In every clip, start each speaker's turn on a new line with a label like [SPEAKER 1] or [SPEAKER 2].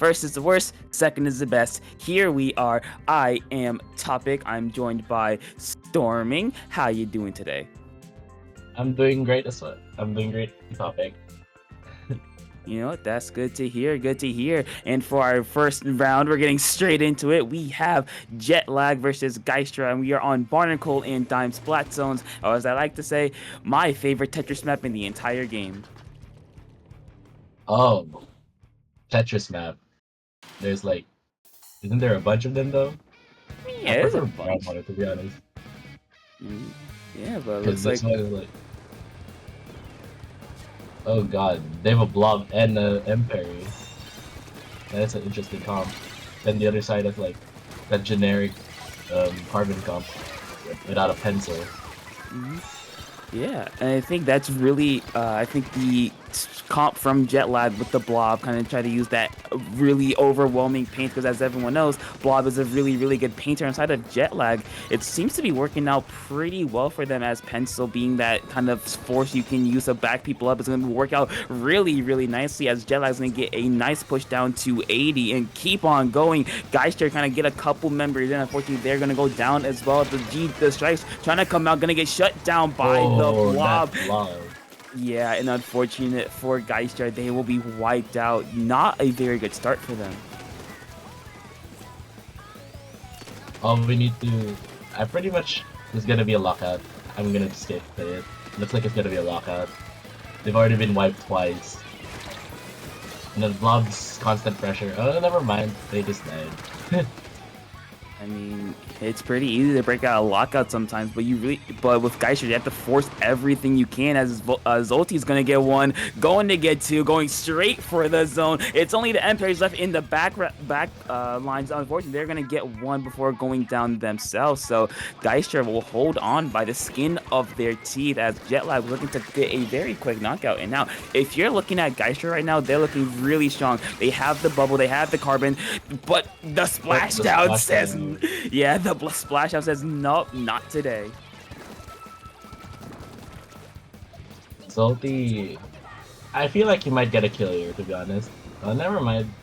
[SPEAKER 1] First is the worst, second is the best. Here we are. I am Topic. I'm joined by Storming. How you doing today?
[SPEAKER 2] I'm doing great as well. I'm doing great topic.
[SPEAKER 1] You know what? That's good to hear. Good to hear. And for our first round, we're getting straight into it. We have Jet Lag versus Geistra, and we are on Barnacle and Dime Splat Zones. Or as I like to say, my favorite Tetris map in the entire game.
[SPEAKER 2] Oh, Tetris map. There's like, isn't there a bunch of them though? I
[SPEAKER 1] Yeah, there's a
[SPEAKER 2] prefer Brown
[SPEAKER 1] bunch.
[SPEAKER 2] Water to be honest,
[SPEAKER 1] Mm, Yeah, but it
[SPEAKER 2] because
[SPEAKER 1] looks
[SPEAKER 2] this
[SPEAKER 1] like
[SPEAKER 2] one is like, oh god, they have a blob and a Emperor. That's an interesting comp. Then the other side is like that generic carbon comp without a pencil.
[SPEAKER 1] mhm. Yeah, and I think that's really, I think the comp from Jet Lag with the Blob kind of try to use that really overwhelming paint because, as everyone knows, Blob is a really, really good painter inside of Jet Lag. It seems to be working out pretty well for them as Pencil being that kind of force you can use to back people up. It's going to work out really, really nicely as Jet Lag's going to get a nice push down to 80 and keep on going. Geister kind of get a couple members in. Unfortunately, they're going to go down as well. The strikes trying to come out, going to get shut down by the
[SPEAKER 2] Oh, that
[SPEAKER 1] Blob.
[SPEAKER 2] blob.
[SPEAKER 1] Yeah, and unfortunate for Geistra, they will be wiped out. Not a very good start for them.
[SPEAKER 2] All we need to, I pretty much, there's gonna be a lockout. I'm gonna just skip it. Looks like it's gonna be a lockout. They've already been wiped twice. And the blob's constant pressure. Oh, never mind. They just died.
[SPEAKER 1] I mean, it's pretty easy to break out a lockout sometimes, but with Geisha, you have to force everything you can. As Zolti's gonna get one, going to get two, going straight for the zone. It's only the Emperors left in the back lines. Unfortunately, they're gonna get one before going down themselves. So Geisha will hold on by the skin of their teeth as Jetlag was looking to get a very quick knockout. And now, if you're looking at Geisha right now, they're looking really strong. They have the bubble, they have the carbon, but the
[SPEAKER 2] But the
[SPEAKER 1] splashdown says
[SPEAKER 2] splashdown.
[SPEAKER 1] yeah, the splash out says nope, not today.
[SPEAKER 2] Salty. I feel like he might get a kill here, to be honest. Never mind.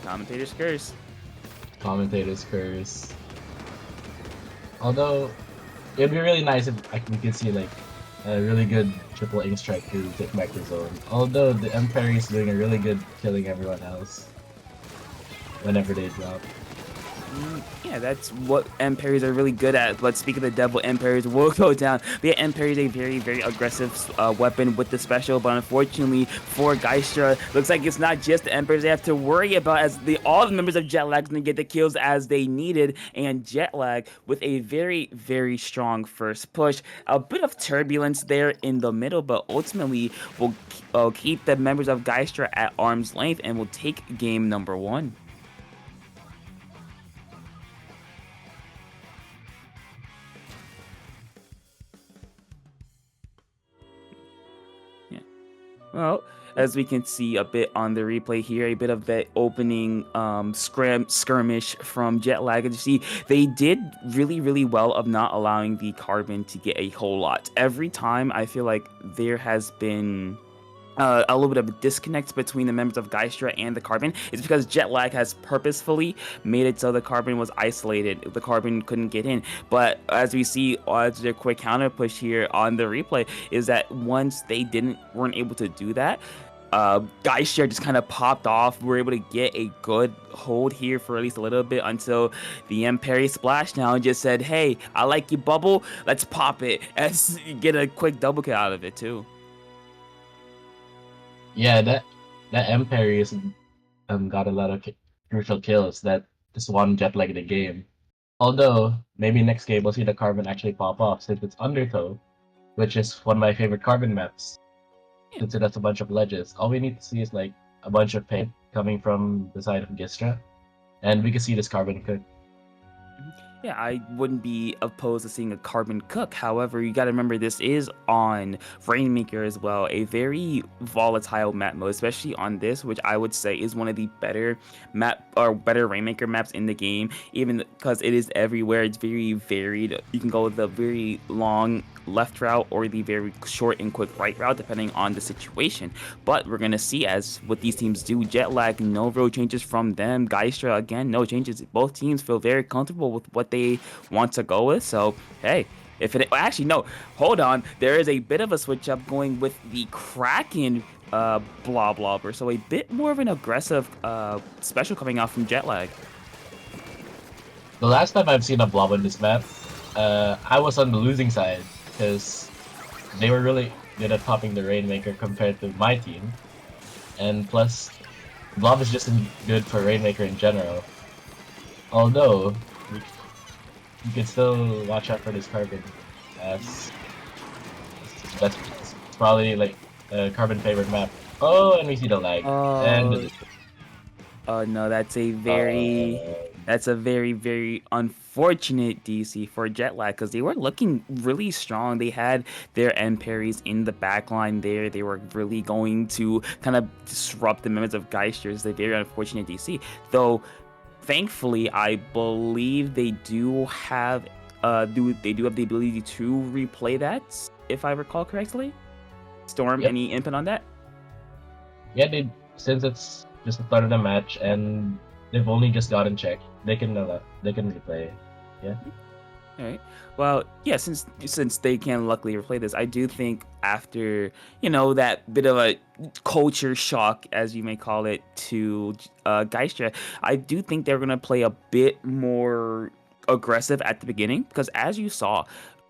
[SPEAKER 1] Commentator's curse.
[SPEAKER 2] Commentator's curse. Although, it'd be really nice if we could see like a really good triple ink strike to take back the zone. Although the Empire is doing a really good killing everyone else whenever they drop.
[SPEAKER 1] Yeah, that's what Emperors are really good at. But speaking of the devil, Emperors will go down. But yeah, Emperor is a very, very aggressive weapon with the special. But unfortunately for Geistra, looks like it's not just the Emperors they have to worry about as all the members of Jet Lag gonna get the kills as they needed. And Jet Lag with a very, very strong first push. A bit of turbulence there in the middle, but ultimately will keep the members of Geistra at arm's length and will take game number one. Yeah. Well, as we can see a bit on the replay here, a bit of that opening skirmish from Jet Lag. And you see, they did really, really well of not allowing the Carbon to get a whole lot. Every time, I feel like there has been a little bit of a disconnect between the members of Geistra and the Carbon is because Jet Lag has purposefully made it so the Carbon was isolated. The Carbon couldn't get in. But as we see, as their quick counter push here on the replay, is that once they weren't able to do that, Geistra just kind of popped off. We were able to get a good hold here for at least a little bit until the Empire Splashdown just said, "Hey, I like your bubble. Let's pop it." And get a quick double kill out of it too.
[SPEAKER 2] Yeah, that Empire is got a lot of crucial kills that just one jet lag in the game. Although maybe next game we'll see the carbon actually pop off since it's Undertow, which is one of my favorite carbon maps. Since it has a bunch of ledges, all we need to see is like a bunch of paint coming from the side of Gistra, and we can see this carbon cook.
[SPEAKER 1] Yeah, I wouldn't be opposed to seeing a Carbon Cook. However, you got to remember this is on Rainmaker as well, a very volatile map mode, especially on this, which I would say is one of the better map or better Rainmaker maps in the game, even because it is everywhere. It's very varied. You can go with the very long left route or the very short and quick right route, depending on the situation. But we're gonna see as what these teams do. Jet Lag, no real changes from them. Geistra, again, no changes. Both teams feel very comfortable with what they want to go with. So, hey, if it actually no, hold on. There is a bit of a switch up going with the Kraken Bloblobber. So a bit more of an aggressive special coming out from Jet Lag.
[SPEAKER 2] The last time I've seen a blob on this map, I was on the losing side because they were really good at popping the Rainmaker compared to my team. And plus, blob is just good for Rainmaker in general. Although, you can still watch out for this Carbon, as that's probably like a Carbon favorite map. Oh, and we see the lag. And
[SPEAKER 1] No,
[SPEAKER 2] uh,
[SPEAKER 1] that's a very, very unfortunate DC for Jet Lag because they were looking really strong. They had their end parries in the back line there. They were really going to kind of disrupt the members of Geister. It's a very unfortunate DC. Though, thankfully, I believe they do have they do have the ability to replay that, if I recall correctly. Storm,
[SPEAKER 2] yep,
[SPEAKER 1] any input on that?
[SPEAKER 2] yeah, since it's just the start of the match and they've only just gotten checked, they can replay. Yeah.
[SPEAKER 1] All right. Well, yeah, since they can luckily replay this, I do think after, that bit of a culture shock, as you may call it, to Geistra, I do think they're gonna play a bit more aggressive at the beginning because, as you saw,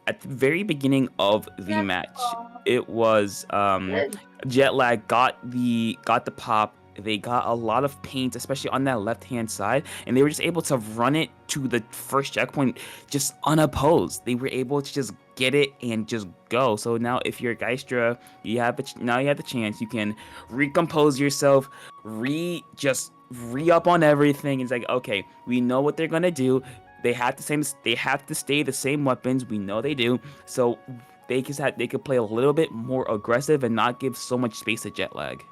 [SPEAKER 1] at the very beginning of the match, it was Jet Lag got the pop. They got a lot of paint, especially on that left hand side, and they were just able to run it to the first checkpoint just unopposed. They were able to just get it and just go. So now, if you're Geistra, now you have the chance. You can recompose yourself, just re up on everything. It's like, okay, we know what they're gonna do. They have to stay the same weapons. We know they do. So they could play a little bit more aggressive and not give so much space to Jet Lag.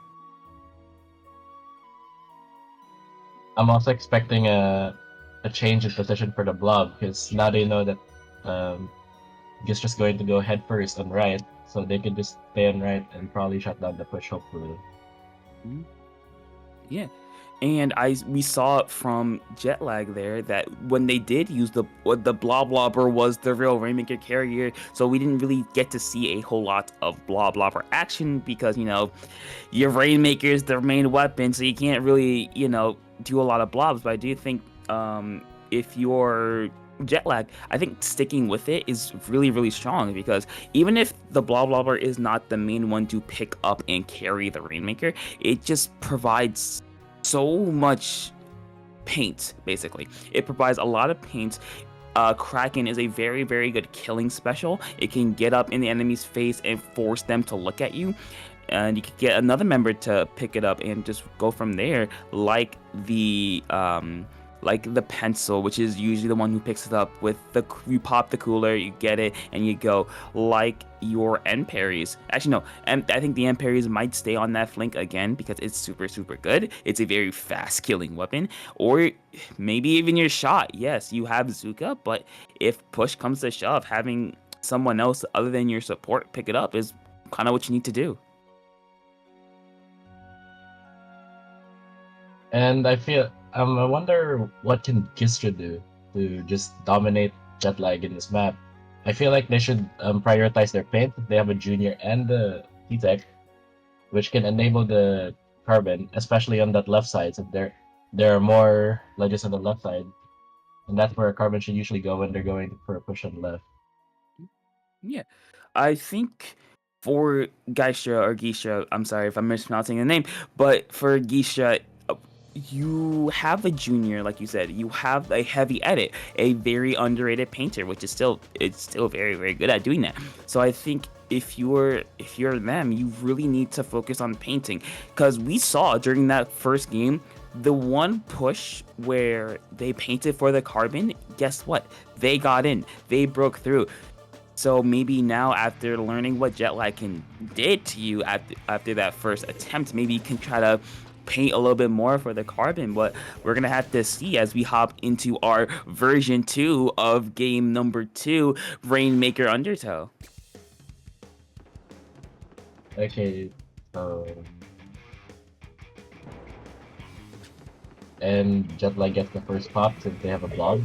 [SPEAKER 2] I'm also expecting a change in position for the blob because now they know that um, it's just going to go head first on right, so they can just stay on right and probably shut down the push hopefully.
[SPEAKER 1] Mhm. Yeah. And we saw it from Jet Lag there that when they did use the Bloblobber was the real Rainmaker carrier, so we didn't really get to see a whole lot of Bloblobber action because your Rainmaker is their main weapon, so you can't really do a lot of blobs. But I do think if you're Jet Lag, I think sticking with it is really, really strong because even if the Bloblobber is not the main one to pick up and carry the Rainmaker, it just provides so much paint. Basically, it provides a lot of paint. Kraken is a very, very good killing special. It can get up in the enemy's face and force them to look at you, and you can get another member to pick it up and just go from there, like the pencil, which is usually the one who picks it up with you pop the cooler, you get it, and you go, like your end parries. Actually, no, and I think the end parries might stay on that flank again because it's super, super good. It's a very fast killing weapon, or maybe even your shot. Yes, you have Zuka, but if push comes to shove, having someone else other than your support pick it up is kind of what you need to do.
[SPEAKER 2] And I wonder what can Kistra do to just dominate Jetlag in this map. I feel like they should prioritize their paint. They have a junior and the T-Tech, which can enable the carbon, especially on that left side. So there are more ledges on the left side, and that's where a carbon should usually go when they're going for a push on the left.
[SPEAKER 1] Yeah, I think for Geisha or Geisha, I'm sorry if I'm mispronouncing the name, but for Geisha, you have a junior, like you said, you have a heavy edit, a very underrated painter, which is still very, very good at doing that. So I think if you're them, you really need to focus on painting because we saw during that first game the one push where they painted for the carbon, guess what? They got in. They broke through. So maybe now, after learning what Jetlag can did to you after that first attempt, maybe you can try to paint a little bit more for the carbon. But we're gonna have to see as we hop into our version 2 of game number 2, Rainmaker Undertow.
[SPEAKER 2] Okay, so and Jetlag gets the first pop since they have a blob.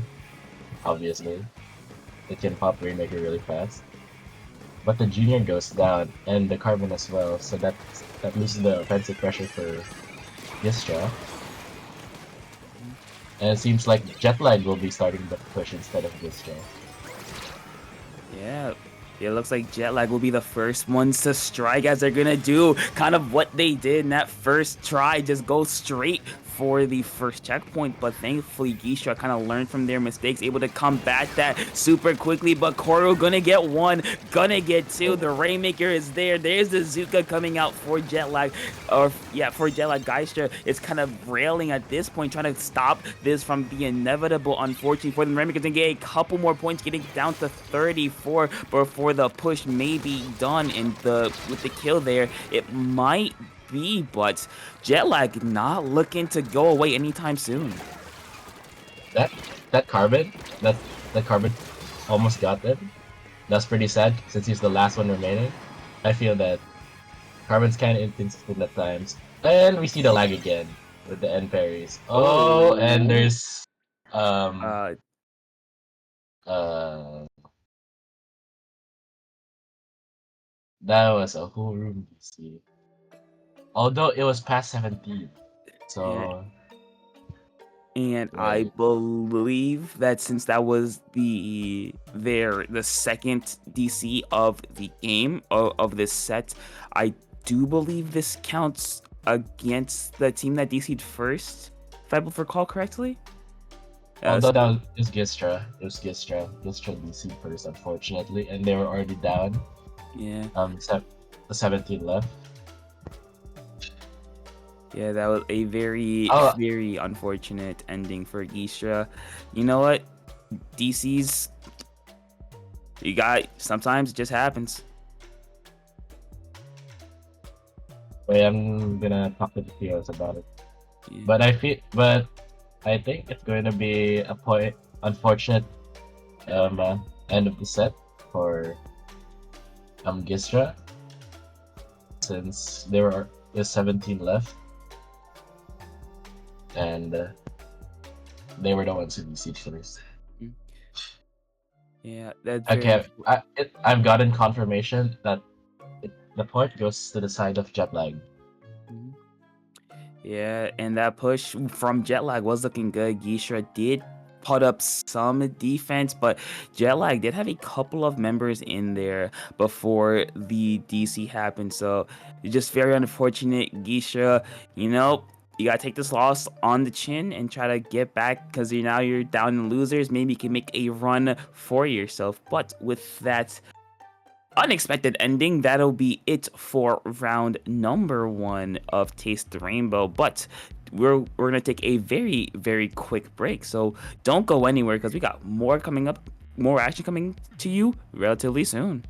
[SPEAKER 2] Obviously, it can pop Rainmaker really fast. But the Junior goes down, and the Carbon as well, so that loses the offensive pressure for Gistra. And it seems like Jetlag will be starting the push instead of Gistra.
[SPEAKER 1] Yeah, it looks like Jetlag will be the first ones to strike, as they're gonna do kind of what they did in that first try, just go straight for the first checkpoint. But thankfully, Gisha kind of learned from their mistakes, able to combat that super quickly. But Koro gonna get one, gonna get two. The Rainmaker is there. There's the Zuka coming out for Jetlag, or yeah, for Jetlag. Geistra is kind of railing at this point, trying to stop this from the inevitable. Unfortunately for the Rainmaker, to get a couple more points, getting down to 34 before the push may be done. And with the kill there, it might be, but Jetlag not looking to go away anytime soon.
[SPEAKER 2] That that Carbon, that that Carbon almost got them. That's pretty sad since he's the last one remaining. I feel that Carbon's kind of inconsistent at times. And we see the lag again with the end parries. Oh, and there's um
[SPEAKER 1] Uh,
[SPEAKER 2] uh that was a whole room DC. Although it was past 17.
[SPEAKER 1] yeah,
[SPEAKER 2] So
[SPEAKER 1] and I
[SPEAKER 2] wait.
[SPEAKER 1] believe that since that was the second DC of the game of this set, I do believe this counts against the team that DC'd first, if I recall correctly.
[SPEAKER 2] Although
[SPEAKER 1] So
[SPEAKER 2] that was Gistra. It was Gistra. Gistra DC first, unfortunately, and they were already down.
[SPEAKER 1] yeah.
[SPEAKER 2] The 17 left.
[SPEAKER 1] Yeah, that was a very,
[SPEAKER 2] Oh,
[SPEAKER 1] very unfortunate ending for Gistra. You know what? DC's, sometimes it just happens.
[SPEAKER 2] wait, I'm gonna talk to the POs about it.
[SPEAKER 1] Yeah.
[SPEAKER 2] But I think it's going to be a unfortunate end of the set for Gistra, since there's 17 left, and they were the ones who besieged first.
[SPEAKER 1] Yeah, that's very
[SPEAKER 2] Okay, I've gotten confirmation that the point goes to the side of Jetlag.
[SPEAKER 1] Mhm. Yeah, and that push from Jetlag was looking good. Gistra did put up some defense, but Jetlag did have a couple of members in there before the DC happened. So it's just very unfortunate, Gistra. You know, you gotta take this loss on the chin and try to get back because you're down in losers. Maybe you can make a run for yourself. But with that unexpected ending, that'll be it for round number 1 of Taste the Rainbow. But we're gonna take a very, very quick break, so don't go anywhere because we got more coming up, more action coming to you relatively soon.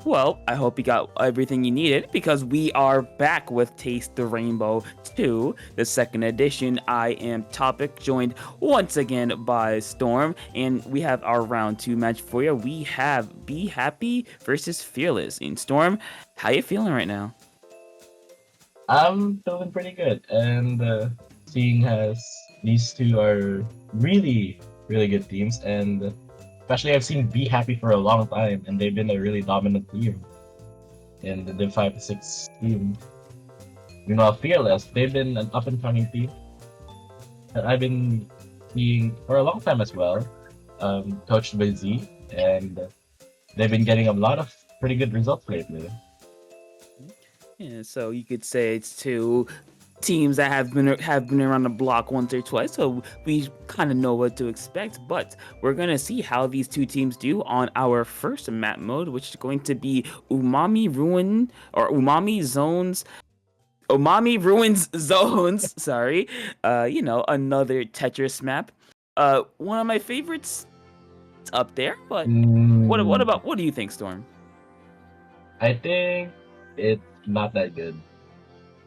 [SPEAKER 1] Well, I hope you got everything you needed because we are back with Taste the Rainbow 2, the second edition. I am Topic, joined once again by Storm, and we have our round two match for you. We have Be Happy versus Fearless. In Storm, how you feeling right now?
[SPEAKER 2] I'm feeling pretty good, and seeing as these two are really, really good teams, and especially I've seen Be Happy for a long time, and they've been a really dominant team in the Div 5 to 6 team. Meanwhile, Fearless, they've been an up and coming team that I've been seeing for a long time as well, coached by Z, and they've been getting a lot of pretty good results lately.
[SPEAKER 1] Yeah, so you could say it's two teams that have been around the block once or twice, so we kind of know what to expect. But we're gonna see how these two teams do on our first map mode, which is going to be Umami Ruin or Umami Ruins Zones. Sorry, another Tetris map. One of my favorites up there. But
[SPEAKER 2] Mm,
[SPEAKER 1] what do you think, Storm?
[SPEAKER 2] I think it's not that good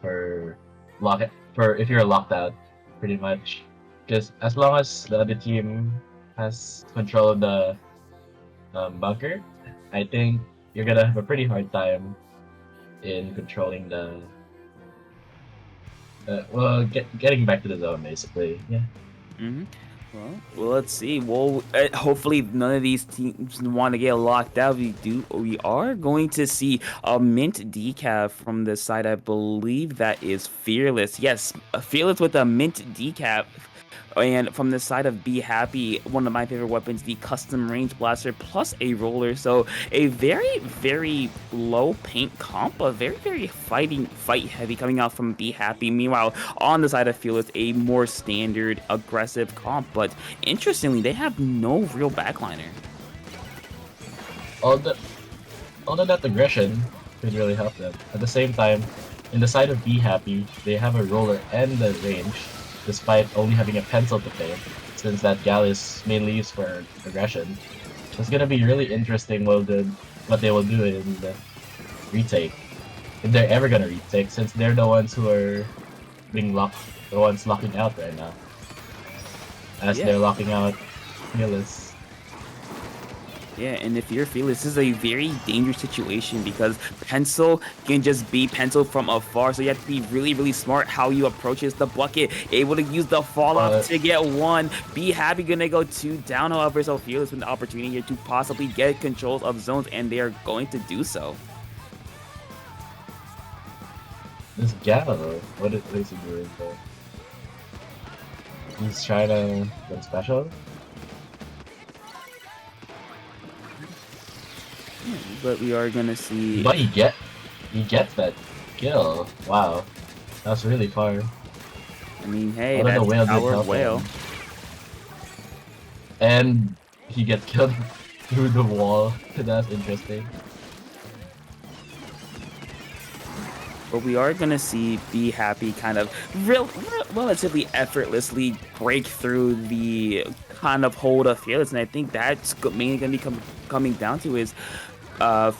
[SPEAKER 2] for for if you're locked out, pretty much. Because as long as the other team has control of the bunker, I think you're gonna have a pretty hard time in controlling the. Getting back to the zone, basically. Yeah.
[SPEAKER 1] Hmm. Well, let's see. Well, hopefully none of these teams want to get locked out. We are going to see a mint decaf from the side. I believe that is Fearless. Yes, Fearless with a mint decaf. And from the side of Be Happy, one of my favorite weapons, the custom range blaster plus a roller. So a very, very low paint comp, a very, very fight heavy coming out from Be Happy. Meanwhile, on the side of Fearless, a more standard aggressive comp. But interestingly, they have no real backliner.
[SPEAKER 2] All the Although that aggression could really help them. At the same time, in the side of Be Happy, they have a roller and the range, despite only having a pencil to play, since that gal is mainly used for aggression. It's gonna be really interesting what they will do in the retake. If they're ever gonna retake, since they're the ones who are being locked, the ones locking out right now. As
[SPEAKER 1] Yeah.
[SPEAKER 2] they're locking out Healers.
[SPEAKER 1] Yeah, and if you're Fearless, this is a very dangerous situation because pencil can just be pencil from afar. So you have to be really, really smart how you approach this. The bucket, able to use the fall off
[SPEAKER 2] But
[SPEAKER 1] to get one. Be Happy gonna go two down, however. So Fearless with the opportunity here to possibly get controls of zones, and they are going to do so.
[SPEAKER 2] this gal, what is he doing though? He's trying to get special?
[SPEAKER 1] But we are gonna see.
[SPEAKER 2] But he gets that kill. Wow. That's really far.
[SPEAKER 1] I mean, hey,
[SPEAKER 2] Although the
[SPEAKER 1] that's
[SPEAKER 2] whale did
[SPEAKER 1] our
[SPEAKER 2] help
[SPEAKER 1] whale.
[SPEAKER 2] him. And he gets killed through the wall. That's interesting.
[SPEAKER 1] But we are gonna see Be Happy kind of relatively effortlessly break through the kind of hold of Fearless, and I think that's mainly gonna be coming down to is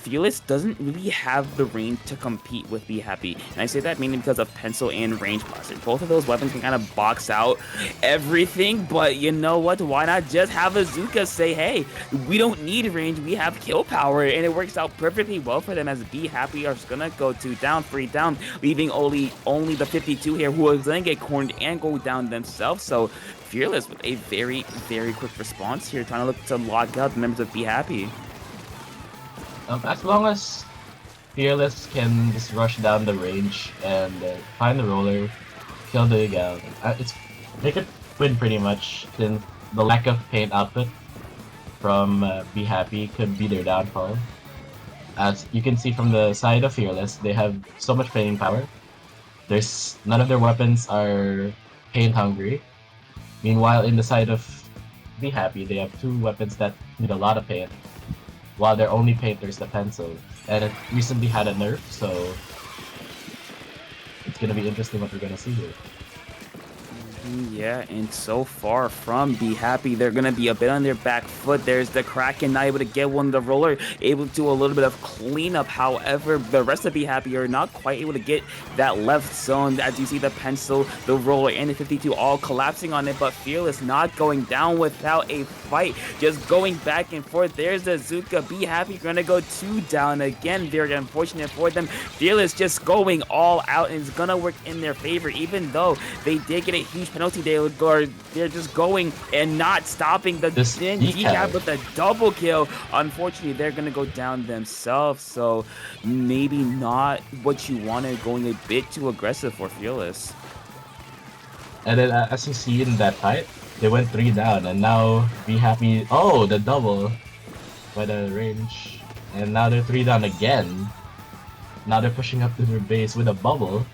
[SPEAKER 1] Fearless doesn't really have the range to compete with Be Happy. And I say that mainly because of Pencil and Range Blaster. Both of those weapons can kind of box out everything, but you know what? Why not just have Azuka say, hey, we don't need range, we have kill power, and it works out perfectly well for them as Be Happy are just gonna go to down, 3 down, leaving only the 52 here who is gonna get cornered and go down themselves. So Fearless with a very, very quick response here, trying to look to lock out the members of Be Happy.
[SPEAKER 2] As long as Fearless can just rush down the range and find the roller, kill the gal, they could win pretty much since the lack of paint output from Be Happy could be their downfall. As you can see from the side of Fearless, they have so much painting power. There's none of their weapons are paint hungry. Meanwhile, in the side of Be Happy, they have two weapons that need a lot of paint, while their only painter is the pencil. And it recently had a nerf, so it's gonna be interesting what we're gonna see here.
[SPEAKER 1] Yeah, and so far from Be Happy, they're gonna be a bit on their back foot. There's the Kraken not able to get one, the Roller able to do a little bit of cleanup. However, the rest of Be Happy are not quite able to get that left zone. As you see the Pencil, the Roller, and the 52 all collapsing on it, but Fearless not going down without a fight, just going back and forth. There's the Zuka. Be Happy gonna go 2 down again. Very unfortunate for them. Fearless just going all out, and it's gonna work in their favor, even though they did get a huge penalty. They're just going and not stopping the
[SPEAKER 2] This
[SPEAKER 1] decap
[SPEAKER 2] decal.
[SPEAKER 1] with a double kill. Unfortunately, they're gonna go down themselves. So maybe not what you wanted, going a bit too aggressive for Fearless.
[SPEAKER 2] And then as you see in that fight, they went 3 down, and now Be Happy. Oh, the double by the range, and now they're 3 down again. Now they're pushing up to their base with a bubble.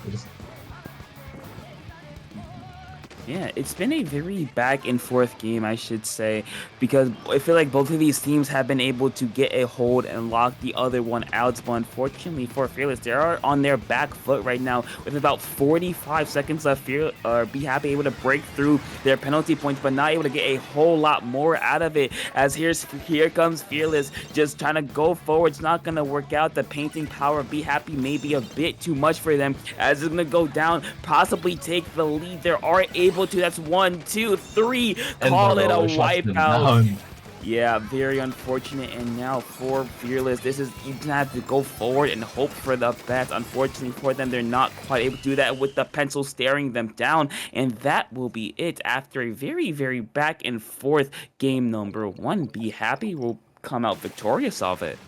[SPEAKER 2] Which is
[SPEAKER 1] Yeah, it's been a very back and forth game, I should say, because I feel like both of these teams have been able to get a hold and lock the other one out. But unfortunately for Fearless, they are on their back foot right now with about 45 seconds left. Be Happy able to break through their penalty points, but not able to get a whole lot more out of it. As here comes Fearless, just trying to go forward. It's not gonna work out. The painting power of Be Happy may be a bit too much for them, as it's gonna go down, possibly take the lead. They are able to. That's 1, 2, 3.
[SPEAKER 2] and the
[SPEAKER 1] Call it a
[SPEAKER 2] roller shuts them
[SPEAKER 1] wipeout.
[SPEAKER 2] down.
[SPEAKER 1] Yeah, very unfortunate. And now for Fearless, this is, you gonna have to go forward and hope for the best. Unfortunately for them, they're not quite able to do that with the Pencil staring them down. And that will be it after a very, very back and forth game number 1. Be Happy will come out victorious of it.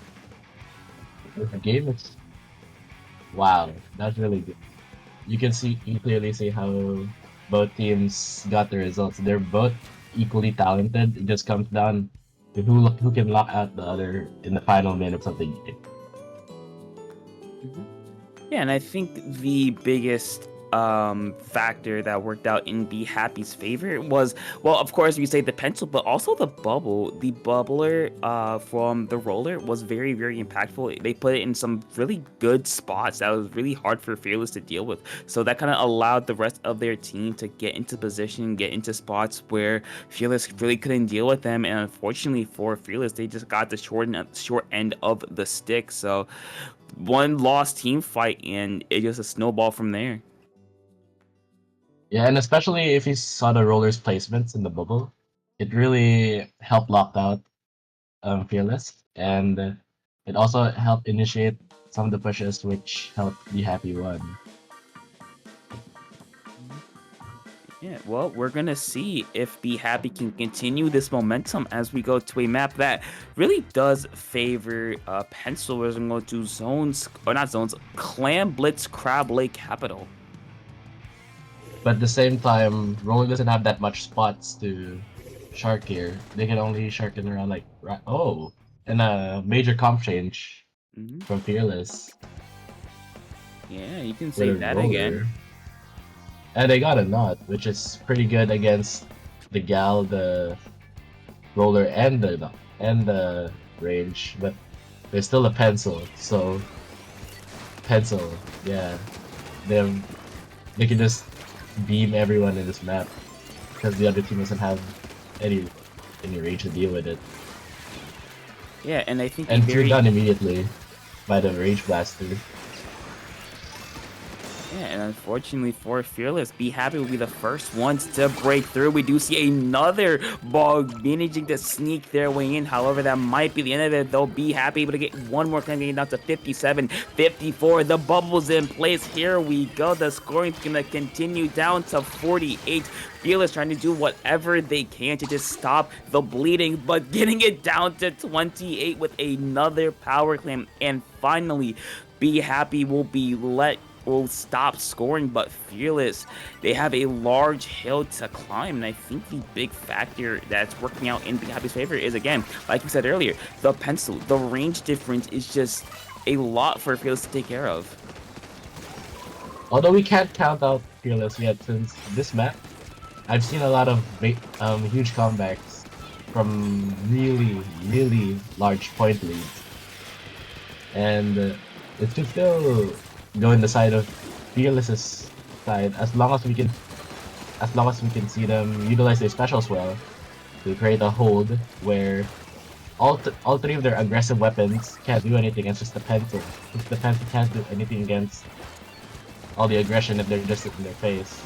[SPEAKER 2] The game is wow. That's really good. You clearly see how both teams got the results. They're both equally talented. It just comes down to who can lock out the other in the final minutes of the game.
[SPEAKER 1] Mhm. Yeah, and I think the biggest factor that worked out in Be Happy's favor was, well, of course you say the pencil, but also the bubble. The bubbler from the roller was very, very impactful. They put it in some really good spots that was really hard for Fearless to deal with. So that kind of allowed the rest of their team to get into position, get into spots where Fearless really couldn't deal with them. And unfortunately for Fearless, they just got the short end of the stick. So one lost team fight, and it just a snowball from there.
[SPEAKER 2] Yeah, and especially if you saw the rollers placements in the bubble, it really helped lock out Fearless, and it also helped initiate some of the pushes, which helped Be Happy won.
[SPEAKER 1] Mhm. Yeah, well, we're gonna see if Be Happy can continue this momentum as we go to a map that really does favor Pencil. We're gonna go to zones, or not zones, Clam Blitz Crab Lake Capital.
[SPEAKER 2] But at the same time, Roller doesn't have that much spots to shark here. They can only shark in around like oh, and a major comp change
[SPEAKER 1] Hmm.
[SPEAKER 2] from Fearless
[SPEAKER 1] Yeah, you can
[SPEAKER 2] with
[SPEAKER 1] say
[SPEAKER 2] a
[SPEAKER 1] that again.
[SPEAKER 2] roller. And they got a nut, which is pretty good against the gal, the roller, and the range. But there's still a pencil, so pencil, yeah, they they can just beam everyone in this map because the other team doesn't have any any range to deal with it.
[SPEAKER 1] Yeah, and I think a
[SPEAKER 2] And two
[SPEAKER 1] very
[SPEAKER 2] done immediately by the rage blaster.
[SPEAKER 1] Yeah, and unfortunately for Fearless, Be Happy will be the first ones to break through. We do see another ball managing to sneak their way in. However, that might be the end of it, though. Be Happy able to get one more claim, getting down to 57, 54. The bubble's in place. Here we go. The scoring's going to continue down to 48. Fearless trying to do whatever they can to just stop the bleeding, but getting it down to 28 with another power claim. And finally, Be Happy will stop scoring, but Fearless, they have a large hill to climb. And I think the big factor that's working out in Be Happy's favor is, again, like we said earlier, the pencil. The range difference is just a lot for Fearless to take care of.
[SPEAKER 2] Although we can't count out Fearless yet, since this map, I've seen a lot of huge comebacks from really large point leads, and it should still go in the side of Fearless's side as long as we can as long as we can see them utilize their specials well, to create a hold where all three of their aggressive weapons can't do anything. It's just the pencil. The pencil can't do anything against all the aggression if they're just in their face.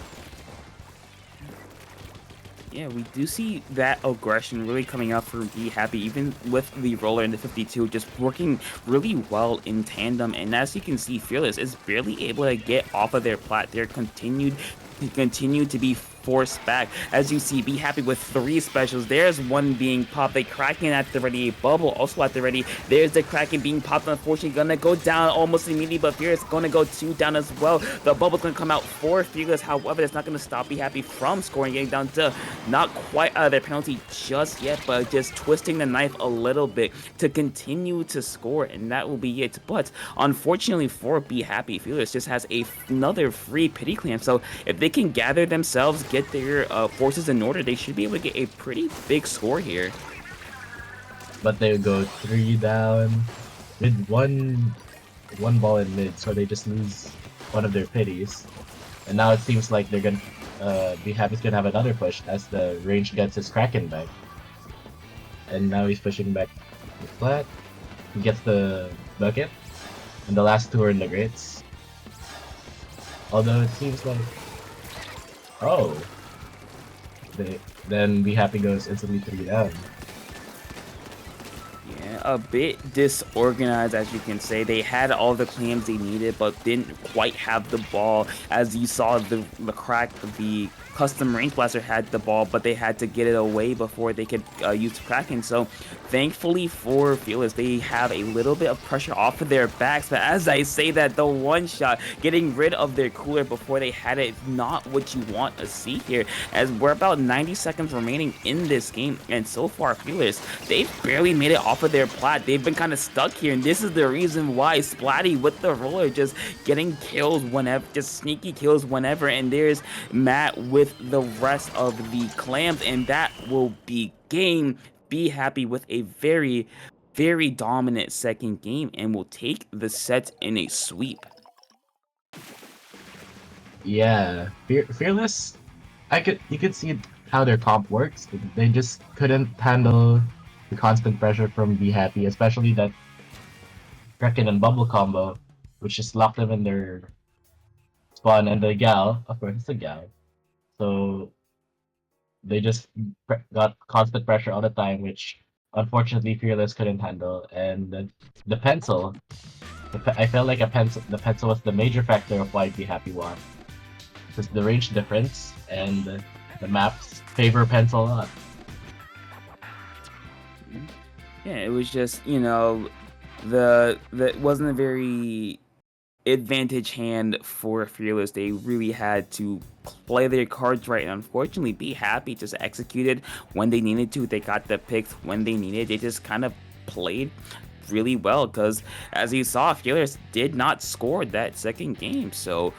[SPEAKER 1] Yeah, we do see that aggression really coming out for Be Happy, even with the roller and the 52 just working really well in tandem. And as you can see, Fearless is barely able to get off of their plat. They're continue to be forced back. As you see, Be Happy with 3 specials. There's one being popped, a Kraken at the ready, a Bubble also at the ready. There's the Kraken being popped, unfortunately gonna go down almost immediately, but Fearless gonna go 2 down as well. The Bubble's gonna come out for Fearless, however, that's not gonna stop Be Happy from scoring, getting down to not quite out of their penalty just yet, but just twisting the knife a little bit to continue to score, and that will be it. But unfortunately for Be Happy, Fearless just has another free pity clamp, so if they can gather themselves, get their forces in order, they should be able to get a pretty big score here.
[SPEAKER 2] But they would go 3 down with one ball in mid, so they just lose one of their pities. And now it seems like they're gonna Be Happy's gonna have another push as the range gets his Kraken back. And now he's pushing back the flat. He gets the bucket. And the last 2 are in the grits. Although it seems like, oh, then Be Happy goes instantly 3 down.
[SPEAKER 1] Yeah, a bit disorganized, as you can say. They had all the claims they needed, but didn't quite have the ball. As you saw, the custom range blaster had the ball, but they had to get it away before they could use Kraken. So thankfully for Fearless, they have a little bit of pressure off of their backs. But as I say that, the one shot, getting rid of their cooler before they had it, is not what you want to see here. As we're about 90 seconds remaining in this game, and so far Fearless, they've barely made it off of their plat. They've been kind of stuck here, and this is the reason why Splatty with the roller just getting kills whenever, just sneaky kills whenever. And there's Matt with the rest of the clams, and that will be game. Be Happy with a very, very dominant second game, and will take the set in a sweep.
[SPEAKER 2] Yeah, Fearless. You could see how their comp works. They just couldn't handle the constant pressure from Be Happy, especially that Kraken and Bubble combo, which just locked them in their spawn. And the Gal, of course, it's a Gal. So they just got constant pressure all the time, which unfortunately Fearless couldn't handle. And the pencil, I felt like the pencil was the major factor of why Be Happy won. Because the range difference and the maps favor pencil a lot.
[SPEAKER 1] Yeah, it was just, you know, the wasn't a very advantage hand for Fearless. They really had to play their cards right, and unfortunately Be Happy just executed when they needed to. They got the picks when they needed. They just kind of played really well, because as you saw, Fearless did not score that second game. So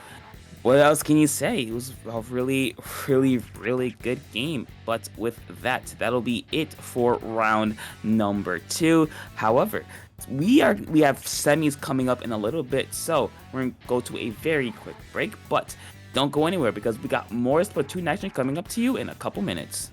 [SPEAKER 1] what else can you say? It was a really, really, really good game. But with that, that'll be it for round number 2. However, we have semis coming up in a little bit, so we're gonna go to a very quick break. But don't go anywhere, because we got more Splatoon action coming up to you in a couple minutes.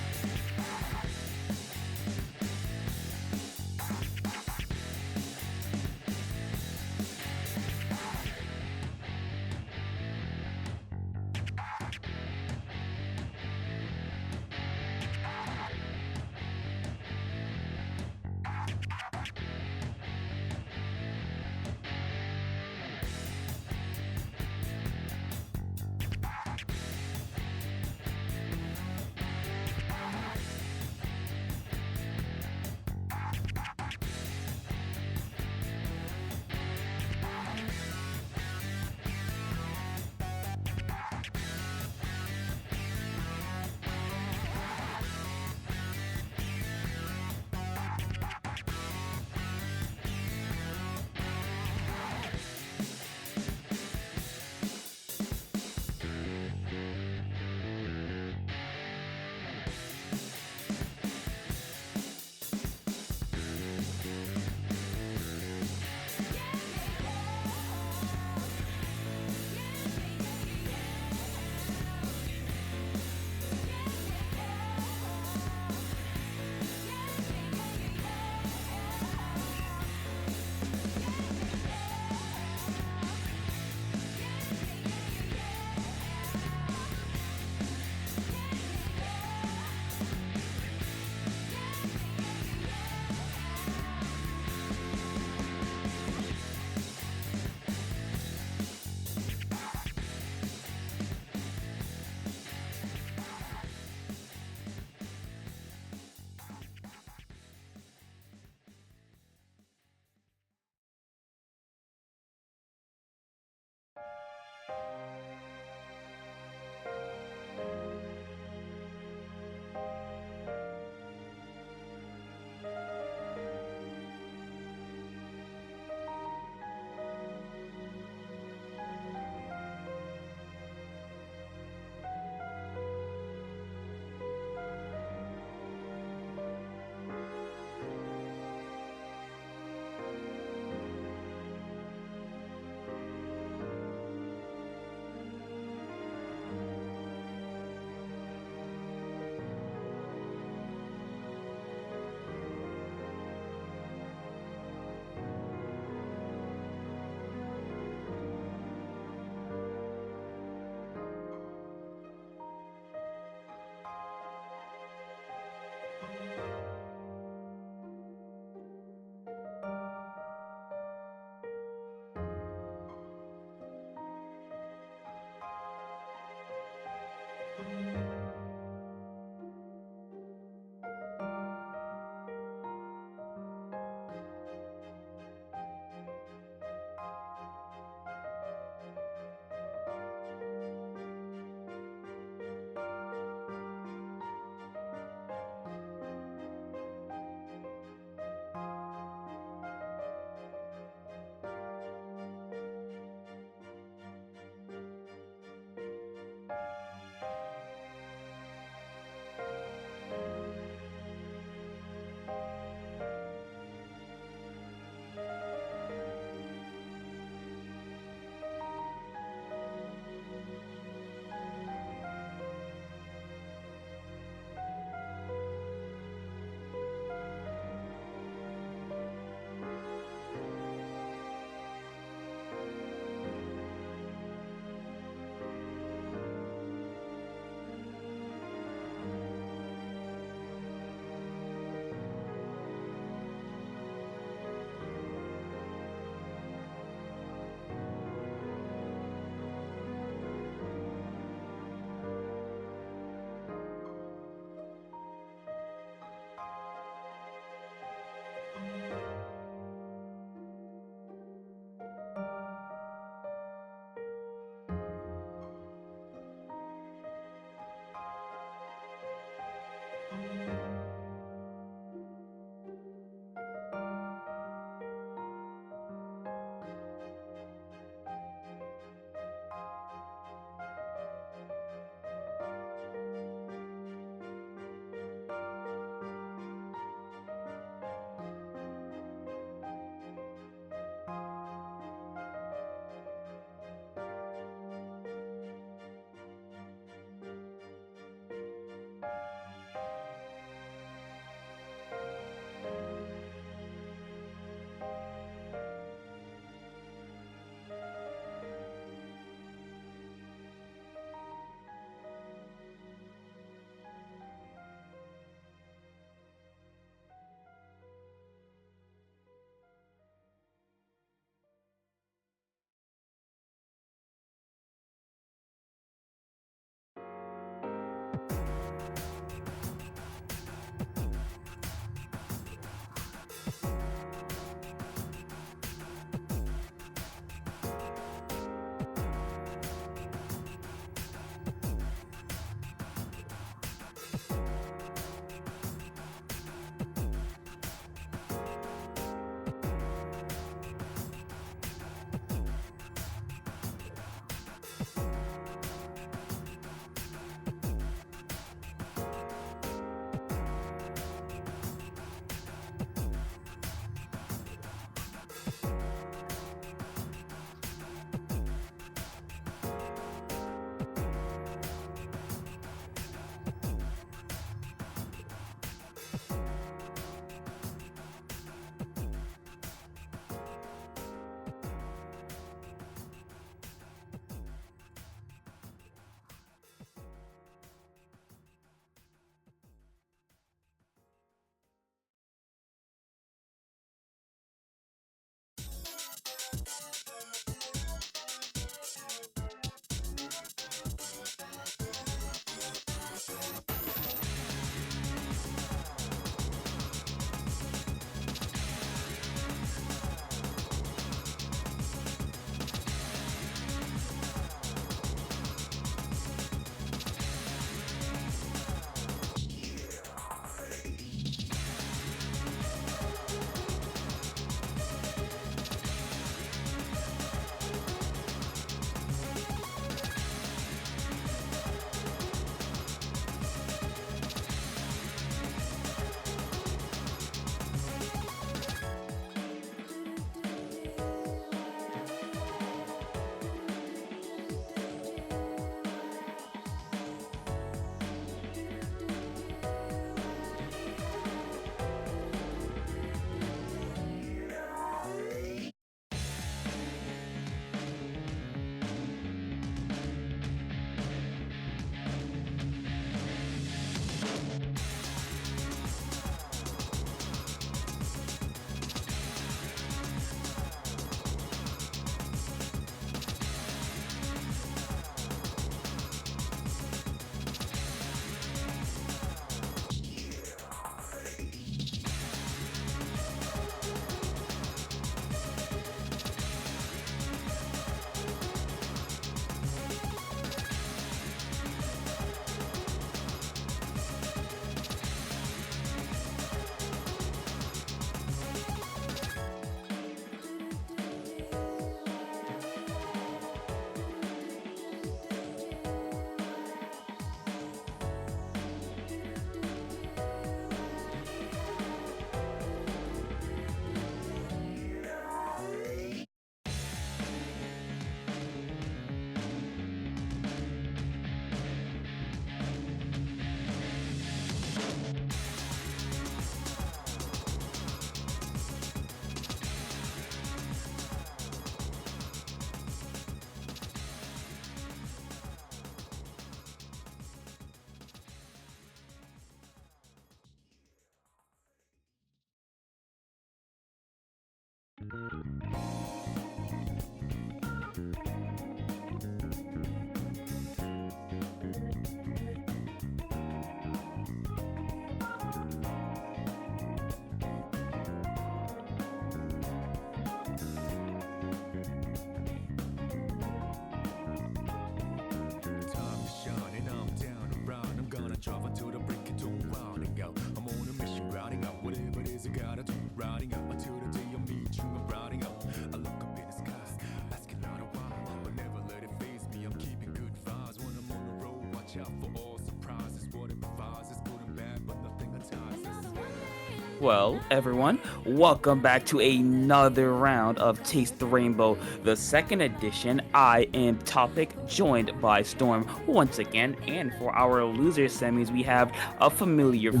[SPEAKER 1] Well, everyone, welcome back to another round of Taste the Rainbow, the second edition. I am Topic, joined by Storm once again, and for our loser semis, we have a familiar face.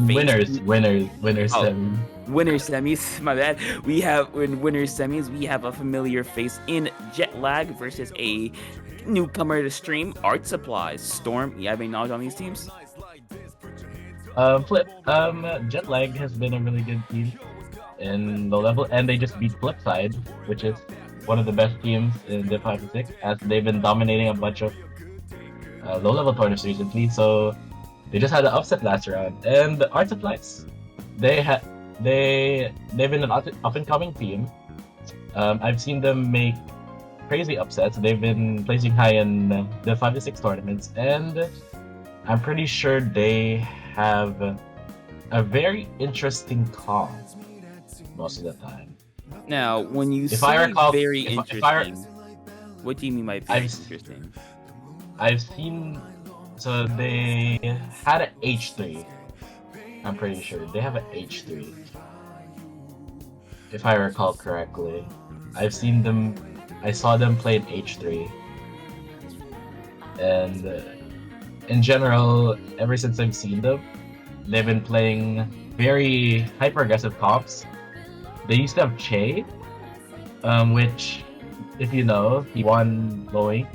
[SPEAKER 2] Winners.
[SPEAKER 1] Oh, winner semis, my bad. We have in winner semis, we have a familiar face in Jet Lag versus a newcomer to stream, Art Supplies. Storm, you have any knowledge on these teams?
[SPEAKER 2] Flip. Jetlag has been a really good team in the level, and they just beat Flipside, which is one of the best teams in Div 5 to 6, as they've been dominating a bunch of low-level tournaments recently. So they just had an upset last round, and the Art Supplies, they've been an up-and-coming team. I've seen them make crazy upsets. They've been placing high in the 5 to 6 tournaments, and I'm pretty sure they have a very interesting comp most of the time.
[SPEAKER 1] Now, when you
[SPEAKER 2] If
[SPEAKER 1] say
[SPEAKER 2] I recall,
[SPEAKER 1] very
[SPEAKER 2] if I-
[SPEAKER 1] interesting, what do you mean by very
[SPEAKER 2] I've-
[SPEAKER 1] interesting?
[SPEAKER 2] I've seen, so they had an H3. I'm pretty sure they have an H3. If I recall correctly, I saw them play an H3, and in general, ever since I've seen them, they've been playing very hyper-aggressive comps. They used to have Che, which, if you know, he won Loic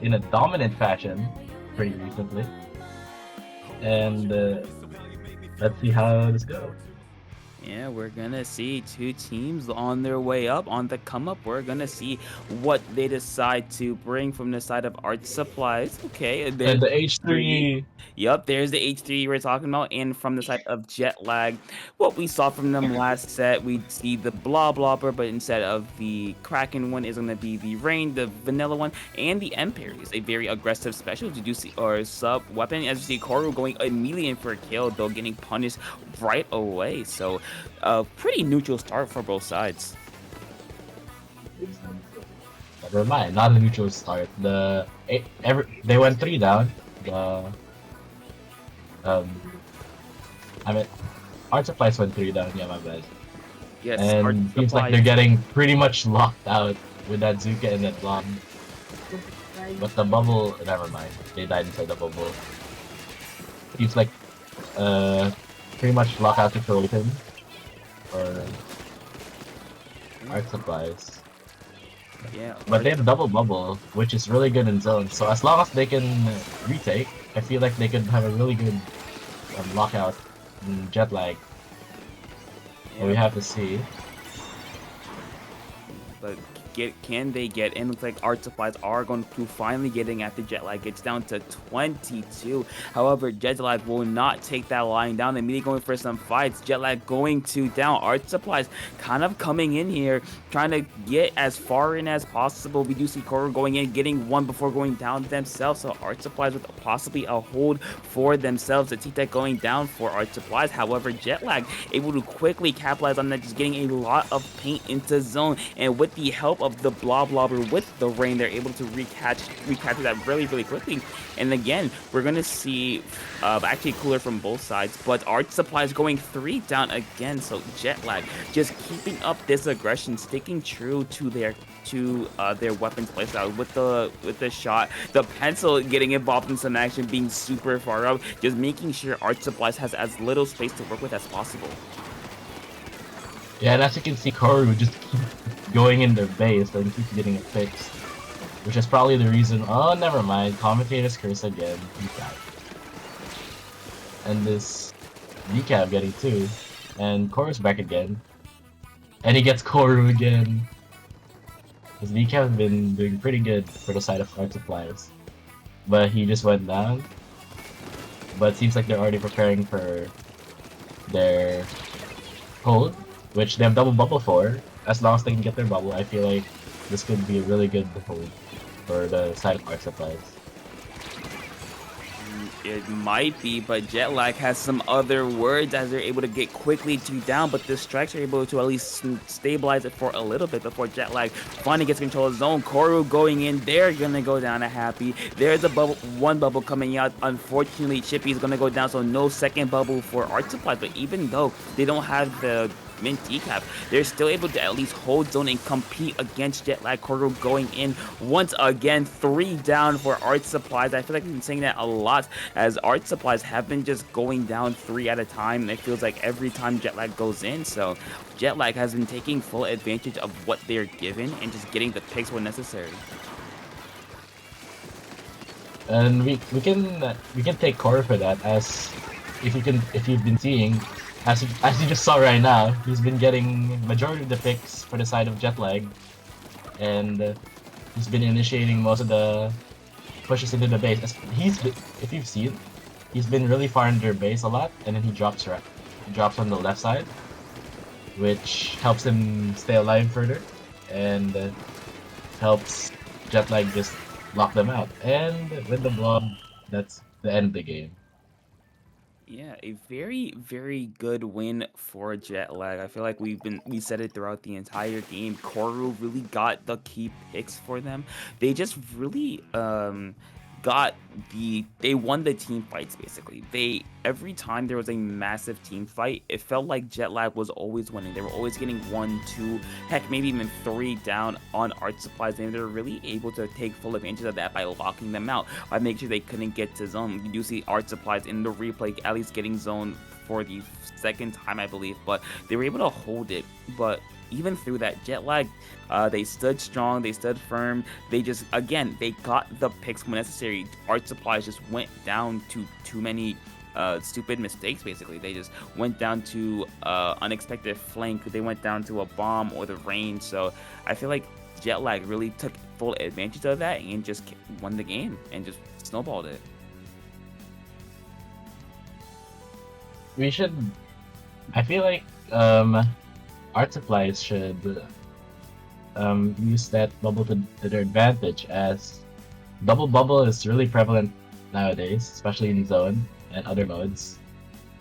[SPEAKER 2] in a dominant fashion pretty recently. And let's see how this goes.
[SPEAKER 1] Yeah, we're gonna see two teams on their way up, on the come up. We're gonna see what they decide to bring from the side of Art Supplies. Okay,
[SPEAKER 2] And the H3.
[SPEAKER 1] Yup, there's the H3 we're talking about, and from the side of Jet Lag, what we saw from them last set, we see the Blah Blobber, but instead of the Kraken one is gonna be the Rain, the vanilla one, and the Empire is a very aggressive special to do or sub weapon. As you see, Koru going immediately in for a kill, though getting punished right away. So, pretty neutral start for both sides.
[SPEAKER 2] Never mind, not a neutral start. They went 3 down. Art Supplies went 3 down. Yeah, my bad.
[SPEAKER 1] Yes,
[SPEAKER 2] And
[SPEAKER 1] Art
[SPEAKER 2] seems like
[SPEAKER 1] Supplies.
[SPEAKER 2] they're getting pretty much locked out with that Zuka and that bomb. But the bubble, never mind. They died inside the bubble. Seems like pretty much lockout situation for Art Supplies.
[SPEAKER 1] Yeah,
[SPEAKER 2] But they have a double bubble, which is really good in zone. So as long as they can retake, I feel like they could have a really good lockout in Jet Lag. But we have to see.
[SPEAKER 1] But can they get in? Looks like Art Supplies are going to finally getting at the Jet Lag. It's down to 22. However, Jet Lag will not take that line down. They're immediately going for some fights. Jet Lag going to down. Art Supplies kind of coming in here, trying to get as far in as possible. We do see Koru going in, getting one before going down themselves. So Art Supplies with possibly a hold for themselves. The T-Tech going down for Art Supplies. However, Jet Lag able to quickly capitalize on that, just getting a lot of paint into zone. And with the help of the Blah Blobber with the Rain, they're able to recapture that really, really quickly. And again, we're going to see actually cooler from both sides, but Art Supplies going 3 down again. So Jet Lag just keeping up this aggression, sticking true to their weapons playstyle with the shot, the pencil getting involved in some action, being super far up, just making sure Art Supplies has as little space to work with as possible.
[SPEAKER 2] Yeah, and as you can see, Koru just keeps going in their base and keeps getting it fixed. Which is probably the reason. Oh, never mind. Commentator's curse again. He's back. And this Decab getting 2. And Koru's back again. And he gets Koru again. His Decab has been doing pretty good for the side of Art Supplies. But he just went down. But it seems like they're already preparing for their hold, which they have double bubble for. As long as they can get their bubble, I feel like this could be a really good hold for the side of Art Supplies.
[SPEAKER 1] It might be, but Jetlag has some other words as they're able to get quickly two down, but the strikes are able to at least stabilize it for a little bit before Jetlag finally gets control of the zone. Koru going in, they're gonna go down to Happy. There's a bubble, one bubble coming out. Unfortunately, Chippy's gonna go down, so no second bubble for Art Supply, but even though they don't have the mint decap, they're still able to at least hold zone and compete against Jetlag. Koru going in once again, 3 down for Art Supplies. I feel like we've been saying that a lot as Art Supplies have been just going down 3 at a time. It feels like every time Jetlag goes in, so Jetlag has been taking full advantage of what they're given and just getting the picks when necessary.
[SPEAKER 2] And we can take Core for that, as if you've been seeing, as you just saw right now, he's been getting majority of the picks for the side of Jetlag, and he's been initiating most of the pushes into the base. If you've seen, he's been really far into their base a lot, and then he drops on the left side, which helps him stay alive further, and helps Jetlag just lock them out. And with the blob, that's the end of the game.
[SPEAKER 1] Yeah, a very, very good win for Jetlag. I feel like we said it throughout the entire game. Koru really got the key picks for them. They just really got they won the team fights basically. They every time there was a massive team fight, it felt like Jetlag was always winning. They were always getting 1, 2, heck, maybe even 3 down on Art Supplies, and they're really able to take full advantage of that by locking them out, by making sure they couldn't get to zone. You do see Art Supplies in the replay at least getting zone for the second time, I believe, but they were able to hold it. But even through that, Jetlag, they stood strong, they stood firm. They just, again, they got the picks when necessary. Art Supplies just went down to too many stupid mistakes, basically. They just went down to unexpected flank. They went down to a bomb or the rain. So I feel like Jetlag really took full advantage of that and just won the game and just snowballed it.
[SPEAKER 2] I feel like Art Supplies should use that bubble to their advantage, as double bubble is really prevalent nowadays, especially in zone and other modes.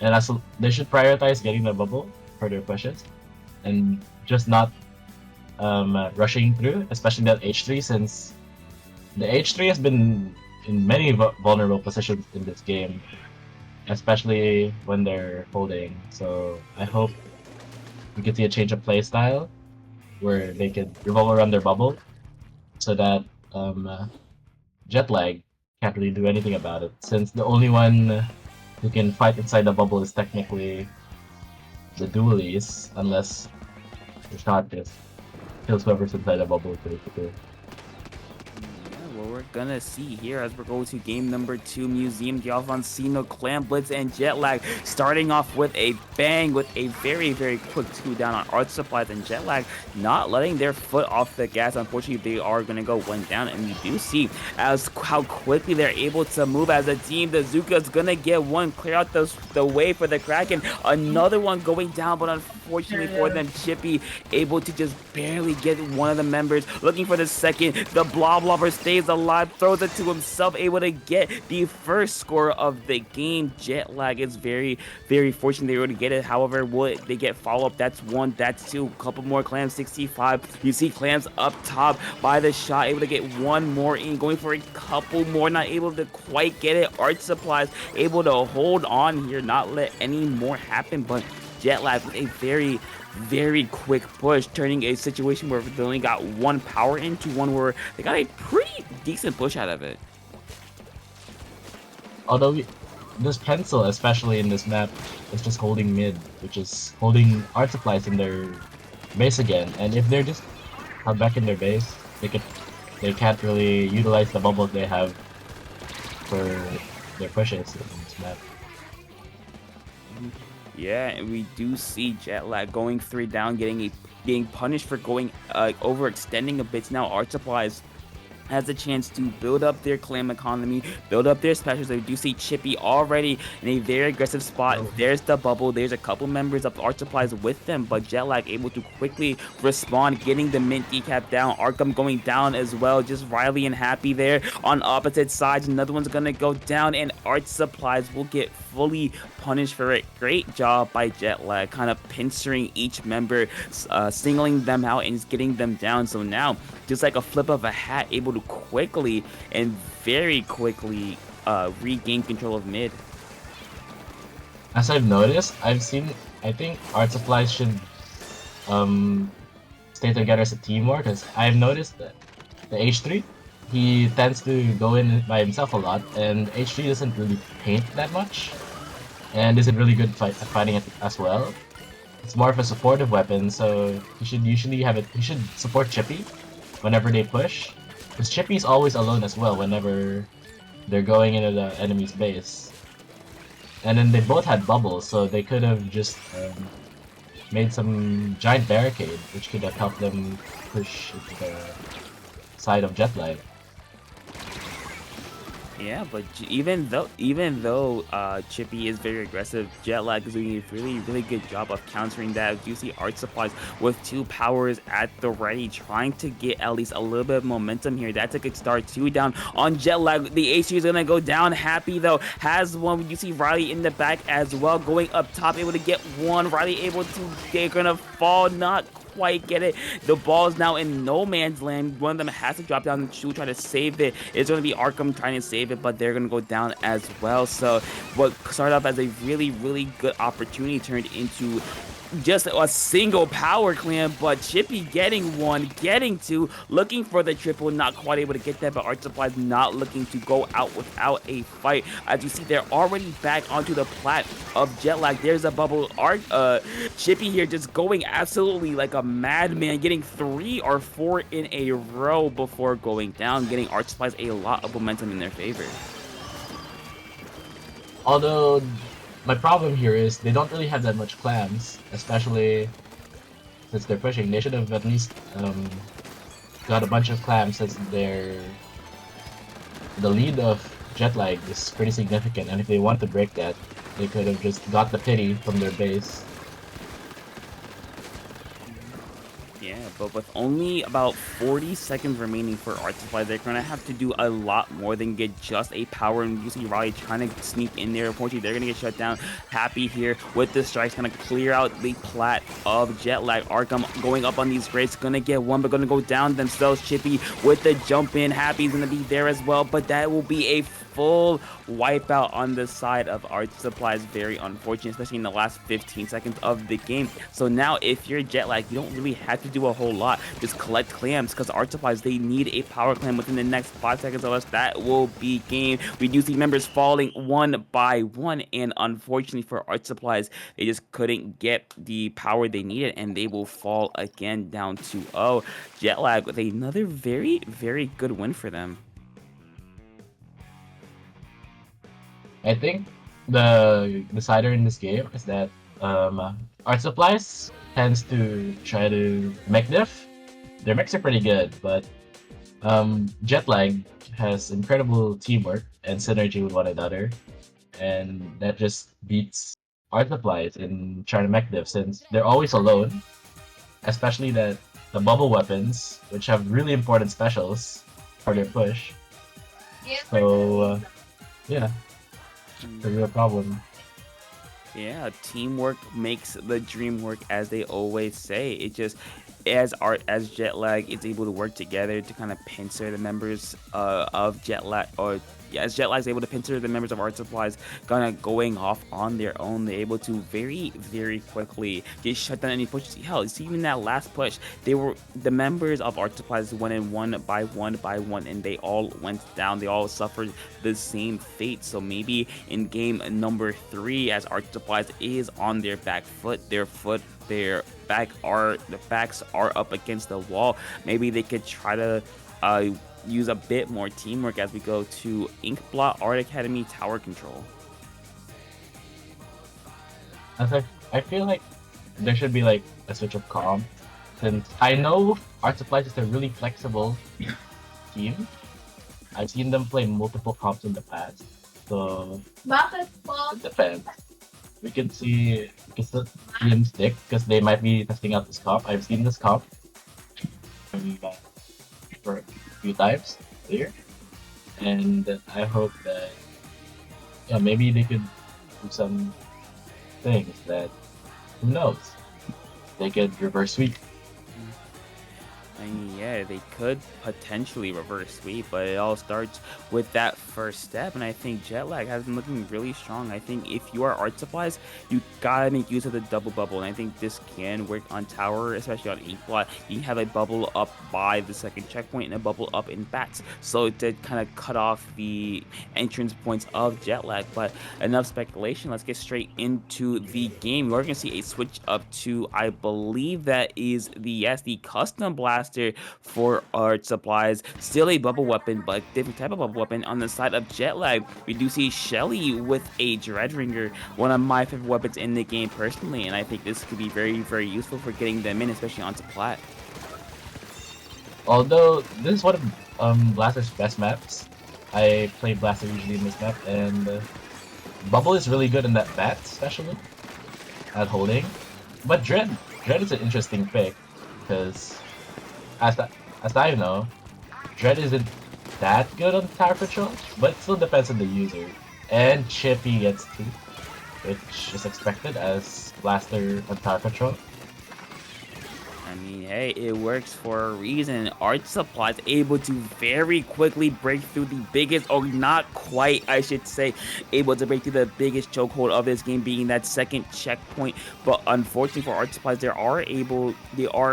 [SPEAKER 2] And they should prioritize getting the bubble for their pushes, and just not rushing through, especially that H3, since the H3 has been in many vulnerable positions in this game, especially when they're holding. So I hope we can see a change of play style where they can revolve around their bubble, so that Jetlag can't really do anything about it, since the only one who can fight inside the bubble is technically the duelies, unless the shot just kills whoever's inside the bubble, basically.
[SPEAKER 1] What we're gonna see here as we're going to game number 2, Museum de Alfonsino, Clan Blitz, and Jetlag, starting off with a bang with a very, very quick 2 down on Art Supplies, and Jetlag not letting their foot off the gas. Unfortunately, they are gonna go 1 down, and we do see as how quickly they're able to move as a team. The Zuka's gonna get one, clear out the way for the Kraken. Another one going down, but unfortunately for them, Chippy able to just barely get one of the members, looking for the second. The Blob Blobber stays alive, throws it to himself, able to get the first score of the game. Jetlag is very, very fortunate they were able to get it. However, would they get follow-up? That's 1, that's 2, a couple more. Clams 65. You see Clams up top by the shot, able to get 1 more in, going for a couple more, not able to quite get it. Art Supplies able to hold on here, not let any more happen, but Jetlag with a very, very quick push, turning a situation where they only got 1 power into one where they got a pretty decent push out of it.
[SPEAKER 2] Although this pencil, especially in this map, is just holding mid, which is holding Art Supplies in their base again. And if they're just held back in their base, they can't really utilize the bubbles they have for their pushes in this map.
[SPEAKER 1] Yeah, and we do see Jetlag going 3 down, being punished for going overextending a bit. Now Art Supplies has a chance to build up their clam economy, build up their specials. We do see Chippy already in a very aggressive spot.
[SPEAKER 2] Oh.
[SPEAKER 1] There's the bubble. There's a couple members of Art Supplies with them, but Jetlag able to quickly respond, getting the mint decap down. Arkham going down as well. Just Riley and Happy there on opposite sides. Another one's gonna go down, and Art Supplies will get fully punished for it. Great job by Jetlag, kind of pincering each member, singling them out and just getting them down. So now, just like a flip of a hat, able to quickly and very quickly regain control of mid.
[SPEAKER 2] As I've noticed, I think Art Supplies should stay together as a team more, because I've noticed that the H3, he tends to go in by himself a lot, and H3 doesn't really paint that much, and isn't really good at fighting it as well. It's more of a supportive weapon, so he should usually have it. He should support Chippy whenever they push, because Chippy's always alone as well whenever they're going into the enemy's base. And then they both had bubbles, so they could have just made some giant barricade, which could have helped them push into the side of Jetlag.
[SPEAKER 1] Yeah, but even though Chippy is very aggressive, Jetlag is doing a really good job of countering that. You see Art Supplies with 2 powers at the ready, trying to get at least a little bit of momentum here. That's a good start. 2 down on Jetlag. The HQ is gonna go down. Happy though has one. You see Riley in the back as well, going up top, able to get one. Riley able to. They're gonna fall. Not quite get it. The ball is now in no man's land. One of them has to drop down to try to save it. It's going to be Arkham trying to save it, but they're going to go down as well. So what started off as a really good opportunity turned into just a single power clam, but Chippy getting one, getting 2, looking for the triple, not quite able to get that, but Art Supplies not looking to go out without a fight. As you see, they're already back onto the plat of Jetlag. There's a bubble. Chippy here just going absolutely like a madman, getting 3 or 4 in a row before going down, getting Art Supplies a lot of momentum in their favor.
[SPEAKER 2] Although, my problem here is they don't really have that much clams, especially since they're pushing. They should have at least got a bunch of clams, since the lead of Jetlag is pretty significant, and if they want to break that, they could have just got the pity from their base.
[SPEAKER 1] Yeah, but with only about 40 seconds remaining for Art Supply, they're going to have to do a lot more than get just a power. And you see Riley trying to sneak in there. Unfortunately, they're going to get shut down. Happy here with the strikes, going to clear out the plat of Jetlag. Arkham going up on these grades, going to get one, but going to go down themselves. Chippy with the jump in. Happy's going to be there as well, but that will be a full wipeout on the side of Art Supplies. Very unfortunate, especially in the last 15 seconds of the game. So now if you're Jetlag, you don't really have to do a whole lot. Just collect clams, because Art Supplies, they need a power clam within the next 5 seconds or less. That will be game. We do see members falling one by one, and unfortunately for Art Supplies, they just couldn't get the power they needed, and they will fall again down 2-0. Jetlag with another very good win for them.
[SPEAKER 2] I think the decider in this game is that Art Supplies tends to try to mech diff. Their mechs are pretty good, but Jetlag has incredible teamwork and synergy with one another, and that just beats Art Supplies in trying to mech diff, since they're always alone, especially that the bubble weapons, which have really important specials for their push. So yeah, it's a real problem.
[SPEAKER 1] Yeah, teamwork makes the dream work, as they always say. It just as Jetlag is able to work together to kind of pincer the members of Jetlag, or yeah, as Jetlag's able to pincer the members of Art Supplies, kind of going off on their own. They're able to very quickly just shut down any pushes. Hell, see, even that last push, the members of Art Supplies went in one by one, and they all went down. They all suffered the same fate. So maybe in game number 3, as Art Supplies is on their back foot, their backs are up against the wall, maybe they could try to use a bit more teamwork as we go to Inkblot Art Academy Tower Control.
[SPEAKER 2] I feel like there should be like a switch of calm, since I know Art Supplies is a really flexible team, I've seen them play multiple comps in the past. So it depends. We can still see them stick because they might be testing out this comp. I've seen this comp um, uh, for a few times here, and I hope that yeah maybe they could do some things that who knows they could reverse sweep.
[SPEAKER 1] I mean, yeah, they could potentially reverse sweep, but it all starts with that first step. And I think Jetlag has been looking really strong. I think if you are Art Supplies, you gotta make use of the double bubble. And I think this can work on tower, especially on Inkblot. You have a bubble up by the second checkpoint and a bubble up in bats. So to kind of cut off the entrance points of Jetlag. But enough speculation. Let's get straight into the game. We're gonna see a switch up to, I believe that is the custom blaster for Art Supplies. Still a bubble weapon, but different type of bubble weapon. On the side of Jetlag, we do see Shelly with a Dreadringer, one of my favorite weapons in the game personally, and I think this could be very, very useful for getting them in, especially onto plat.
[SPEAKER 2] Although this is one of Blaster's best maps. I play Blaster usually in this map, and Bubble is really good in that bat, especially at holding. But Dread is an interesting pick because as I know, Dread isn't that good on tower control, but it still depends on the user. And Chippy gets 2, which is expected as Blaster on tower control.
[SPEAKER 1] I mean, hey, it works for a reason. Art Supply is able to very quickly break through the biggest, or not quite, I should say, able to break through the biggest chokehold of this game, being that second checkpoint. But unfortunately for Art Supplies, they are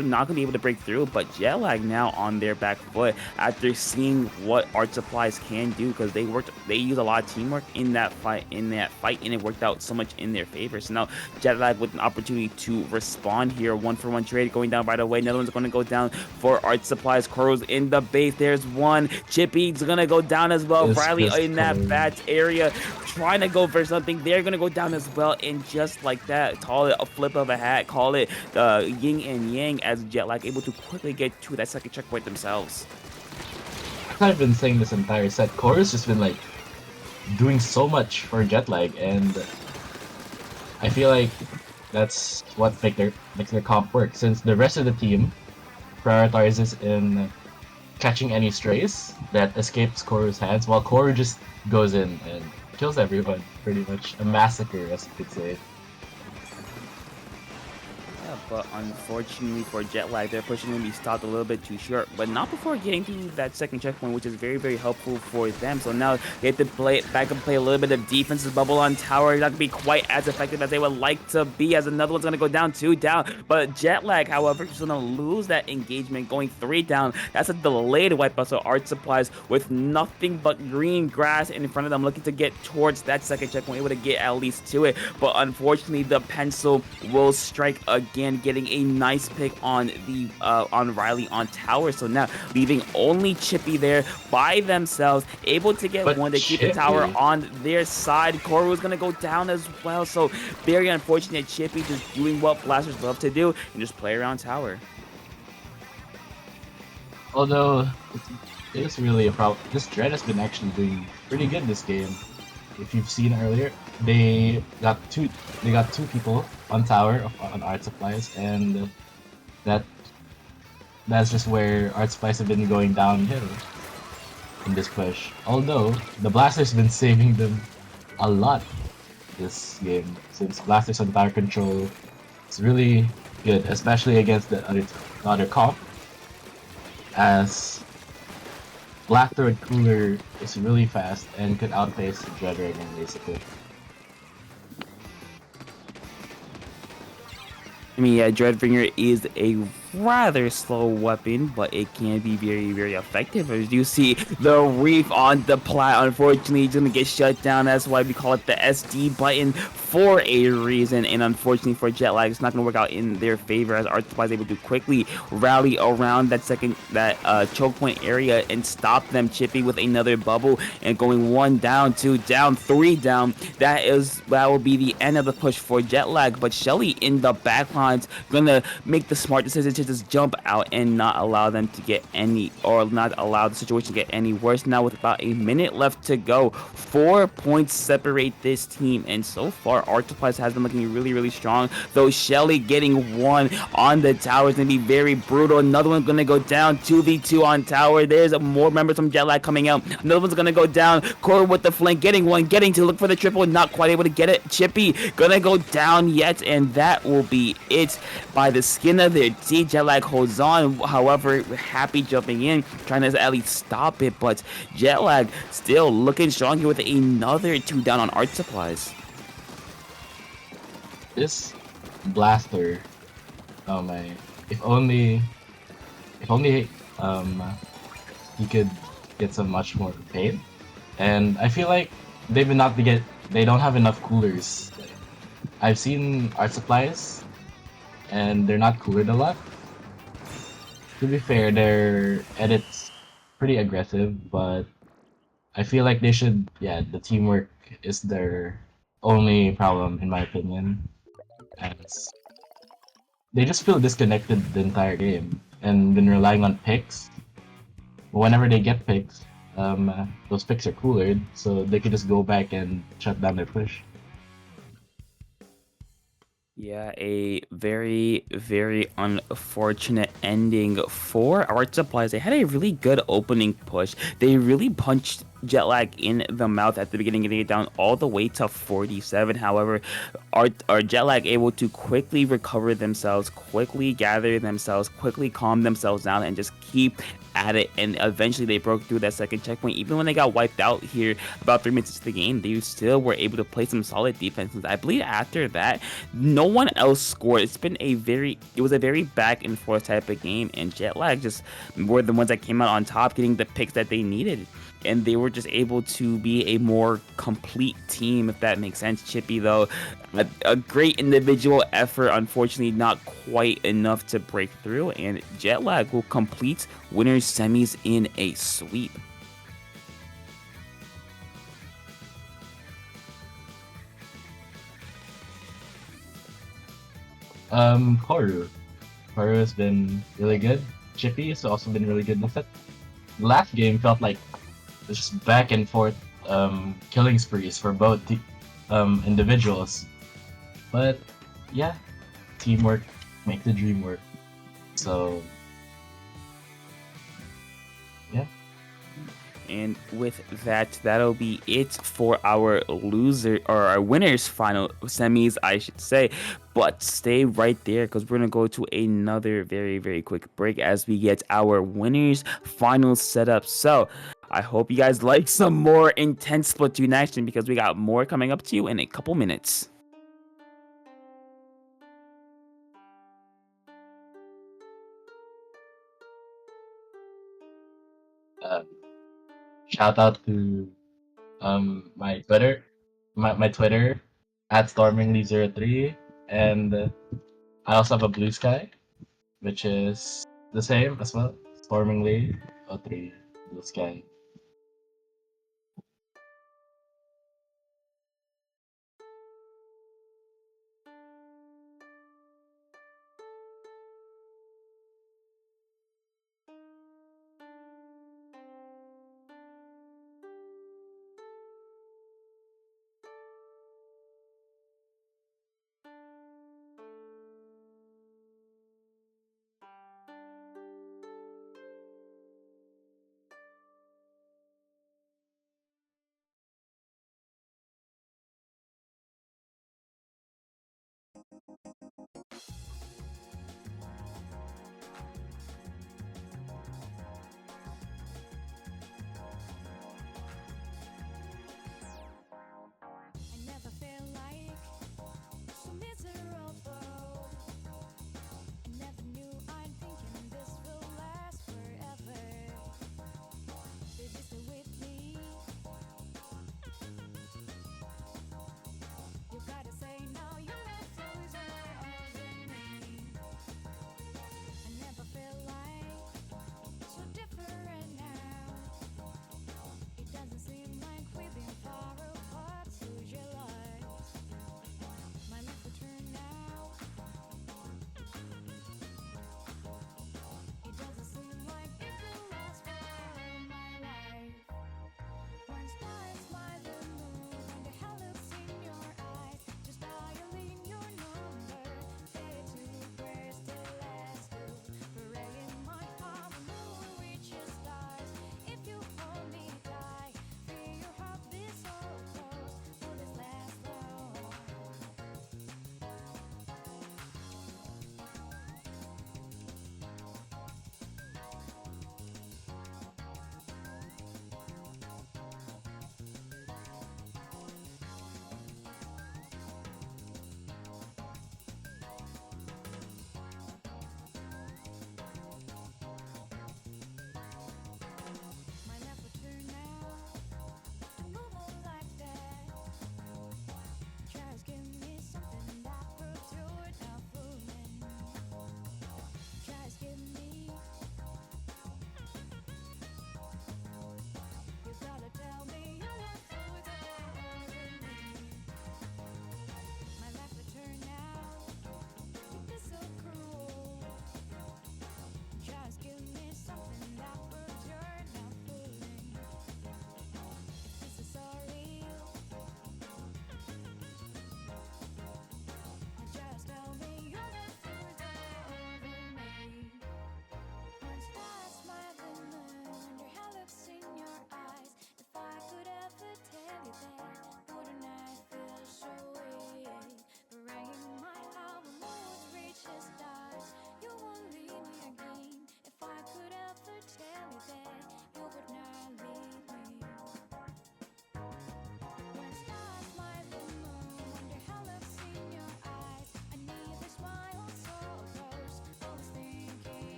[SPEAKER 1] not going to be able to break through. But Jetlag now on their back foot after seeing what Art Supplies can do, because they used a lot of teamwork in that fight, and it worked out so much in their favor. So now Jetlag with an opportunity to respond here, 1-for-1 trade going down right away. Another one's going to go down for Art Supplies. Koro's in the base. There's one. Chippy's going to go down as well. Riley in that bats area trying to go for something. They're going to go down as well. And just like that, call it a flip of a hat. Call it yin and yang, as Jetlag able to quickly get to that second checkpoint themselves.
[SPEAKER 2] I've been saying this entire set. Koro's just been like doing so much for Jetlag, and I feel like that's what makes their comp work, since the rest of the team prioritizes in catching any strays that escapes Koro's hands, while Koro just goes in and kills everyone, pretty much. A massacre, as you could say.
[SPEAKER 1] But unfortunately for Jetlag, they're pushing him to be stopped a little bit too short, but not before getting to that second checkpoint, which is very, very helpful for them. So now they have to play back and play a little bit of defense. This bubble on tower is not going to be quite as effective as they would like to be, as another one's going to go down, 2 down. But Jetlag, however, is going to lose that engagement, going 3 down. That's a delayed wipeout, so Art Supplies with nothing but green grass in front of them, looking to get towards that second checkpoint, able to get at least to it. But unfortunately, the pencil will strike again, getting a nice pick on Riley on tower. So now leaving only Chippy there by themselves, able to get one to keep the tower on their side. Koro is gonna go down as well. So very unfortunate. Chippy just doing what Blasters love to do and just play around tower.
[SPEAKER 2] Although it is really a problem. This Dread has been actually doing pretty good this game. If you've seen earlier, they got two people on tower on Art Supplies, and that's just where Art Supplies have been going downhill in this push. Although the Blasters been saving them a lot this game, since Blasters on tower control is really good, especially against the other comp, as Blaster and Cooler is really fast and could outpace the Dreadringer basically.
[SPEAKER 1] I mean, yeah, Dreadbringer is a rather slow weapon, but it can be very, very effective. As you see, the Reef on the plat, unfortunately, is going to get shut down. That's why we call it the SD button for a reason. And unfortunately for Jetlag, it's not going to work out in their favor, as Art Supply is able to quickly rally around that choke point area and stop them. Chippy with another bubble and going 1 down, 2 down, 3 down. That will be the end of the push for Jetlag. But Shelly in the backlines going to make the smart decision to to just jump out and not allow them to get any, or not allow the situation to get any worse. Now with about a minute left to go, 4 points separate this team, and so far Artifice has been looking really, really strong. Though Shelly getting one on the tower is gonna be very brutal. Another one's gonna go down, 2v2 on tower. There's more members from Jetlag coming out. Another one's gonna go down. Core with the flank, getting one, getting to look for the triple, not quite able to get it. Chippy gonna go down yet, and that will be it by the skin of their teeth. Jetlag holds on, however, Happy jumping in, trying to at least stop it, but Jetlag still looking strong here with another 2 down on Art Supplies.
[SPEAKER 2] This blaster, oh my! If only he could get some much more paid. And I feel like they don't have enough coolers. I've seen Art Supplies, and they're not coolered a lot. To be fair, their edit's pretty aggressive, but I feel like they should. Yeah, the teamwork is their only problem, in my opinion. As they just feel disconnected the entire game, and been relying on picks. Whenever they get picks, those picks are coolered, so they can just go back and shut down their push.
[SPEAKER 1] Yeah, a very, very unfortunate ending for Art Supplies. They had a really good opening push. They really punched Jetlag in the mouth at the beginning, getting it down all the way to 47. However, are Jetlag able to quickly recover themselves, quickly gather themselves, quickly calm themselves down, and just keep at it, and eventually they broke through that second checkpoint. Even when they got wiped out here about 3 minutes into the game, they still were able to play some solid defenses. I believe after that, no one else scored. It was a very back and forth type of game, and Jetlag just were the ones that came out on top, getting the picks that they needed. And they were just able to be a more complete team, if that makes sense. Chippy, though, a great individual effort, unfortunately not quite enough to break through, and Jetlag will complete winners semis in a sweep.
[SPEAKER 2] Koru. Koru has been really good. Chippy has also been really good with it. The last game felt like it was just back and forth killing sprees for both individuals. But yeah, teamwork make the dream work. So yeah.
[SPEAKER 1] And with that, that'll be it for our loser or our winners final semis, I should say. But stay right there because we're gonna go to another very, very quick break as we get our winners final setup. So I hope you guys like some more intense Splatoon action because we got more coming up to you in a couple minutes.
[SPEAKER 2] Um, Shout out to my Twitter at stormingly03, and I also have a Blue Sky, which is the same as well. Stormingly03 Blue Sky.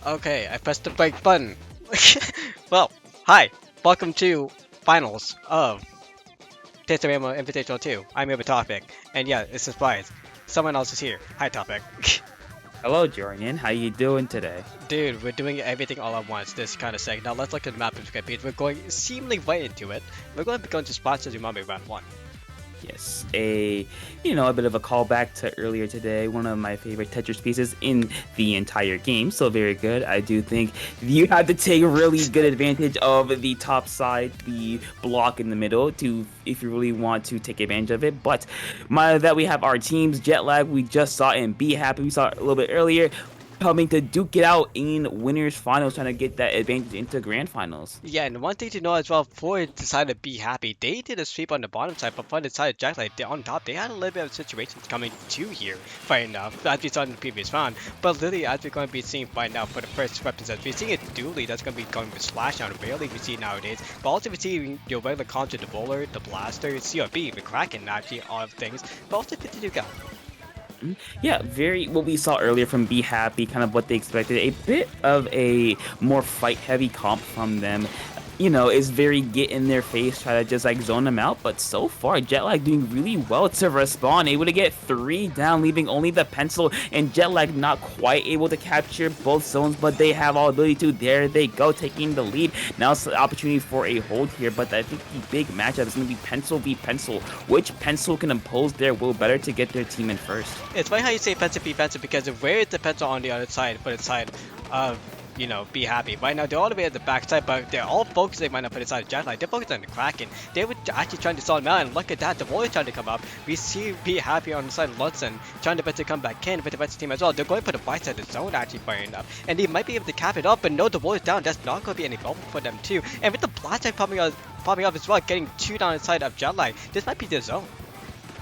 [SPEAKER 3] Okay, I pressed the break button. Well, hi. Welcome to finals of Tetsuya Invitational 2. I'm here with Topic. And yeah, it's a surprise. Someone else is here. Hi, Topic.
[SPEAKER 1] Hello, Jordan. How you doing today?
[SPEAKER 3] Dude, we're doing everything all at once. This kind of sick. Now let's look at the map of the page. We're going seemingly right into it. We're going to be going to spots as Umami round 1.
[SPEAKER 1] Yes, a bit of a callback to earlier today. One of my favorite Tetris pieces in the entire game. So very good. I do think you have to take really good advantage of the top side, the block in the middle, to if you really want to take advantage of it. But that we have our teams, Jet Lag, we just saw, and Be Happy, we saw it a little bit earlier, coming to duke it out in winners finals, trying to get that advantage into grand finals.
[SPEAKER 3] Yeah, and one thing to know as well, before decided to be happy, they did a sweep on the bottom side, but for the side of Jacklight on top, they had a little bit of situations coming to here right now, as we saw in the previous round. But literally, as we're going to be seeing right now for the first weapons, as we're seeing a dually that's going to be going with Slash down, rarely we see nowadays. But also we see your regular comps with the Bowler, the Blaster, CRB, the Kraken, actually, all of things. But also 52 gal.
[SPEAKER 1] Yeah, very what we saw earlier from Be Happy, kind of what they expected. A bit of a more fight heavy comp from them. Is very get in their face, try to just like zone them out. But so far, Jetlag doing really well to respond, able to get 3 down, leaving only the pencil, and Jetlag not quite able to capture both zones, but they have all ability to. There they go, taking the lead. Now it's the opportunity for a hold here, but I think the big matchup is going to be Pencil v Pencil. Which Pencil can impose their will better to get their team in first?
[SPEAKER 3] It's funny how you say Pencil v Pencil because where is the Pencil on the other side, for the side of Be Happy. Right now, they're all the way at the backside, but they're all focusing right now for the side of Jacklight. They're focused on the Kraken. They were actually trying to stall him out, and look at that, the Warrior trying to come up. We see Be Happy on the side of Lutzen, trying to bet to come back in with the rest of the team as well. They're going for the right side of the zone, actually firing up, and they might be able to cap it up, but no, the Warrior's down. That's not going to be any bubble for them too. And with the blast side popping up as well, getting 2 down the side of Jacklight, this might be the zone.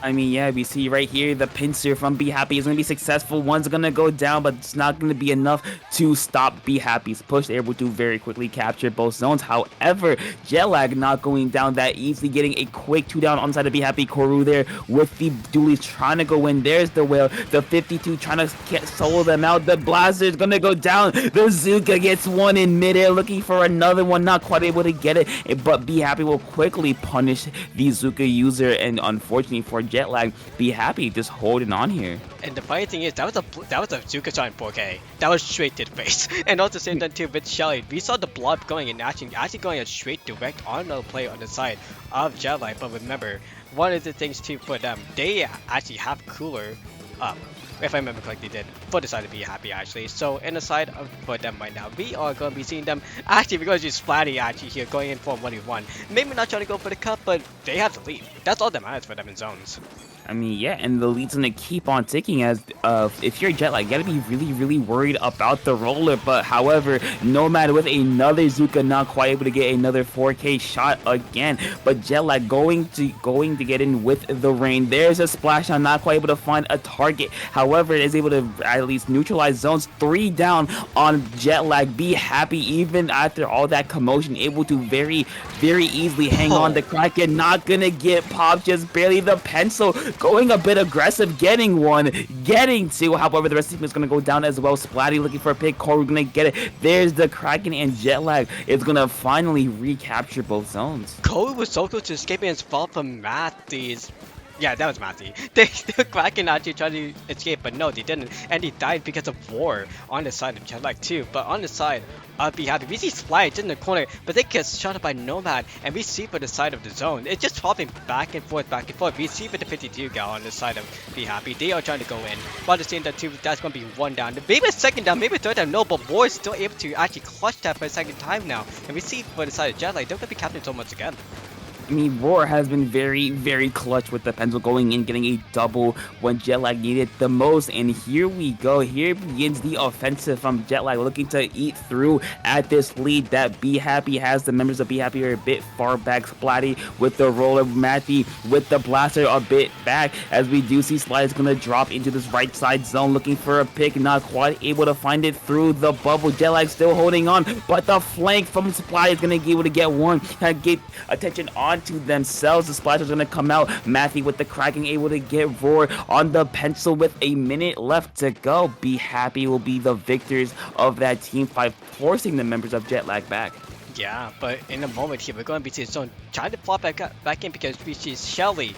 [SPEAKER 1] I mean, yeah, we see right here the pincer from Be Happy is going to be successful. One's going to go down, but it's not going to be enough to stop Be Happy's push. They're able to very quickly capture both zones. However, Jetlag not going down that easily, getting a quick 2 down on the side of Be Happy. Koru there with the dualies trying to go in. There's the whale. The 52 trying to solo them out. The blaster is going to go down. The Zuka gets one in midair, looking for another one. Not quite able to get it, but Be Happy will quickly punish the Zuka user, and unfortunately for Jetlag, Be Happy just holding on here.
[SPEAKER 3] And the funny thing is, that was a Zuka shot in 4K. That was straight to the face. And also same time too with Shelly, we saw the blob going and actually going a straight direct on another player on the side of Jetlight. But remember, one of the things too for them, they actually have cooler up. If I remember correctly, did for the side to Be Happy actually. So in the side of for them right now, we are going to be seeing them actually we're going to use Splatty actually here going in for 1v1. Maybe not trying to go for the cut, but they have the lead. That's all that matters for them in zones.
[SPEAKER 1] I mean, yeah, and the lead's gonna keep on ticking as if you're Jetlag, you gotta be really, really worried about the roller. But however, Nomad with another Zuka not quite able to get another 4K shot again. But Jetlag going to get in with the rain. There's a splash on, not quite able to find a target. However, it is able to at least neutralize zones. 3 down on Jetlag. Be Happy even after all that commotion, able to very, very easily hang on. The Kraken not gonna get popped, just barely. The pencil going a bit aggressive, getting 1, getting 2. However, the rest of the team is going to go down as well. Splatty looking for a pick. Koru going to get it. There's the Kraken, and Jetlag is going to finally recapture both zones.
[SPEAKER 3] Koru was so close to escaping his fall from Matthys. Yeah, that was Matty. The Kraken actually tried to escape, but no, they didn't. And he died because of war on the side of Jetlag too. But on the side of Be Happy, we see Splice in the corner, but they get shot up by Nomad. And we see for the side of the zone, it's just hopping back and forth, back and forth. We see for the 52 gal on the side of Be Happy, they are trying to go in. But at the same time too, that's going to be 1 down. Maybe a 2nd down, maybe a 3rd down. No, but War is still able to actually clutch that for a 2nd time now. And we see for the side of Jetlag, they're going to be capturing so much again.
[SPEAKER 1] I mean, Roar has been very, very clutch with the pencil going in, getting a double when Jetlag needed the most. And here we go. Here begins the offensive from Jetlag, looking to eat through at this lead that Be Happy has. The members of Be Happy are a bit far back. Splatty with the roller, Matty with the blaster a bit back, as we do see Splatty is going to drop into this right side zone, looking for a pick, not quite able to find it through the bubble. Jetlag still holding on, but the flank from Splatty is going to be able to get one, kind of get attention on back to themselves. The splash is going to come out. Matthew with the Kraken able to get Roar on the pencil with a minute left to go. Be Happy will be the victors of that team fight, forcing the members of Jetlag back.
[SPEAKER 3] Yeah, but in a moment here, we're going to be seeing Zone trying to flop back in because we see Shelly.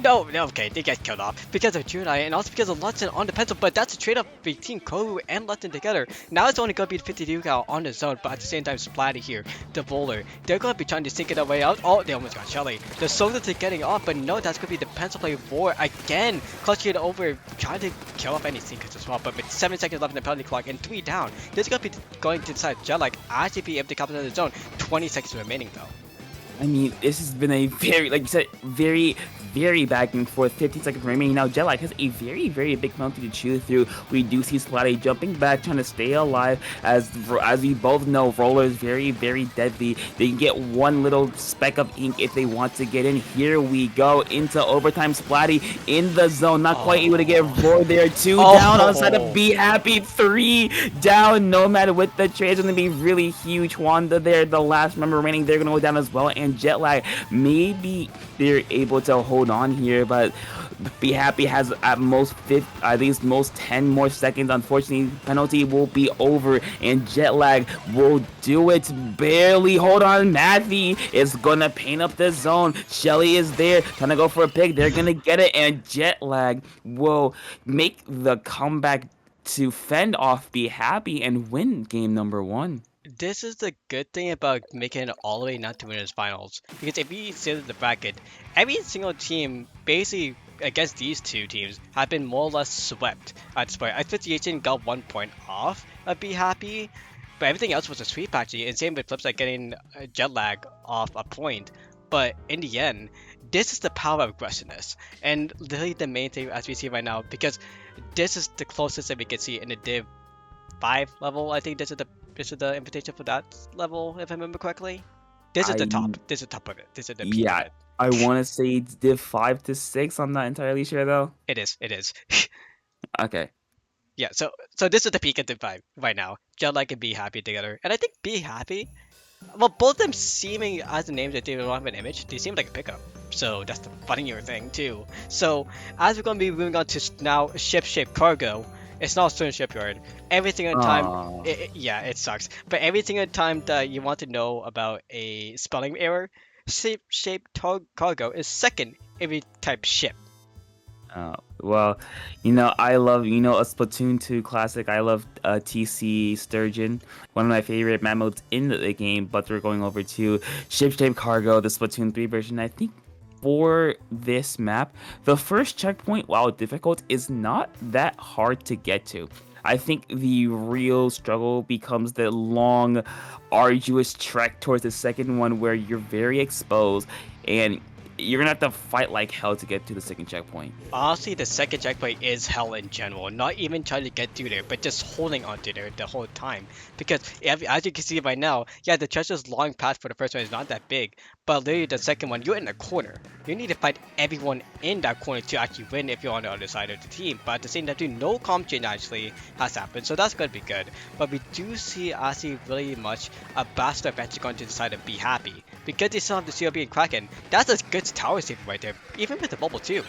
[SPEAKER 3] No, okay, they get killed off because of Junai and also because of Lutzen on the pencil, but that's a trade-off between Kohu and Lutzen together. Now it's only going to be the 52 cal on the zone, but at the same time, Splatty here, the bowler, they're going to be trying to sink it away out. Oh, they almost got Shelly. The Soldiers are getting off, but no, that's going to be the pencil play Roar again, clutching it over, trying to kill off any sinkers as well, but with 7 seconds left in the penalty clock and 3 down, this is going to be going to decide Jetlag actually be able to capture the zone. 20 seconds remaining though.
[SPEAKER 1] I mean, this has been a very, like you said, very back and forth. 15 seconds remaining. Now, Jetlag has a very big penalty to chew through. We do see Splatty jumping back, trying to stay alive. As we both know, Roller is very deadly. They can get one little speck of ink if they want to get in. Here we go into overtime. Splatty in the zone, not quite able to get Roar there. 2 down on the side of Be Happy. 3 down. Nomad with the trade is going to be really huge. Wanda there, the last member remaining, they're going to go down as well. And Jetlag, maybe they're able to hold on here, but Be Happy has at least most 10 more seconds. Unfortunately, penalty will be over, and Jetlag will do it. Barely. Hold on, Matthew is gonna paint up the zone. Shelly is there, trying to go for a pick. They're gonna get it, and Jetlag will make the comeback to fend off Be Happy and win game number 1.
[SPEAKER 3] This is the good thing about making it all the way not to winners finals, because if you sit in the bracket, every single team basically against these two teams have been more or less swept at this point. Asphyxiation got 1 point off of Be Happy, but everything else was a sweep actually, and same with Flipside getting Jetlag off a point. But in the end, this is the power of aggressiveness, and literally the main thing as we see right now, because this is the closest that we can see in the Div 5 level. I think this is the invitation for that level, if I remember correctly. This is the top. This is the top of it. This is the peak of it.
[SPEAKER 1] I want to say it's Div 5 to 6. I'm not entirely sure though.
[SPEAKER 3] It is.
[SPEAKER 1] Okay.
[SPEAKER 3] Yeah, so this is the peak of Div 5 right now. Jetlag and Be Happy together. And I think Be Happy, well, both of them seeming as the names that they don't have an image, they seem like a pickup. So that's the funnier thing too. So as we're going to be moving on to now Ship-Shape Cargo, it's not Stone Shipyard. Every single time, it sucks. But every single time that you want to know about a spelling error, Ship-Shape Cargo is second every type ship.
[SPEAKER 1] Well, I love, a Splatoon 2 classic. I love TC Sturgeon, one of my favorite map modes in the game, but we're going over to Ship-Shape Cargo, the Splatoon 3 version. I think for this map, the first checkpoint, while difficult, is not that hard to get to. I think the real struggle becomes the long, arduous trek towards the second one where you're very exposed and you're gonna have to fight like hell to get to the second checkpoint.
[SPEAKER 3] Honestly, the second checkpoint is hell in general. Not even trying to get through there, but just holding on to there the whole time. Because as you can see right now, yeah, the treasure's long path for the first one is not that big, but literally the second one, you're in a corner. You need to fight everyone in that corner to actually win if you're on the other side of the team. But at the same time, no comp change actually has happened, so that's gonna be good. But we do see actually really much a bastard eventually going to decide to Be Happy. Because they still have the CLB and Kraken, that's a good tower save right there, even with the bubble too.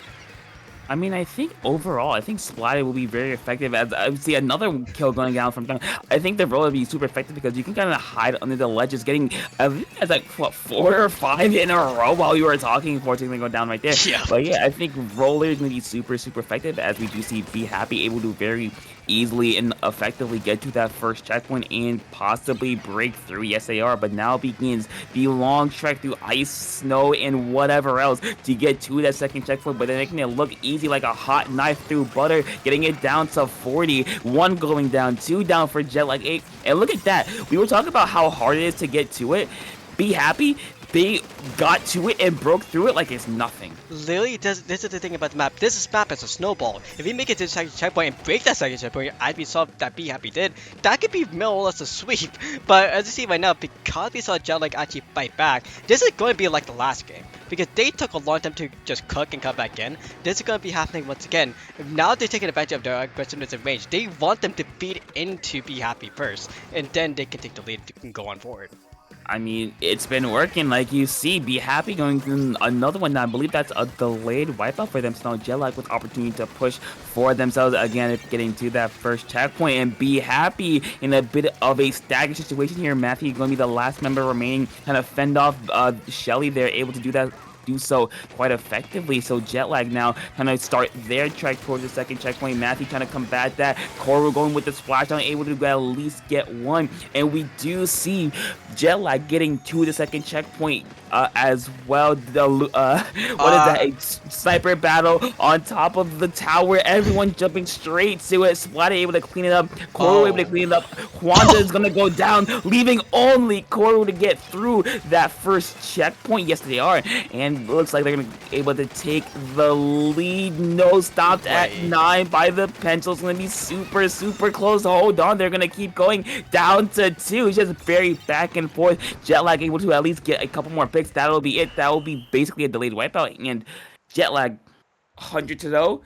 [SPEAKER 1] I mean, I think overall, Splatty will be very effective. As I see another kill going down from time. I think the roller will be super effective because you can kind of hide under the ledges, getting as like 4 or 5 in a row while you were talking before taking go down right there.
[SPEAKER 3] Yeah.
[SPEAKER 1] But yeah, I think roller is going to be super effective, as we do see Be Happy able to very easily and effectively get to that first checkpoint and possibly break through. Yes, they are, but now begins the long trek through ice, snow, and whatever else to get to that second checkpoint, but then making it look easy like a hot knife through butter, getting it down to 40. 1 going down, 2 down for Jetlag 8. And look at that. We were talking about how hard it is to get to it. Be Happy, they got to it and broke through it like it's nothing.
[SPEAKER 3] Literally, this is the thing about the map. This map is a snowball. If you make it to the second checkpoint and break that second checkpoint, as we saw that Be Happy did, that could be more or less a sweep. But as you see right now, because we saw Jetlag actually fight back, this is going to be like the last game. Because they took a long time to just cook and come back in. This is going to be happening once again. Now they're taking advantage of their aggressiveness and range. They want them to feed into Be Happy first, and then they can take the lead and go on forward.
[SPEAKER 1] I mean, it's been working like you see. Be Happy going through another one. Now, I believe that's a delayed wipeout for them. So now Jet Lag with opportunity to push for themselves again, getting to that first checkpoint. And Be Happy in a bit of a staggered situation here. Matthew going to be the last member remaining, kind of fend off Shelly. They're able to do so quite effectively. So Jet Lag now kind of start their trek towards the second checkpoint. Matthew trying to combat that. Koru going with the splashdown, able to at least get one. And we do see Jet Lag getting to the second checkpoint as well. What is that? A sniper battle on top of the tower. Everyone jumping straight to it. Splatter able to clean it up. Koru able to clean it up. Wanda is going to go down, leaving only Koru to get through that first checkpoint. Yes, they are. And looks like they're going to be able to take the lead. No, stopped at 9 by the pencil. It's going to be super, super close. Hold on. They're going to keep going down to 2. It's just very back and forth. Jet Lag able to at least get a couple more picks. That'll be it. That will be basically a delayed wipeout. And Jet Lag 100 to 0.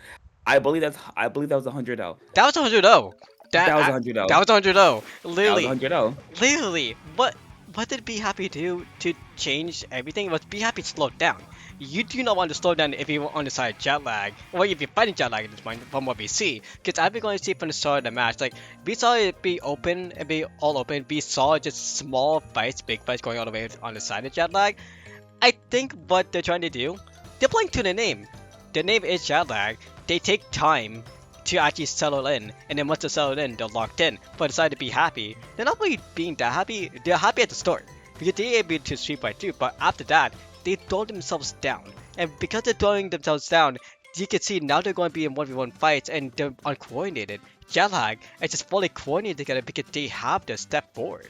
[SPEAKER 1] I believe that was 100 0.
[SPEAKER 3] That was 100 0.
[SPEAKER 1] That was 100 0.
[SPEAKER 3] That was 100 0.
[SPEAKER 1] Literally. That was 100 0.
[SPEAKER 3] Literally. What did Be Happy do to change everything? Was Be Happy slowed down? You do not want to slow down if you're on the side of Jet Lag, or if you're fighting Jet Lag at this point, from what we see. Because I've been going to see from the start of the match, like, we saw it be open and be all open. We saw just small fights, big fights going all the way on the side of Jet Lag. I think what they're trying to do, they're playing to the name. The name is Jet Lag. They take time to actually settle in, and then once they're settled in, they're locked in. But decide to be happy. They're not really being that happy. They're happy at the start because they're able to sweep by 2. But after that, they throw themselves down, and because they're throwing themselves down, you can see now they're going to be in 1v1 fights, and they're uncoordinated. Jet Lag is just fully coordinated together because they have to step forward.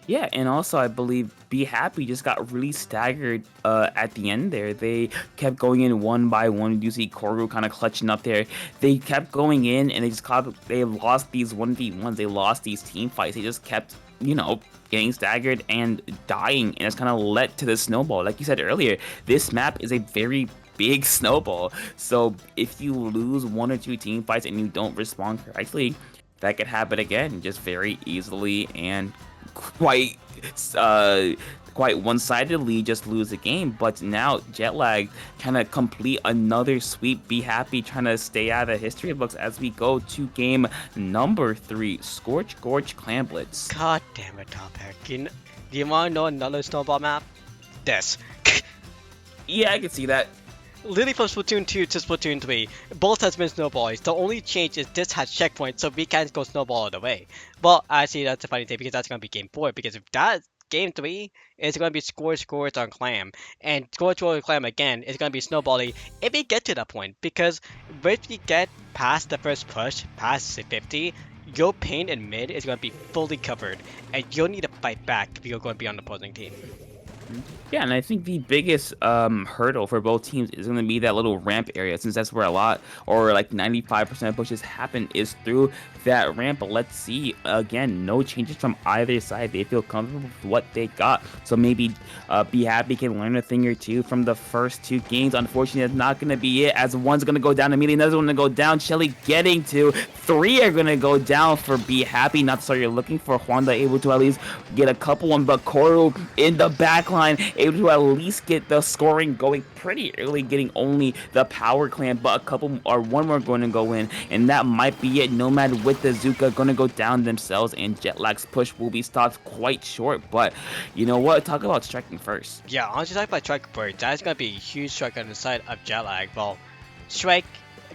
[SPEAKER 1] Yeah, and also I believe Be Happy just got really staggered at the end there. They kept going in one by one. You see Koru kind of clutching up there. They kept going in, and they lost these 1v1s. They lost these team fights. They just kept, getting staggered and dying, and it's kind of led to the snowball. Like you said earlier, this map is a very big snowball. So if you lose 1 or 2 team fights and you don't respond correctly, that could happen again just very easily and quite one-sidedly just lose the game. But now Jet Lag kind of complete another sweep. Be Happy trying to stay out of the history books as we go to game number 3, Scorch Gorge Clan Blitz.
[SPEAKER 3] God damn it, Top Hack. Do you want to know another snowball map? This.
[SPEAKER 1] Yeah, I can see that.
[SPEAKER 3] Literally from Splatoon 2 to Splatoon 3, both has been snowballs. The only change is this has checkpoints, so we can't go snowball all the way. Well, actually, that's a funny thing because that's going to be game 4. Because if that game 3 is going to be Scorch on Clam, and Scorch on Clam again is going to be snowballing if we get to that point. Because if we get past the first push, past 50, your pain in mid is going to be fully covered, and you'll need to fight back if you're going to be on the opposing team.
[SPEAKER 1] Yeah, and I think the biggest hurdle for both teams is going to be that little ramp area, since that's where a lot, or like 95% of pushes happen, is through that ramp. But let's see, again, no changes from either side. They feel comfortable with what they got. So maybe Be Happy can learn a thing or two from the first 2 games. Unfortunately, that's not going to be it, as one's going to go down immediately, another one to go down. Shelly getting to 3 are going to go down for Be Happy. Not so you're looking for Wanda able to at least get a couple one, but Koru in the back line able to at least get the scoring going pretty early, getting only the power clan, but a couple or one more going to go in, and that might be it. Nomad with the Zuka going to go down themselves, and Jet Lag's push will be stopped quite short. But you know what? Talk about striking first.
[SPEAKER 3] Yeah, honestly, talk about strike first. That's going to be a huge strike on the side of Jet Lag. Well, strike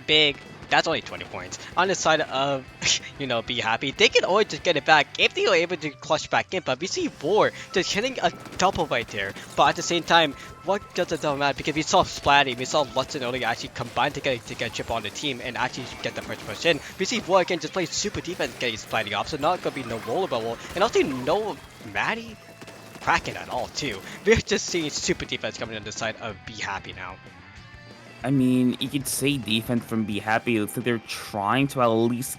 [SPEAKER 3] big. That's only 20 points. On the side of, Be Happy, they can always just get it back if they are able to clutch back in. But we see Vor just hitting a double right there. But at the same time, what does it matter? Because we saw Splatty, we saw Lutzen earlier actually combine together to get a chip on the team and actually get the first push in. We see Vor again just play super defense getting Splatty off, so not going to be no roller bubble. And also no Maddie cracking at all too. We're just seeing super defense coming on the side of Be Happy now.
[SPEAKER 1] I mean, you could say defense from Be Happy. It looks like they're trying to at least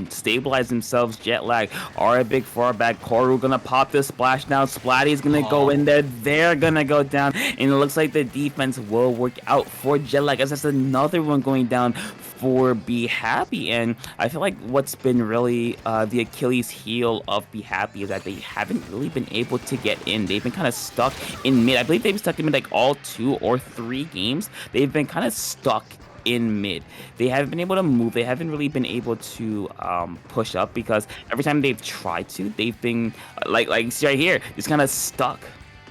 [SPEAKER 1] stabilize themselves. Jet lag. Alright, big far back. Koru gonna pop the splash now. Splatty's gonna go
[SPEAKER 3] Oh.
[SPEAKER 1] in there. They're gonna go down. And it looks like the defense will work out for Jet lag. As that's another one going down for Be Happy. And I feel like what's been really the Achilles heel of Be Happy is that they haven't really been able to get in. They've been kind of stuck in mid. I believe they've been stuck in mid like all 2 or 3 games. They've been kind of stuck in mid. They haven't been able to move. They haven't really been able to push up because every time they've tried to, they've been like see right here, just kind of stuck.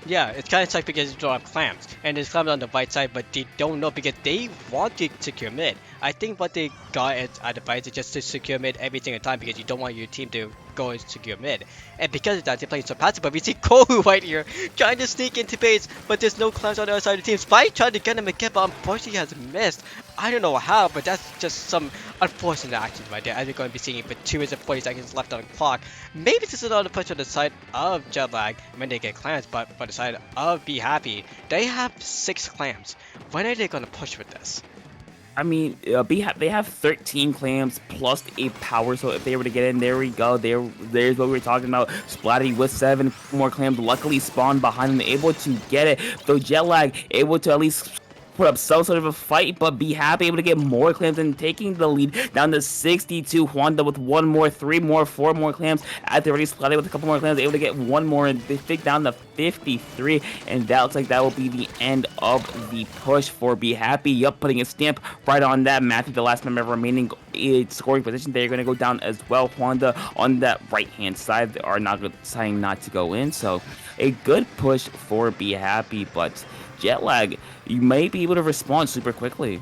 [SPEAKER 3] Yeah, it's kind of sucks because you don't have clamps, and there's clamps on the right side, but they don't know because they want to secure mid. I think what they got at the right is just to secure mid every single time because you don't want your team to go and secure mid. And because of that, they play so passive. But we see Kohu right here trying to sneak into base, but there's no clamps on the other side of the team. Spike tried to get him again, but unfortunately he has missed. I don't know how, but that's just some unfortunate actions right there, as we're going to be seeing it for 2 minutes and 40 seconds left on the clock. Maybe this is another push on the side of Jetlag when they get clamps, but for the side of Be Happy, they have 6 clamps. When are they going to push with this?
[SPEAKER 1] I mean, they have 13 clams plus a power, so if they were to get in, there we go. There's what we were talking about. Splatty with 7 more clams, luckily spawned behind them, able to get it. So Jetlag able to at least put up some sort of a fight, but Be Happy able to get more clams and taking the lead down to 62. Wanda with 1 more, 3 more, 4 more clams. At the ready, Splatty with a couple more clams, able to get 1 more, and they take down to 53. And that looks like that will be the end of the push for Be Happy. Yup, putting a stamp right on that. Matthew, the last member remaining scoring position, they're going to go down as well. Wanda on that right-hand side are not deciding not to go in. So a good push for Be Happy, but Jetlag, you may be able to respond super quickly.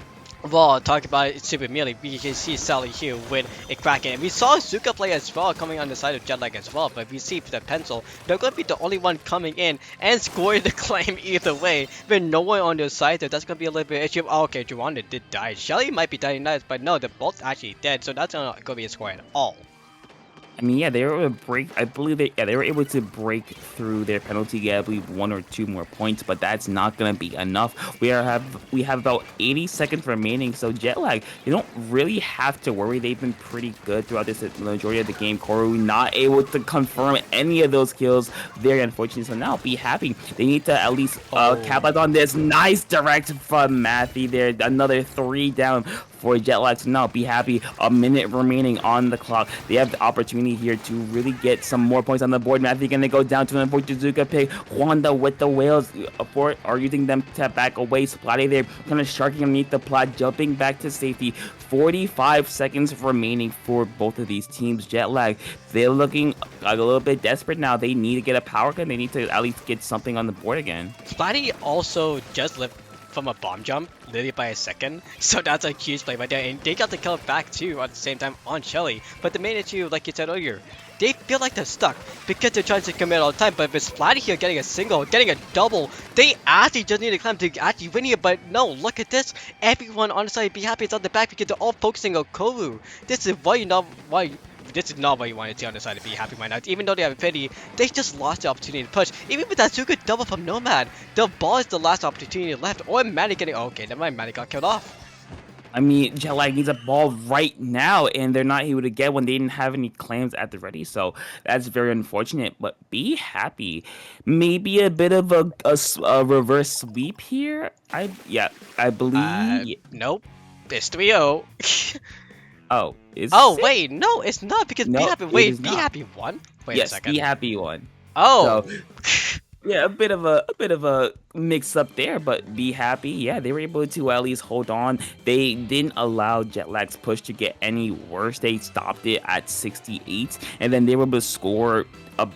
[SPEAKER 3] Well, talk about it super immediately. We can see Sally here with a Kraken. We saw Zuka play as well, coming on the side of Jetlag as well. But we see the pencil, they're going to be the only one coming in and scoring the claim either way. With no one on their side, so that's going to be a little bit issue. Oh, okay, Juwanda did die. Shelly might be dying next, but no, they're both actually dead. So that's not going to be a score at all.
[SPEAKER 1] I mean, yeah, they were able to break. I believe they were able to break through their penalty gap. I believe 1 or 2 more points, but that's not gonna be enough. We have about 80 seconds remaining, so Jetlag, you don't really have to worry. They've been pretty good throughout this majority of the game. Koru not able to confirm any of those kills. Very unfortunate. So now Be Happy. They need to at least capitalize on this. Nice direct from Matthew there. Another 3 down for Jetlag. So now Be Happy. A minute remaining on the clock. They have the opportunity here to really get some more points on the board. Matthew gonna go down to an unfortunate Zuka pick. Wanda with the whales are using them to back away. Splatty there kind of sharking underneath the plot, jumping back to safety. 45 seconds remaining for both of these teams. Jetlag, they're looking a little bit desperate now. They need to get a power gun. They need to at least get something on the board again.
[SPEAKER 3] Splatty also just lived from a bomb jump, literally by a second. So that's a huge play right there. And they got the kill back too at the same time on Shelly. But the main issue, like you said earlier, they feel like they're stuck because they're trying to commit all the time. But with Splatty here getting a single, getting a double, they actually just need a climb to actually win here. But no, look at this. Everyone on the side Be Happy is on the back because they're all focusing on Koru. This is this is not what you want to see on the side of Be Happy right now. Even though they have a pity, they just lost the opportunity to push. Even with that Zuka double from Nomad, the ball is the last opportunity left. Or Manny getting... Okay, never mind, Manny got killed off.
[SPEAKER 1] I mean, Jetlag needs a ball right now, and they're not able to get one. They didn't have any claims at the ready, so that's very unfortunate. But Be Happy, maybe a bit of a reverse sweep here. I believe.
[SPEAKER 3] Nope. It's 3-0.
[SPEAKER 1] Oh,
[SPEAKER 3] oh wait, no, it's not because
[SPEAKER 1] no,
[SPEAKER 3] Be Happy. Wait, Be Happy won. Wait
[SPEAKER 1] yes,
[SPEAKER 3] a second.
[SPEAKER 1] Be Happy won.
[SPEAKER 3] Oh.
[SPEAKER 1] So, yeah, a bit of a mix up there, but Be Happy, yeah, they were able to at least hold on. They didn't allow Jetlag's push to get any worse. They stopped it at 68, and then they were able to score a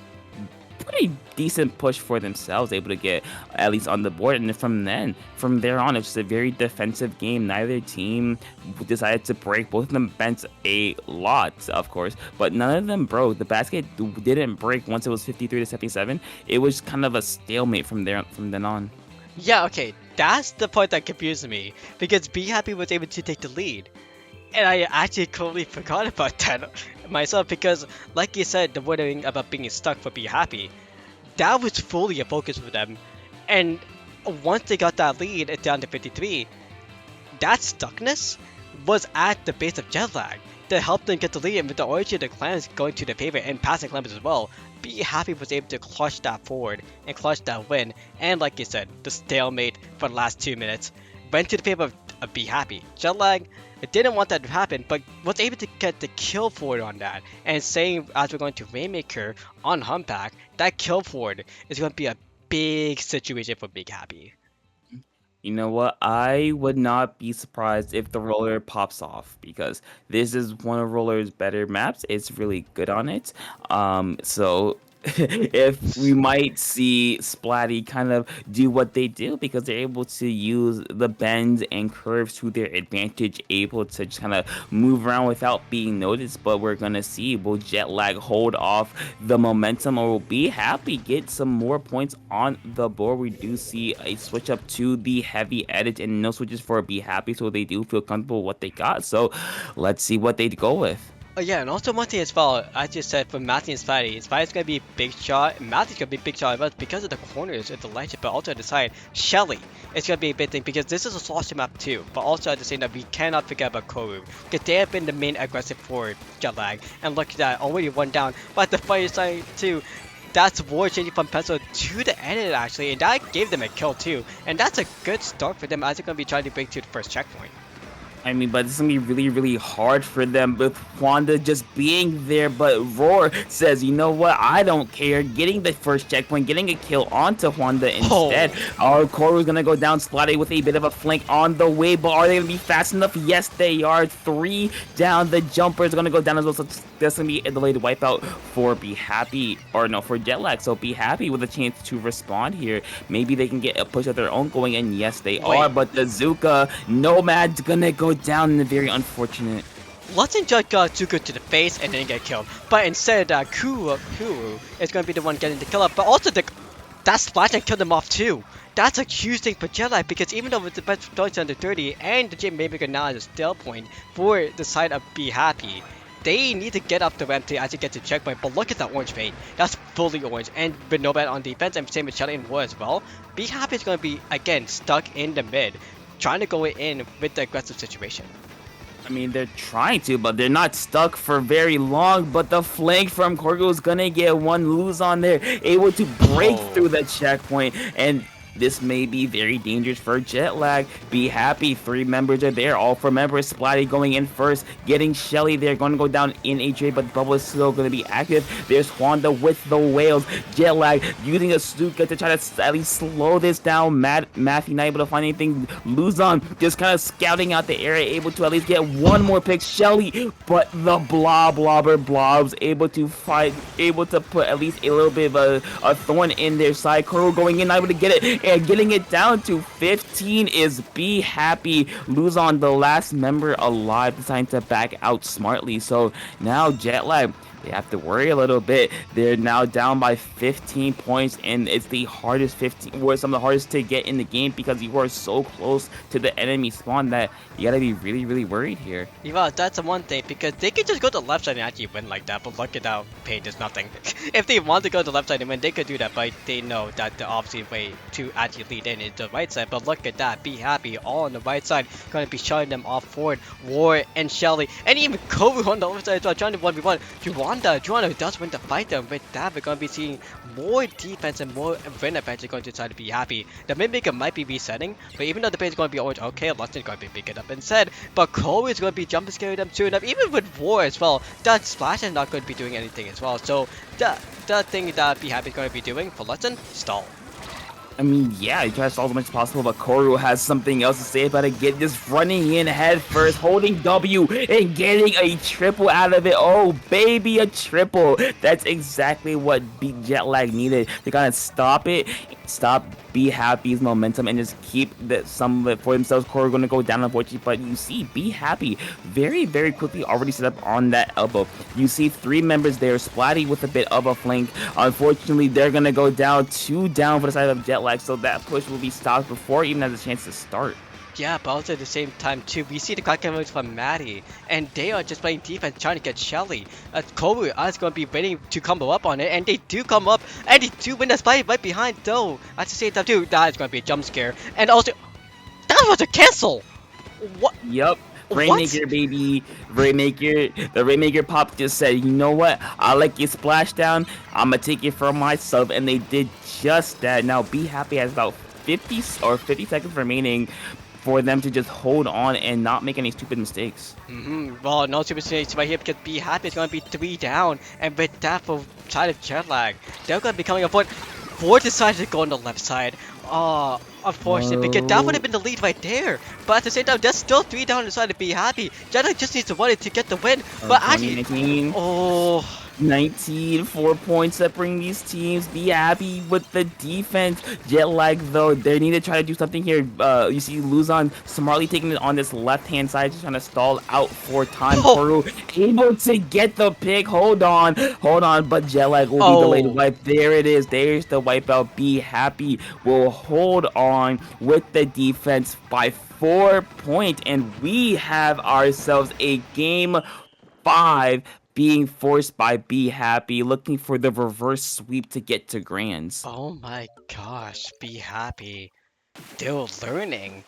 [SPEAKER 1] pretty decent push for themselves, able to get at least on the board. And from there on, it's just a very defensive game. Neither team decided to break. Both of them bent a lot, of course, but none of them broke. The basket didn't break once it was 53 to 77. It was kind of a stalemate from then on.
[SPEAKER 3] Yeah, okay, that's the part that confused me because Be Happy was able to take the lead. And I actually totally forgot about that myself because, like you said, the wording about being stuck for Be Happy, that was fully a focus for them. And once they got that lead down to 53, that stuckness was at the base of Jetlag that helped them get the lead, and with the origin of the clans going to their favor and passing clans as well, Be Happy was able to clutch that forward and clutch that win, and like you said, the stalemate for the last 2 minutes went to the favor of Be Happy. Jetlag, it didn't want that to happen, but was able to get the kill forward on that, and saying as we're going to Rainmaker on Humpback, that kill forward is going to be a big situation for Be Happy.
[SPEAKER 1] You know what? I would not be surprised if the roller pops off because this is one of Roller's better maps. It's really good on it. So if we might see Splatty kind of do what they do because they're able to use the bends and curves to their advantage, able to just kind of move around without being noticed. But we're gonna see, will Jetlag hold off the momentum or will Be Happy get some more points on the board? We do see a switch up to the heavy edit and no switches for Be Happy, so they do feel comfortable with what they got. So let's see what they go with.
[SPEAKER 3] Oh yeah, and also one thing as well, as you said, for Matty and Splatty's gonna be a big shot, and Matty's gonna be a big shot, but because of the corners at the light ship, but also at the side, Shelly is gonna be a big thing because this is a slow map too, but also at the same time, we cannot forget about Koru, because they have been the main aggressive for Jetlag, and look at that, already one down, but the fire side too, that's war changing from pencil to the edit actually, and that gave them a kill too, and that's a good start for them as they're gonna be trying to break to the first checkpoint.
[SPEAKER 1] I mean, but it's gonna be really, really hard for them with Wanda just being there. But Roar says, you know what? I don't care. Getting the first checkpoint, getting a kill onto Wanda instead. Our Koru's gonna go down Splatty with a bit of a flank on the way, but are they gonna be fast enough? Yes, they are. 3 down. The jumper is gonna go down as well. So that's gonna be a delayed wipeout for Be Happy, or no, for Jetlag. So Be Happy with a chance to respond here. Maybe they can get a push of their own going, and yes, they are. But the Zuka Nomad's gonna go down in the very unfortunate.
[SPEAKER 3] Lutzen just got Zuko to the face and then get killed, but instead Kuru is going to be the one getting the kill up, but also that Splash killed him off too. That's a huge thing for Jetlag because even though with the best points under 30 and the Jim Maymaker now is a still point for the side of Be Happy, they need to get up the ramp to actually get to checkpoint, but look at that orange paint. That's fully orange, and with Nomad on defense, and same with Shelly and War as well. Be Happy is going to be, again, stuck in the mid, trying to go in with the aggressive situation.
[SPEAKER 1] I mean, they're trying to, but they're not stuck for very long. But the flank from Corgo is gonna get one lose on there, able to break through the checkpoint, and this may be very dangerous for Jetlag. Be Happy, 3 members are there, all 4 members. Splatty going in first, getting Shelly there, going to go down in HA, but Bubble is still going to be active. There's Wanda with the whales. Jetlag using a Stuka to try to at least slow this down. Matthew not able to find anything. Luzon just kind of scouting out the area, able to at least get one more pick. Shelly, but the blobs able to fight, able to put at least a little bit of a thorn in their side. Kuro going in, not able to get it. And getting it down to 15 is Be Happy. Luzon, the last member alive, deciding to back out smartly. So now Jetlag, they have to worry a little bit. They're now down by 15 points, and it's the hardest 15, or some of the hardest to get in the game because you are so close to the enemy spawn that you gotta be really, really worried here.
[SPEAKER 3] Yeah, that's the one thing, because they could just go to the left side and actually win like that, but look at how paid is nothing. If they want to go to the left side and win, they could do that, but they know that the obvious way to actually lead in is the right side. But look at that, Be Happy all on the right side, going to be shutting them off forward. War and Shelly, and even Kovu on the left side as well, trying to 1v1. Juana does win the fight though. With that, we're going to be seeing more defense and more win advantage going to try to Be Happy. The Mimic might be resetting, but even though the base is going to be orange, okay, Lustin is going to be picking up instead, but Cole is going to be jumping scaring them soon enough, even with War as well. That Splash is not going to be doing anything as well, so the thing that Be Happy is going to be doing for Lustin, stall.
[SPEAKER 1] I mean, yeah, you try to stall as much as possible, but Koru has something else to say about it. Get this running in head first, holding W, and getting a triple out of it. Oh, baby, a triple. That's exactly what Jetlag needed. They gotta stop it, stop Be Happy's momentum, and just keep some of it for themselves. Koru gonna go down, unfortunately, but you see Be Happy very, very quickly already set up on that elbow. You see 3 members there, Splatty with a bit of a flank. Unfortunately, they're gonna go down, 2 down for the side of Jetlag. So that push will be stopped before it even has a chance to start.
[SPEAKER 3] Yeah, but also at the same time too, we see the Kraken moves from Maddie, and they are just playing defense, trying to get Shelly. Kobu is going to be waiting to combo up on it, and they do come up, and they do win the fight right behind though. At the same time too, that is going to be a jump scare, and also, that was a cancel! What?
[SPEAKER 1] Yep.
[SPEAKER 3] What?
[SPEAKER 1] Rainmaker, baby. Rainmaker. The Rainmaker Pop just said, you know what? I like your splashdown. I'm going to take it for myself. And they did just that. Now, Be Happy has about 50 or 50 seconds remaining for them to just hold on and not make any stupid mistakes.
[SPEAKER 3] Well, no super mistakes right here because Be Happy is going to be 3 down, and with that for side of Jetlag, they're going to be coming up with 4 decided to go on the left side. Unfortunately, because that would have been the lead right there. But at the same time, there's still 3 down inside to Be Happy. Jetlag just needs to run it to get the win. But actually,
[SPEAKER 1] 2019.
[SPEAKER 3] oh.
[SPEAKER 1] 19, 4 points separating these teams. Be Happy with the defense. Jetlag, though, they need to try to do something here. You see Luzon smartly taking it on this left-hand side, just trying to stall out for time.
[SPEAKER 3] Oh.
[SPEAKER 1] Koru able to get the pick. Hold on, but Jetlag will be delayed wipe. There it is. There's the wipeout. Be Happy will hold on with the defense by 4 points, and we have ourselves a game 5 being forced by Be Happy, looking for the reverse sweep to get to Grands.
[SPEAKER 3] Oh my gosh, Be Happy. They're learning.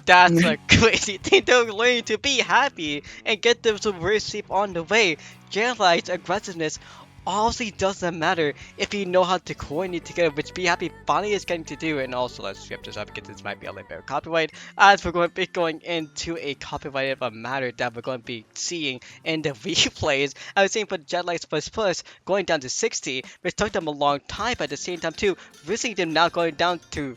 [SPEAKER 3] That's a crazy thing. They're learning to be happy and get them to receive on the way. Jetlig's aggressiveness honestly doesn't matter if you know how to coordinate together, which Be Happy finally is getting to do. And also, let's skip this up because this might be a little bit of copyright, as we're going to be going into a copyrighted matter that we're going to be seeing in the replays. I was saying for Jetlig's first push going down to 60, which took them a long time, but at the same time too, risking them now going down to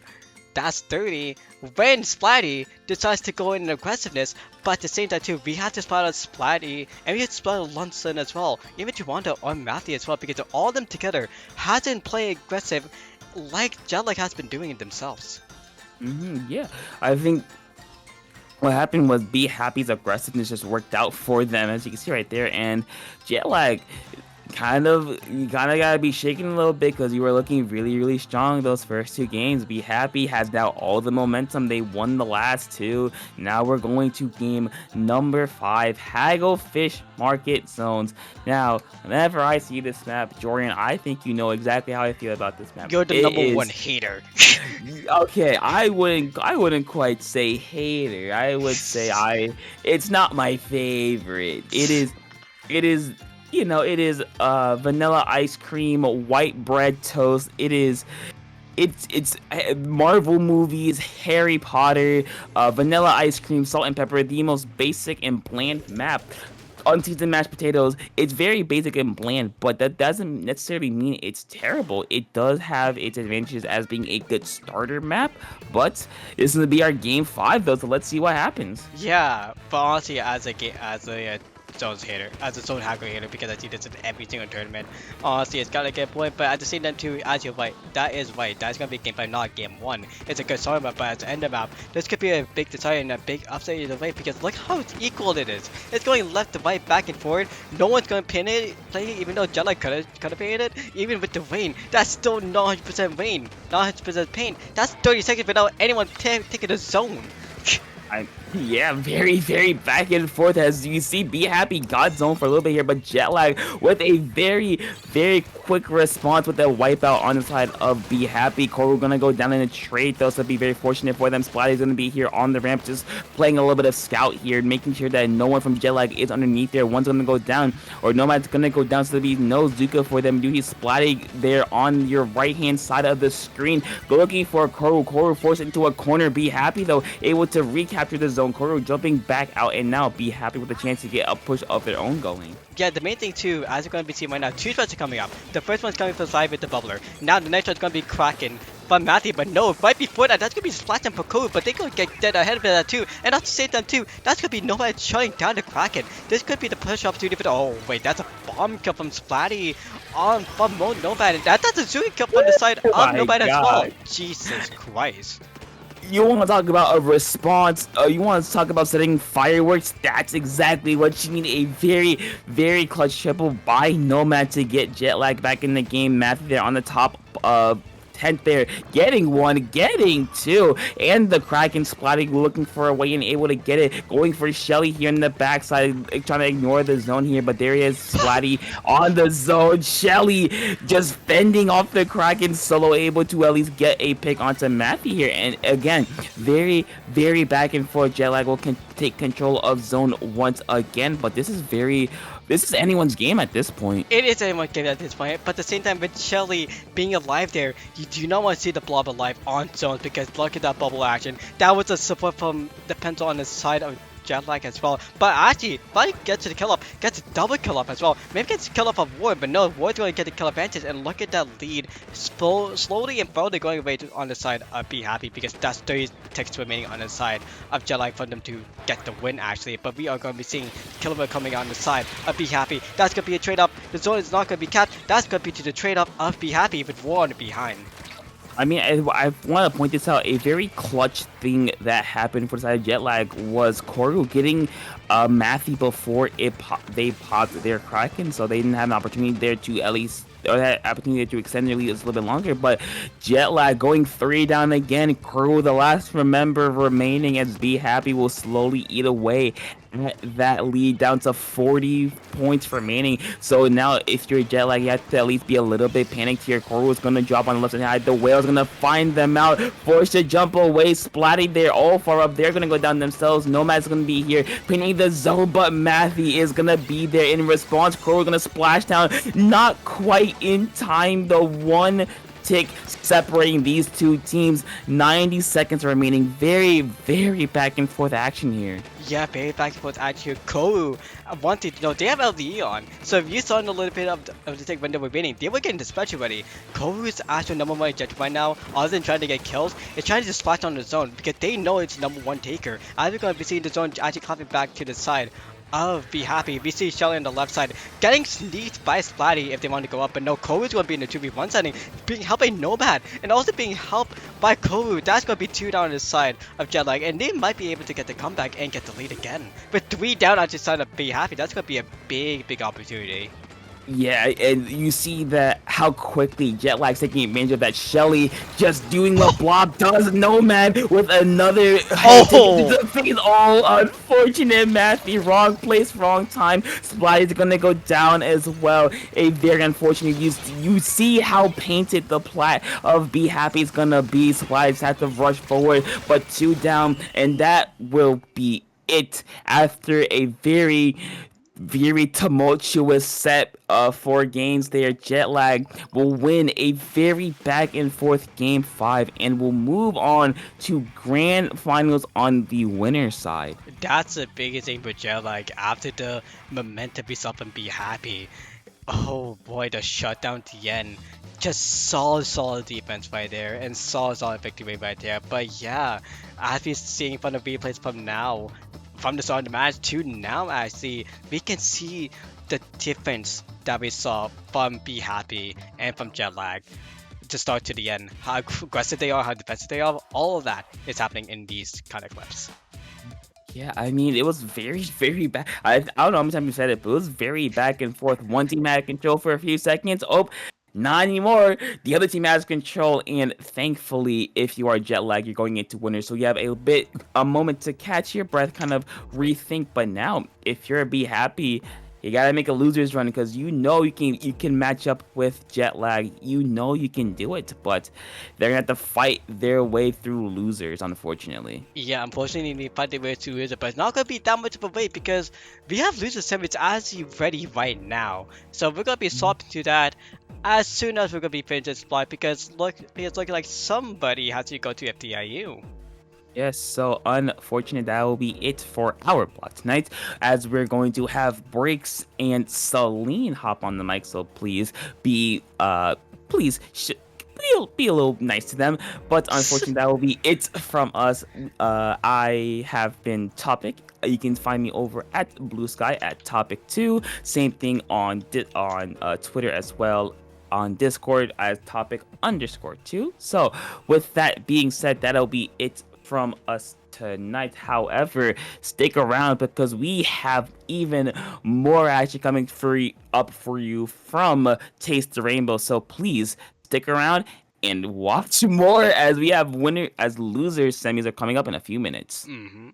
[SPEAKER 3] that's 30 when Splatty decides to go in aggressiveness, but at the same time too, we have to spot out Splatty and we have to spot out Lunson as well, even Juwanda or Matthew as well, because all of them together hasn't played aggressive like Jetlag has been doing it themselves.
[SPEAKER 1] Yeah, I think what happened was Be Happy's aggressiveness just worked out for them, as you can see right there, and Jetlag you kind of gotta be shaking a little bit because you were looking really strong those first 2 games. Be Happy has now all the momentum. They won the last 2. Now we're going to game number 5, Hagglefish Market Zones. Now, whenever I see this map, Jordan, I think you know exactly how I feel about this map.
[SPEAKER 3] You're the number 1 hater.
[SPEAKER 1] Okay, I wouldn't quite say hater. I would say it's not my favorite. It is it is vanilla ice cream, white bread toast. It's Marvel movies, Harry Potter, vanilla ice cream, salt and pepper, the most basic and bland map. Unseasoned mashed potatoes, it's very basic and bland, but that doesn't necessarily mean it's terrible. It does have its advantages as being a good starter map, but this is going to be our game 5 though, so let's see what happens.
[SPEAKER 3] Yeah, but honestly, as a Zones hater, as a Zone Hacker hater, because I see this in every single tournament. Honestly, it's gotta get a point, but at the same time too, as you're right, that is right. That's gonna be game 5, not game 1. It's a good starting map, but at the end of the map, this could be a big decider and a big upset either way, because look how equal it is. It's going left to right, back and forward. No one's gonna pin it, play it, even though Jetlag could have painted it. Even with the rain, that's still not 100% rain, not 100% paint. That's 30 seconds without anyone taking a zone.
[SPEAKER 1] Yeah, very back and forth, as you see. Be Happy got zone for a little bit here, but Jetlag with a very quick response with that wipeout on the side of Be Happy. Koru gonna go down in a trade though, so be very fortunate for them. Splatty's gonna be here on the ramp, just playing a little bit of scout here, making sure that no one from Jetlag is underneath there. One's gonna go down, or Nomad's gonna go down, so there'll be no Zuka for them. Do he's Splatty there on your right hand side of the screen, looking for Koru. Koru forced into a corner. Be Happy though able to recapture the zone. Koru jumping back out, and now Be Happy with a chance to get a push of their own going.
[SPEAKER 3] Yeah, the main thing too, as you're going to be seeing right now, 2 threats are coming up. The first one's coming from the side with the bubbler. Now the next one's going to be Kraken from Matthew, but no, right before that, that's going to be Splash and Paku, but they're going to get dead ahead of that too. And at the same time too, that's going to be Nomad shutting down the Kraken. This could be the push opportunity for the, oh wait, that's a bomb kill from Splatty from Nomad, and that's a Zuki kill from the side of Nomad as well. Jesus Christ.
[SPEAKER 1] You want to talk about a response, you want to talk about setting fireworks, that's exactly what you need. A very clutch triple by Nomad to get Jetlag back in the game. Matthew there on the top attempt there, getting one, getting two, and the Kraken splatting, looking for a way and able to get it, going for Shelly here in the backside, trying to ignore the zone here, but there he is, Splatty on the zone. Shelly just fending off the Kraken solo, able to at least get a pick onto Matthew here, and again, very, very back and forth. Jetlag will take control of zone once again, but this is anyone's game at this point.
[SPEAKER 3] It is anyone's game at this point, but at the same time, with Shelly being alive there, you do not want to see the blob alive on zones because look at that bubble action. That was a support from the Penta on the side of Jetlag as well. But actually, Buddy gets to the kill up, gets a double kill up as well. Maybe gets a kill up of Ward, but no, Ward's going to get the kill advantage. And look at that lead, slowly and slowly going away on the side of Be Happy because that's 30 ticks remaining on the side of Jetlag for them to get the win actually. But we are going to be seeing Killer coming on the side of Be Happy. That's going to be a trade up. The zone is not going to be capped. That's going to be to the trade up of Be Happy with Ward behind.
[SPEAKER 1] I mean, I want to point this out. A very clutch thing that happened for the side of Jetlag was Koru getting Matthew before they popped their Kraken, so they didn't have an opportunity there to at least, or that opportunity to extend their lead a little bit longer. But Jetlag going 3 down again. Koru, the last member remaining, as Be Happy will slowly eat away at that lead down to 40 points remaining. So now if you're Jetlag, you have to at least be a little bit panicked here. Koru is going to drop on the left side. The Whale's going to find them out, forced to jump away, splatting there all far up. They're going to go down themselves. Nomad's going to be here pinning the zone, but Matthew is going to be there in response. Koru going to splash down, not quite in time. The one tick separating these two teams. 90 seconds remaining. Very, very back and forth action here.
[SPEAKER 3] Yeah, very back and forth action here. Koru wanted to know they have LDE on, so if you saw in a little bit of the tick when they were winning, they were getting the special ready. Koru's actual number one objective right now, other than trying to get kills, is trying to just splash on the zone because they know it's number one taker. As we're going to be seeing the zone actually coming back to the side of Be Happy. We see Shelly on the left side getting sneaked by Splatty if they want to go up, but no, Koru's going to be in the 2v1 setting, being helped by Nomad, and also being helped by Koru. That's going to be 2 down on the side of Jetlag, and they might be able to get the comeback and get the lead again. But 3 down on the side of Be Happy, that's going to be a big, big opportunity.
[SPEAKER 1] Yeah, and you see that how quickly Jetlag's taking advantage of that. Shelly just doing what Blob does. Nomad with another unfortunate Matthew. Wrong place, wrong time. Splatty is gonna go down as well. A very unfortunate use. You see how painted the plat of Be Happy is gonna be. Splatty's have to rush forward, but 2 down, and that will be it after a very tumultuous set of 4 games there. Jetlag will win a very back and forth game 5 and will move on to grand finals on the winner's side.
[SPEAKER 3] That's the biggest thing for Jetlag after the momentum we saw from Be Happy. Oh boy, the shutdown at the end. Just solid defense right there and solid victory right there. But yeah, as we're seeing from the replays from the start of the match to now, actually, we can see the difference that we saw from Be Happy and from Jetlag to start to the end. How aggressive they are, how defensive they are, all of that is happening in these kind of clips.
[SPEAKER 1] Yeah, I mean, it was very back. I don't know how many times you said it, but it was very back and forth. One team had control for a few seconds. Oh, not anymore. The other team has control, and thankfully, if you are Jetlag, you're going into winners, so you have a moment to catch your breath, kind of rethink. But now, if you're Be Happy, you gotta make a loser's run because you know you can match up with Jetlag. You know you can do it, but they're gonna have to fight their way through losers, unfortunately.
[SPEAKER 3] Yeah, unfortunately, we fight their way to loser, but it's not gonna be that much of a wait because we have loser service actually ready right now. So we're gonna be swapping to that as soon as we're gonna be finished this flight because it's looking like somebody has to go to FTIU.
[SPEAKER 1] Yes, so unfortunate, that will be it for our block tonight, as we're going to have Breaks and Celine hop on the mic, so please be a little nice to them. But unfortunately, that will be it from us. I have been Topic. You can find me over at Blue Sky at Topic2. Same thing on Twitter as well. On Discord as Topic_2. So with that being said, that'll be it from us tonight. However, stick around because we have even more action coming up for you from Taste the Rainbow. So please stick around And watch more as we have losers semis are coming up in a few minutes.
[SPEAKER 3] Mm-hmm.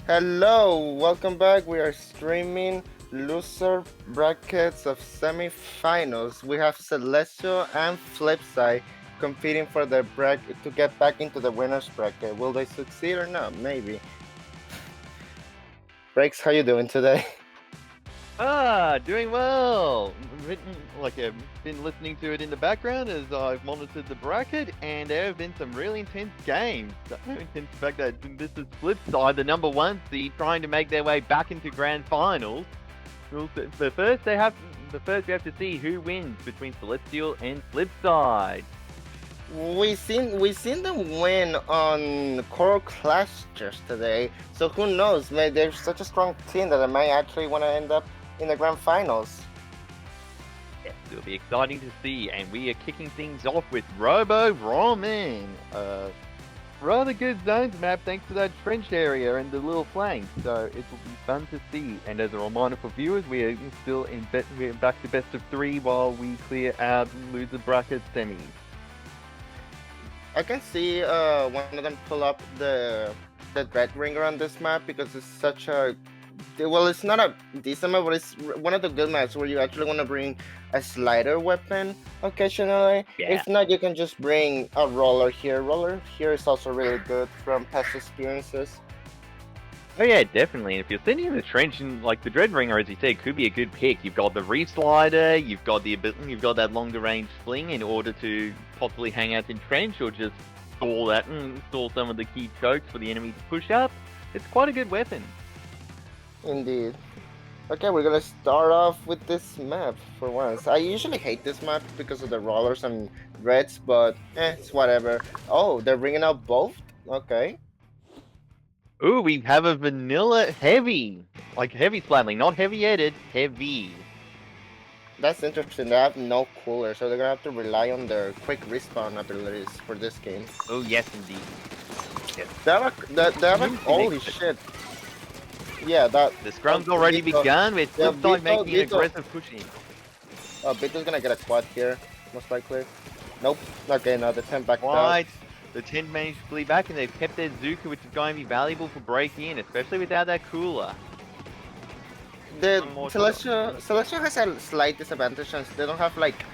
[SPEAKER 4] Hello, welcome back. We are streaming loser brackets of semifinals. We have Celestial and Flipside competing for the bracket to get back into the winners bracket. Will they succeed or not? Maybe. Breaks, how you doing today?
[SPEAKER 5] Doing well. Like I've been listening to it in the background as I've monitored the bracket, and there have been some really intense games. So intense the fact that this is Flipside, the number one seed, trying to make their way back into grand finals. But first, we have to see who wins between Celestial and Flipside.
[SPEAKER 4] We seen them win on Coral Clash just today. So who knows? Maybe they're such a strong team that they might actually want to end up in the grand finals.
[SPEAKER 5] Yes, it'll be exciting to see, and we are kicking things off with Robo Ramen. Rather good zones map thanks to that trench area and the little flank, so it will be fun to see. And as a reminder for viewers, we are still we're back to best of 3 while we clear out loser bracket semis.
[SPEAKER 4] I can see one of them pull up the Dread Ringer on this map because it's such a well, it's not a decent map, but it's one of the good maps where you actually want to bring a slider weapon occasionally.
[SPEAKER 5] Yeah.
[SPEAKER 4] If not, you can just bring a roller here. Roller here is also really good from past experiences.
[SPEAKER 5] Oh yeah, definitely. And if you're sitting in the trench, and like the Dreadringer, as you said, could be a good pick. You've got the Reef Slider, you've got that longer range sling in order to possibly hang out in trench or just stall some of the key chokes for the enemy to push up. It's quite a good weapon.
[SPEAKER 4] Indeed. Okay, we're gonna start off with this map for once. I usually hate this map because of the rollers and reds, but it's whatever. Oh, they're bringing out both? Okay.
[SPEAKER 5] Ooh, we have a vanilla heavy. Like heavy splatling, not heavy-headed, heavy.
[SPEAKER 4] That's interesting. They have no cooler, so they're gonna have to rely on their quick respawn abilities for this game.
[SPEAKER 5] Oh yes, indeed. Yes.
[SPEAKER 4] They have a holy shit. Yeah, that.
[SPEAKER 5] The scrum's already begun with
[SPEAKER 4] Yeah,
[SPEAKER 5] Flipside making an
[SPEAKER 4] Vito.
[SPEAKER 5] aggressive push in.
[SPEAKER 4] Oh, Vito's gonna get a quad here, most likely. Nope. Okay, no, the 10 back down.
[SPEAKER 5] Right. The 10 managed to flee back, and they've kept their Zuka, which is going to be valuable for breaking in, especially without that cooler.
[SPEAKER 4] The
[SPEAKER 5] One more
[SPEAKER 4] Celestial has a slight disadvantage since they don't have like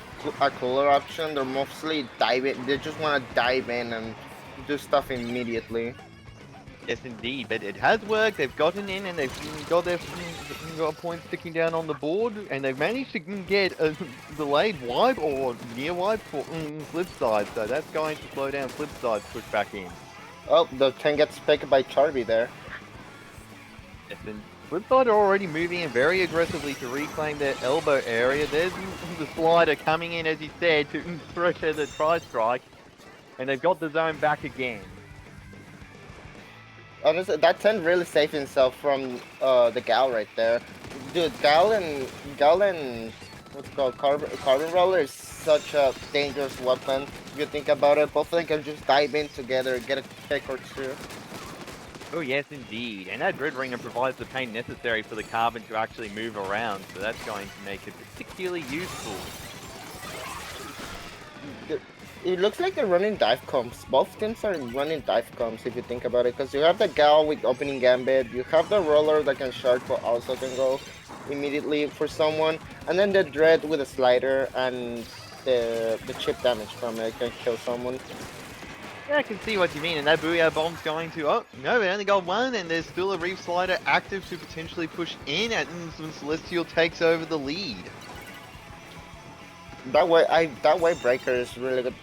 [SPEAKER 4] a cooler option. They're mostly diving. They just want to dive in and do stuff immediately.
[SPEAKER 5] Yes, indeed, but it has worked. They've gotten in and they've got points sticking down on the board, and they've managed to get a delayed wipe or near wipe for Flipside, so that's going to slow down Flipside's push back in.
[SPEAKER 4] Oh, the 10 gets picked by Charby there.
[SPEAKER 5] Yes, and Flipside are already moving in very aggressively to reclaim their elbow area. There's the slider coming in, as you said, to pressure the tri-strike, and they've got the zone back again.
[SPEAKER 4] Honestly, that 10 really saved himself from the Gal right there. Dude, Gal and what's it called, Carbon Roller is such a dangerous weapon. If you think about it, both of them can just dive in together, get a pick or two.
[SPEAKER 5] Oh yes, indeed. And that Dreadringer provides the pain necessary for the Carbon to actually move around, so that's going to make it particularly useful.
[SPEAKER 4] It looks like they're running dive comps. Both teams are running dive comps if you think about it, because you have the Gal with opening Gambit, you have the Roller that can shark but also can go immediately for someone, and then the Dread with a slider and the chip damage from it can kill someone.
[SPEAKER 5] Yeah, I can see what you mean, and that Booyah Bomb's going to... Oh, no, they only got one, and there's still a Reef Slider active to potentially push in, and Celestial takes over the lead.
[SPEAKER 4] That way breaker is really good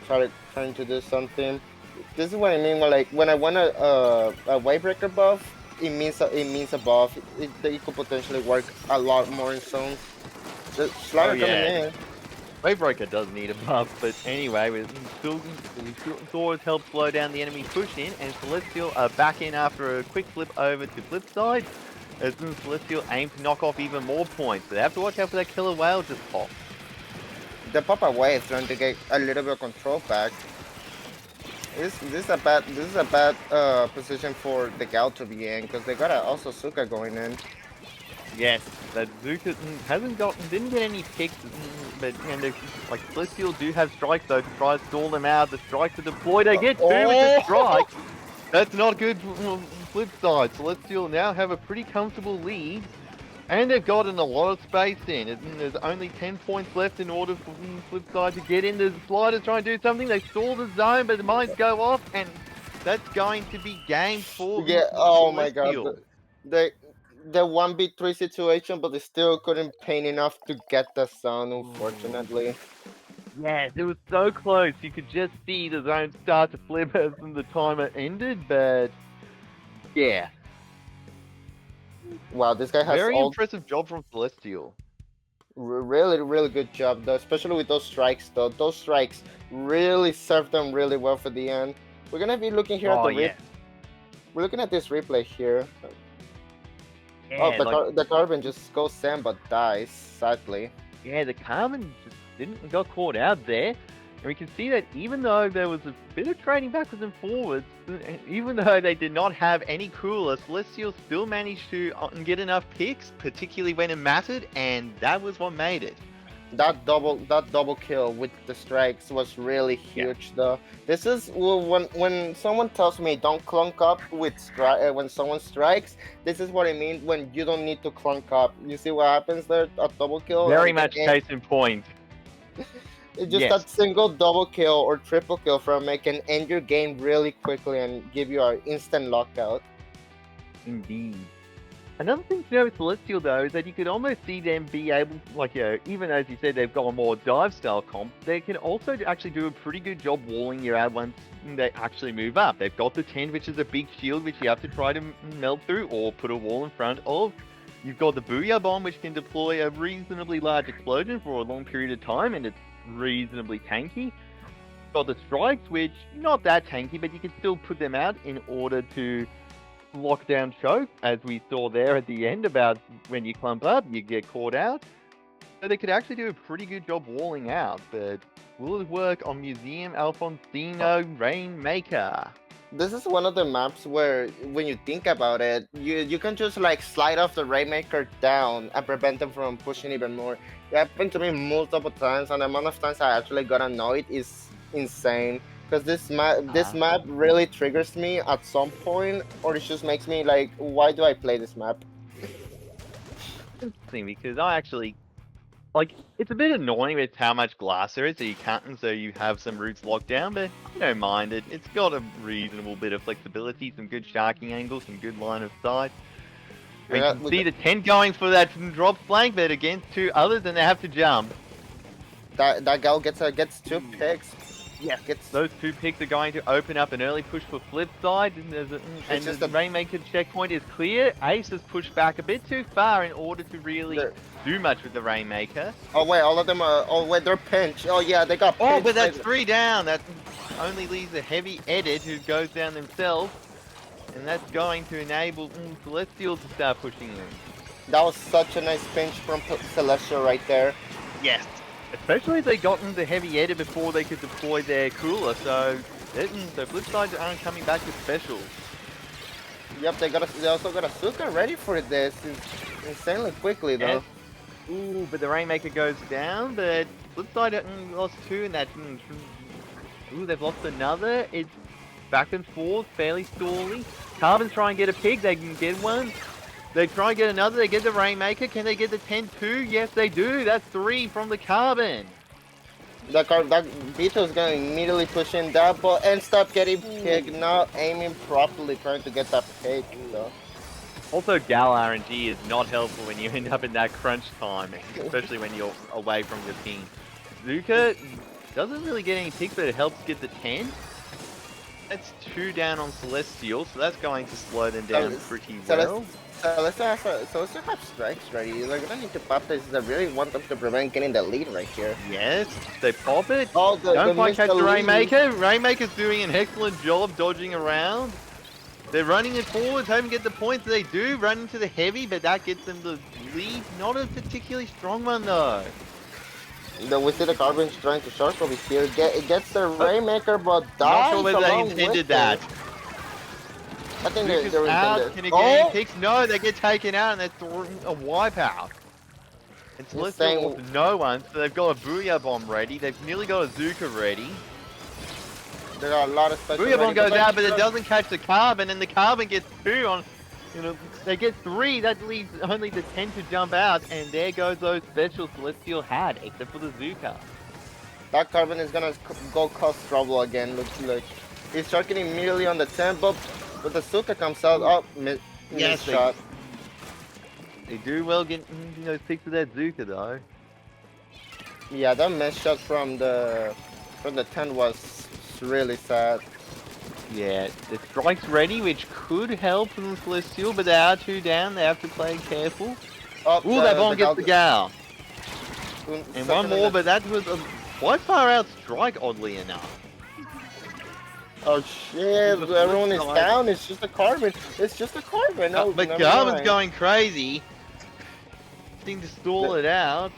[SPEAKER 4] trying to do something. This is what I mean when I want a way breaker buff, it means a buff. It could potentially work a lot more in zones. The slider coming in.
[SPEAKER 5] Wavebreaker does need a buff, but anyway, we saw it help slow down the enemy push in, and Celestial are back in after a quick flip over to Flipside, as Celestial aim to knock off even more points. So they have to watch out for that killer whale just pop.
[SPEAKER 4] They pop away trying to get a little bit of control back. This is a bad position for the Gal to be in, because they got also Suka going in.
[SPEAKER 5] Yes, that Zuka didn't get any picks, but like Celestial do have strikes though to try to stall them out. The strikes are deployed. They get two with the strike. That's not good flip side, Celestial now have a pretty comfortable lead. And they've gotten a lot of space in. There's only 10 points left in order for Flipside to get in. The Sliders trying to do something. They stall the zone, but the mines go off, and that's going to be game for
[SPEAKER 4] Yeah. Oh my god.
[SPEAKER 5] Celestial.
[SPEAKER 4] The 1v3 situation, but they still couldn't paint enough to get the zone, unfortunately.
[SPEAKER 5] Yes, it was so close. You could just see the zone start to flip as the timer ended, but yeah.
[SPEAKER 4] Wow, this guy has
[SPEAKER 5] Very
[SPEAKER 4] all
[SPEAKER 5] impressive job from Celestial.
[SPEAKER 4] really, really good job, though, especially with those strikes, though. Those strikes really served them really well for the end. We're gonna be looking here at
[SPEAKER 5] Oh,
[SPEAKER 4] the
[SPEAKER 5] yeah.
[SPEAKER 4] we're looking at this replay here.
[SPEAKER 5] Yeah,
[SPEAKER 4] Oh,
[SPEAKER 5] like,
[SPEAKER 4] the carbon just goes Sam but dies, sadly.
[SPEAKER 5] yeah, the Carmen just didn't got caught out there. And we can see that even though there was a bit of trading backwards and forwards, even though they did not have any cooler, Celestial still managed to get enough picks, particularly when it mattered, and that was what made it.
[SPEAKER 4] That double kill with the strikes was really huge, though. This is when someone tells me don't clunk up with when someone strikes. This is what I mean when you don't need to clunk up. You see what happens there? A double kill.
[SPEAKER 5] Very
[SPEAKER 4] and
[SPEAKER 5] much
[SPEAKER 4] then
[SPEAKER 5] case in point.
[SPEAKER 4] it's just
[SPEAKER 5] yes.
[SPEAKER 4] that single double kill or triple kill from it can end your game really quickly and give you an instant lockout.
[SPEAKER 5] Indeed. Another thing to know with Celestial, though, is that you could almost see them be able, like, you know, even as you said, they've got a more dive-style comp, they can also actually do a pretty good job walling your ad once they actually move up. They've got the 10, which is a big shield, which you have to try to melt through or put a wall in front of. You've got the Booyah Bomb, which can deploy a reasonably large explosion for a long period of time, and it's reasonably tanky. You've got the Strikes, which, not that tanky, but you can still put them out in order to lockdown choke, as we saw there at the end about when you clump up, you get caught out. So they could actually do a pretty good job walling out, but will it work on Museum Alfonsino Rainmaker?
[SPEAKER 4] This is one of the maps where, when you think about it, you can just like slide off the Rainmaker down and prevent them from pushing even more. It happened to me multiple times, and the amount of times I actually got annoyed is insane. Because this map really triggers me at some point, or it just makes me like, why do I play this map?
[SPEAKER 5] Interesting, because I actually, like, it's a bit annoying with how much glass there is, so you can't, and so you have some routes locked down, but I don't mind it. It's got a reasonable bit of flexibility, some good sharking angles, some good line of sight. We
[SPEAKER 4] Yeah,
[SPEAKER 5] can see the 10 going for that drop flank, but against two others, and they have to jump.
[SPEAKER 4] That gal gets two picks.
[SPEAKER 5] Yes,
[SPEAKER 4] Gets
[SPEAKER 5] those two picks are going to open up an early push for Flipside, and,
[SPEAKER 4] just
[SPEAKER 5] the
[SPEAKER 4] a-
[SPEAKER 5] Rainmaker checkpoint is clear. Ace has pushed back a bit too far in order to really
[SPEAKER 4] There.
[SPEAKER 5] do much with the Rainmaker.
[SPEAKER 4] Oh wait, all of them are. Oh wait, they're pinched. Oh yeah, they got.
[SPEAKER 5] Oh,
[SPEAKER 4] pinched
[SPEAKER 5] but that's
[SPEAKER 4] by-
[SPEAKER 5] 3 down. That only leaves a heavy edit who goes down themselves, and that's going to enable Celestial to start pushing in.
[SPEAKER 4] That was such a nice pinch from Celestial right there.
[SPEAKER 5] Yes. Especially if they got into heavy edit before they could deploy their cooler, so Flipside aren't coming back with specials.
[SPEAKER 4] Yep, they also got a Suka ready for this insanely quickly though.
[SPEAKER 5] Yes. Ooh, but the Rainmaker goes down, but Flipside lost 2 in that. Ooh, they've lost another. It's back and forth, fairly stally. Carbons try and get a pig, they can get one. They try and get another, they get the Rainmaker. Can they get the 10-2? Yes, they do. That's 3 from the Carbon.
[SPEAKER 4] That Vito's gonna immediately push in that ball and stop getting picked, not aiming properly, trying to get that pick. So.
[SPEAKER 5] Also, Gal RNG is not helpful when you end up in that crunch time, especially when you're away from your team. Zuka doesn't really get any picks, but it helps get the 10. That's 2 down on Celestial, so that's going to slow them down pretty well.
[SPEAKER 4] So let's have strikes ready. They're gonna need to pop this. I really want them to prevent getting the lead right here.
[SPEAKER 5] Yes, they pop it.
[SPEAKER 4] Oh,
[SPEAKER 5] Don't quite
[SPEAKER 4] missed
[SPEAKER 5] catch the
[SPEAKER 4] lead.
[SPEAKER 5] Rainmaker. Rainmaker's doing an excellent job dodging around. They're running it forwards, hoping to get the points. They do run into the heavy, but that gets them the lead. Not a particularly strong one though.
[SPEAKER 4] We see the Carbons trying to shark over here. It gets the Rainmaker, but
[SPEAKER 5] Not
[SPEAKER 4] dies
[SPEAKER 5] sure whether they
[SPEAKER 4] along
[SPEAKER 5] intended
[SPEAKER 4] with
[SPEAKER 5] that.
[SPEAKER 4] it. I think they
[SPEAKER 5] Lucas
[SPEAKER 4] were
[SPEAKER 5] out,
[SPEAKER 4] intended.
[SPEAKER 5] can it get any
[SPEAKER 4] Oh!
[SPEAKER 5] picks? No, they get taken out and they're throwing a wipeout. And Celestial
[SPEAKER 4] saying-
[SPEAKER 5] wants no one, so they've got a Booyah Bomb ready. They've nearly got a Zuka ready.
[SPEAKER 4] There are a lot of special.
[SPEAKER 5] Booyah Bomb
[SPEAKER 4] ready,
[SPEAKER 5] goes
[SPEAKER 4] but
[SPEAKER 5] out, but it
[SPEAKER 4] just-
[SPEAKER 5] doesn't catch the Carbon, and the Carbon gets 2 on. They get 3. That leaves only the 10 to jump out, and there goes those specials Celestial had, except for the Zuka.
[SPEAKER 4] That Carbon is gonna go cause trouble again. Look. He's sharking immediately on the 10, but the Suka comes out. Oh, miss
[SPEAKER 5] Yes,
[SPEAKER 4] shot.
[SPEAKER 5] They do well get stick to that Zuka though.
[SPEAKER 4] Yeah, that miss shot from the 10 was really sad.
[SPEAKER 5] Yeah, the strike's ready, which could help from the Celestial, but they are 2 down. They have to play careful.
[SPEAKER 4] Oh,
[SPEAKER 5] Ooh, that bomb gets the Gal. And
[SPEAKER 4] second
[SPEAKER 5] one
[SPEAKER 4] in
[SPEAKER 5] more,
[SPEAKER 4] the-
[SPEAKER 5] but that was a quite far out strike, oddly enough.
[SPEAKER 4] Oh shit!
[SPEAKER 5] The
[SPEAKER 4] Everyone is
[SPEAKER 5] flip side.
[SPEAKER 4] down. It's just a Carbon. It's just a Carbon. No,
[SPEAKER 5] But
[SPEAKER 4] never
[SPEAKER 5] Garmin's
[SPEAKER 4] mind.
[SPEAKER 5] going crazy. Seem to stall it out.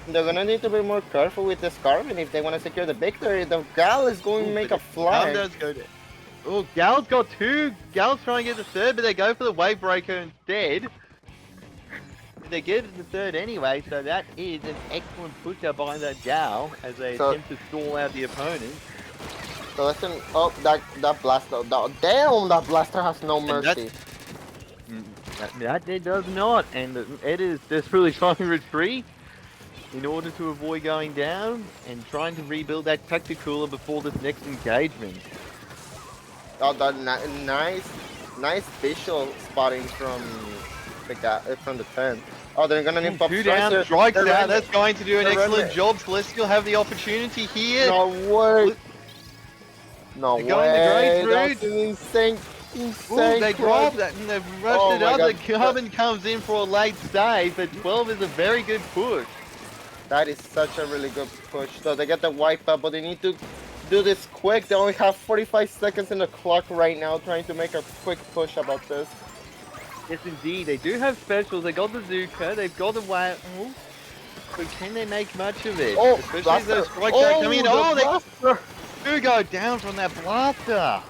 [SPEAKER 4] They're gonna need to be more careful with this Carbon if they want to secure the victory. The Gal is going to
[SPEAKER 5] Ooh,
[SPEAKER 4] make
[SPEAKER 5] but
[SPEAKER 4] a
[SPEAKER 5] Garmin
[SPEAKER 4] fly.
[SPEAKER 5] does go down. Oh, Gal's got 2. Gal's trying to get the 3rd, but they go for the Wave Breaker instead. They get the 3rd anyway, so that is an excellent push-up by that Gal as they
[SPEAKER 4] So-
[SPEAKER 5] attempt to stall out the opponent.
[SPEAKER 4] So listen. Oh, that blaster. Damn, that blaster has no
[SPEAKER 5] And that-
[SPEAKER 4] mercy.
[SPEAKER 5] That it does not, and Ed is desperately trying to retreat in order to avoid going down and trying to rebuild that tactical before this next engagement.
[SPEAKER 4] Oh, that nice visual spotting from the guy from the 10. Oh, they're gonna need pop
[SPEAKER 5] 2
[SPEAKER 4] strikes
[SPEAKER 5] down,
[SPEAKER 4] here.
[SPEAKER 5] strikes
[SPEAKER 4] They're
[SPEAKER 5] out.
[SPEAKER 4] running-
[SPEAKER 5] That's going to do an
[SPEAKER 4] they're
[SPEAKER 5] excellent
[SPEAKER 4] running-
[SPEAKER 5] job. Celestial have the opportunity here.
[SPEAKER 4] No way. No
[SPEAKER 5] They're going the great
[SPEAKER 4] way. That's
[SPEAKER 5] route.
[SPEAKER 4] an insane
[SPEAKER 5] Ooh, they
[SPEAKER 4] clutch.
[SPEAKER 5] dropped that and they've rushed
[SPEAKER 4] Oh
[SPEAKER 5] it
[SPEAKER 4] my
[SPEAKER 5] up.
[SPEAKER 4] God.
[SPEAKER 5] The Carbon comes in for a late save, but 12 is a very good push.
[SPEAKER 4] That is such a really good push. So they get the wipe up, but they need to do this quick. They only have 45 seconds in the clock right now, trying to make a quick push about this.
[SPEAKER 5] Yes, indeed. They do have specials. They got the Zuka. They've got the Whale. But can they make much of it?
[SPEAKER 4] Oh,
[SPEAKER 5] Especially
[SPEAKER 4] blaster.
[SPEAKER 5] those strikes are coming in.
[SPEAKER 4] the
[SPEAKER 5] Oh, they
[SPEAKER 4] blaster.
[SPEAKER 5] do go down from that blaster.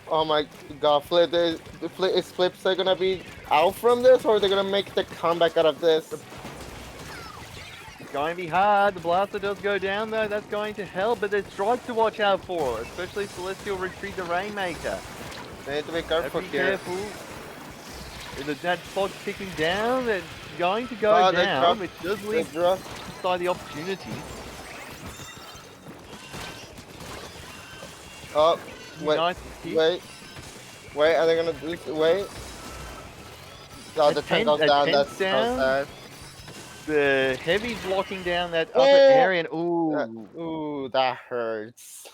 [SPEAKER 4] Oh my God, is Flipside gonna be out from this, or are they gonna make the comeback out of this?
[SPEAKER 5] It's going to be hard. The blaster does go down, though. That's going to help. But there's strikes to watch out for, especially Celestial retreat the Rainmaker.
[SPEAKER 4] They need to be
[SPEAKER 5] Have
[SPEAKER 4] careful
[SPEAKER 5] to be
[SPEAKER 4] here.
[SPEAKER 5] careful. With that spot ticking down, it's going to go
[SPEAKER 4] Oh, they
[SPEAKER 5] down,
[SPEAKER 4] dropped-
[SPEAKER 5] which does
[SPEAKER 4] They
[SPEAKER 5] leave
[SPEAKER 4] draw.
[SPEAKER 5] inside the opportunity.
[SPEAKER 4] Oh, wait,
[SPEAKER 5] Nice hit.
[SPEAKER 4] wait, are they gonna do this? Wait. Oh, the 10 goes
[SPEAKER 5] a
[SPEAKER 4] down,
[SPEAKER 5] 10's
[SPEAKER 4] that's so
[SPEAKER 5] down.
[SPEAKER 4] sad.
[SPEAKER 5] The Heavy's blocking down that upper
[SPEAKER 4] Oh!
[SPEAKER 5] area, and ooh,
[SPEAKER 4] Ooh, that hurts.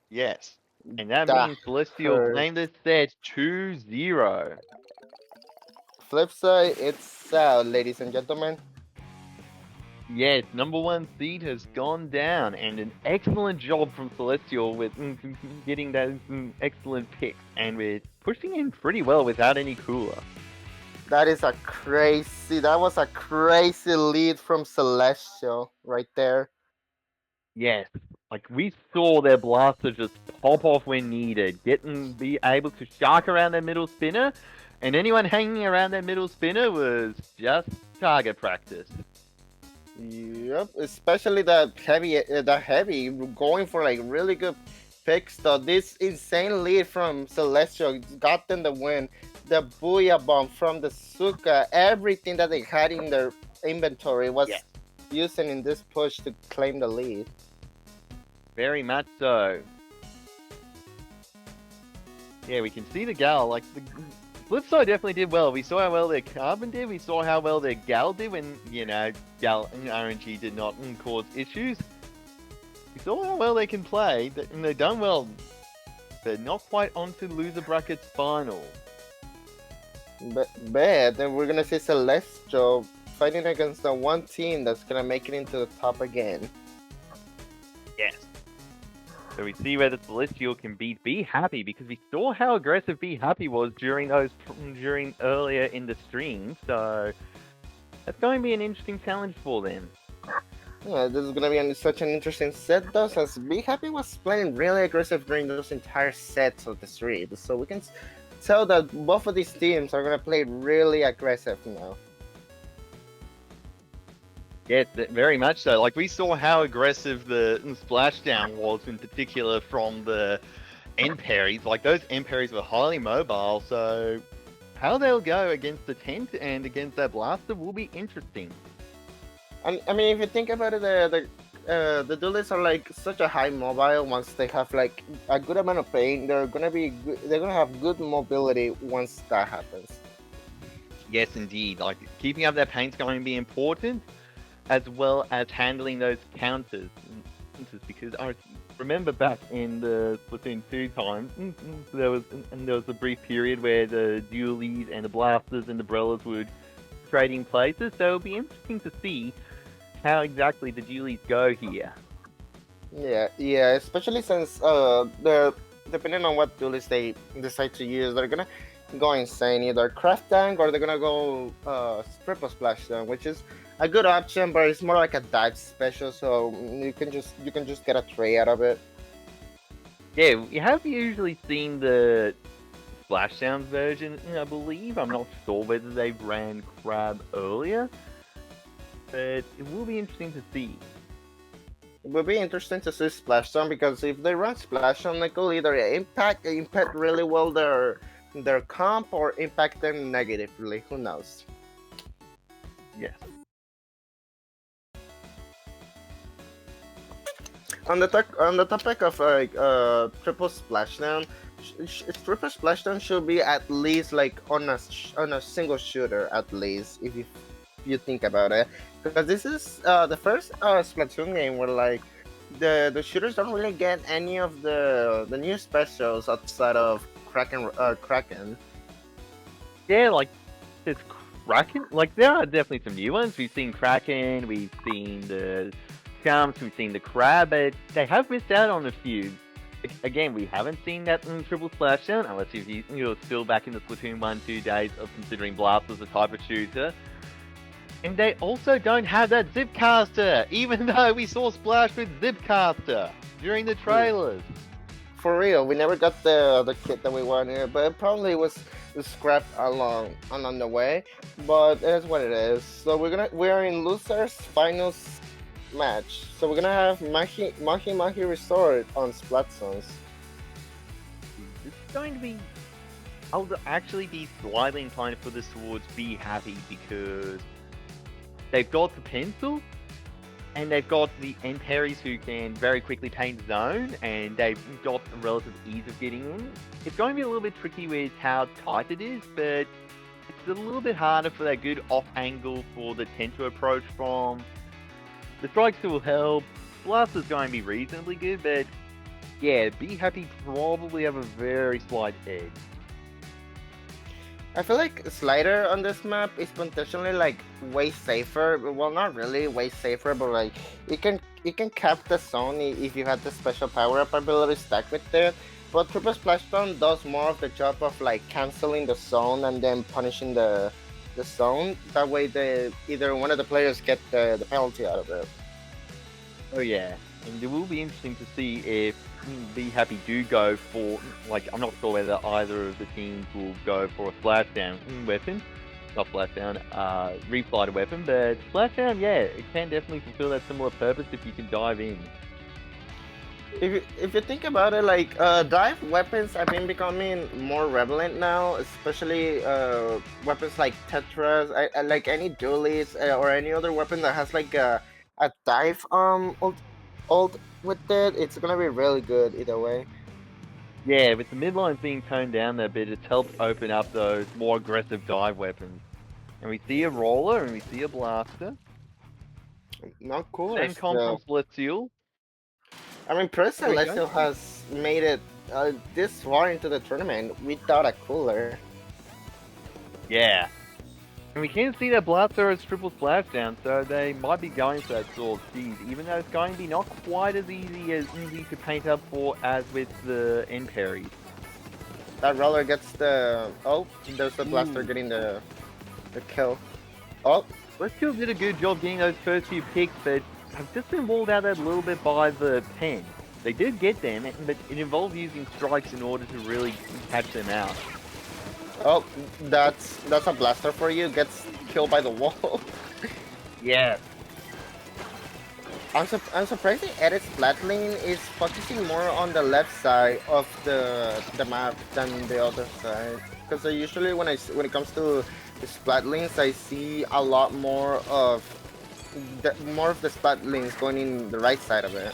[SPEAKER 5] yes. And that
[SPEAKER 4] That
[SPEAKER 5] means Celestial
[SPEAKER 4] hurt.
[SPEAKER 5] claimed this set 2-0.
[SPEAKER 4] Flip side, it's sad, ladies and gentlemen.
[SPEAKER 5] Yes, number 1 seed has gone down, and an excellent job from Celestial with getting that excellent pick, and with pushing in pretty well without any cooler.
[SPEAKER 4] That was a crazy lead from Celestial right there.
[SPEAKER 5] Yes, like we saw their blaster just pop off when needed, be able to shark around their middle spinner, and anyone hanging around their middle spinner was just target practice.
[SPEAKER 4] Yep, especially the heavy going for like really good picks. So this insane lead from Celestial got them the win. The Booyah Bomb from the Suka, everything that they had in their inventory was
[SPEAKER 5] Yeah.
[SPEAKER 4] using in this push to claim the lead.
[SPEAKER 5] Very much so. Yeah, we can see the Gal, like the Flipside definitely did well. We saw how well their Carbon did, we saw how well their Gal did when, Gal and RNG did not cause issues. We saw how well they can play, and they've done well. They're not quite onto loser brackets final.
[SPEAKER 4] But then we're gonna see Celestial fighting against the one team that's gonna make it into the top again.
[SPEAKER 5] Yes. So we see whether Celestial can beat Be Happy, because we saw how aggressive Be Happy was during earlier in the stream. So that's going to be an interesting challenge for them.
[SPEAKER 4] Yeah, this is gonna be such an interesting set though, since Be Happy was playing really aggressive during those entire sets of the stream. So we can tell that both of these teams are gonna play really aggressive now.
[SPEAKER 5] Yes, very much so. Like, we saw how aggressive the splashdown was, in particular from the end parries. Like, those end parries were highly mobile, so how they'll go against the tent and against that blaster will be interesting.
[SPEAKER 4] And I mean, if you think about it, the duelists are like such a high mobile. Once they have like a good amount of pain, they're gonna have good mobility once that happens.
[SPEAKER 5] Yes, indeed. Like, keeping up their paint's going to be important, as well as handling those counters. Because I remember back in the Splatoon 2 time, there was a brief period where the dualies and the blasters and the brellas would trading places. So it'll be interesting to see how exactly the dualies go here.
[SPEAKER 4] Yeah, especially since they're depending on what duelist they decide to use, they're gonna go insane, either craft tank or they're gonna go triple splashdown, which is a good option, but it's more like a dive special, so you can just get a tray out of it.
[SPEAKER 5] Yeah, we have usually seen the Splashdown version, I believe. I'm not sure whether they ran Crab earlier, but it will be interesting to see.
[SPEAKER 4] It will be interesting to see Splashdown, because if they run Splashdown, they could either impact really well their comp or impact them negatively. Who knows?
[SPEAKER 5] Yes.
[SPEAKER 4] On the topic of like triple splashdown, triple splashdown should be at least like on a single shooter, at least, if you think about it, because this is the first Splatoon game where like the shooters don't really get any of the new specials outside of Kraken.
[SPEAKER 5] Yeah, like, there's Kraken. Like, there are definitely some new ones. We've seen Kraken, we've seen the Chumps, we've seen the Crab, but they have missed out on a few. Again, we haven't seen that in Triple Splashdown, unless you're still back in the Splatoon 1-2 days of considering Blast as a type of shooter. And they also don't have that Zipcaster, even though we saw Splash with Zipcaster during the trailers.
[SPEAKER 4] For real, we never got the kit that we wanted, but it probably was scrapped along the way. But it's what it is. So we're in losers finals match. So we're gonna have Mahi Resort on Splatzones.
[SPEAKER 5] It's going to be. I'll actually be slightly inclined for this towards Be Happy, because they've got the pencil, and they've got the end parries who can very quickly paint zone, and they've got a relative ease of getting in. It's going to be a little bit tricky with how tight it is, but it's a little bit harder for that good off angle for the Tento approach from. The strikes will help. Blast is going to be reasonably good, but yeah, Be Happy probably have a very slight edge.
[SPEAKER 4] I feel like Slider on this map is potentially like way safer. Well, not really way safer, but like it can cap the zone if you had the special power up ability stacked with it. But Triple Splashdown does more of the job of like canceling the zone and then punishing the zone. That way, either one of the players get the penalty out of it.
[SPEAKER 5] Oh yeah, and it will be interesting to see if Be Happy do go for, like, I'm not sure whether either of the teams will go for a splashdown weapon, not splashdown, reflighter weapon, but splashdown, yeah, it can definitely fulfill that similar purpose if you can dive in.
[SPEAKER 4] If you think about it, like dive weapons have been becoming more relevant now, especially weapons like Tetras, like any dualies or any other weapon that has like a dive ult with it. It's gonna be really good either way.
[SPEAKER 5] Yeah, with the midlines being toned down a bit, it's helped open up those more aggressive dive weapons. And we see a roller and we see a blaster.
[SPEAKER 4] Not cool.
[SPEAKER 5] Same comp from Celestial.
[SPEAKER 4] I mean, Press
[SPEAKER 5] There we go.
[SPEAKER 4] Celestial has made it this far into the tournament without a cooler.
[SPEAKER 5] Yeah. And we can see that Blaster has triple splashdown, so they might be going for that sword speed, even though it's going to be not quite as easy to paint up for as with the end parries.
[SPEAKER 4] That roller gets the... Oh, there's the Blaster getting the kill. Oh,
[SPEAKER 5] Celestial did a good job getting those first few picks, but have just been walled out a little bit by the pen. They did get them, but it involved using strikes in order to really catch them out.
[SPEAKER 4] oh, that's a Blaster for you. Gets killed by the wall.
[SPEAKER 5] Yeah.
[SPEAKER 4] I'm surprised the edit splat lane is focusing more on the left side of the map than the other side. Because usually when it comes to the splat lanes, I see a lot more of the splat lanes going in the right side of it.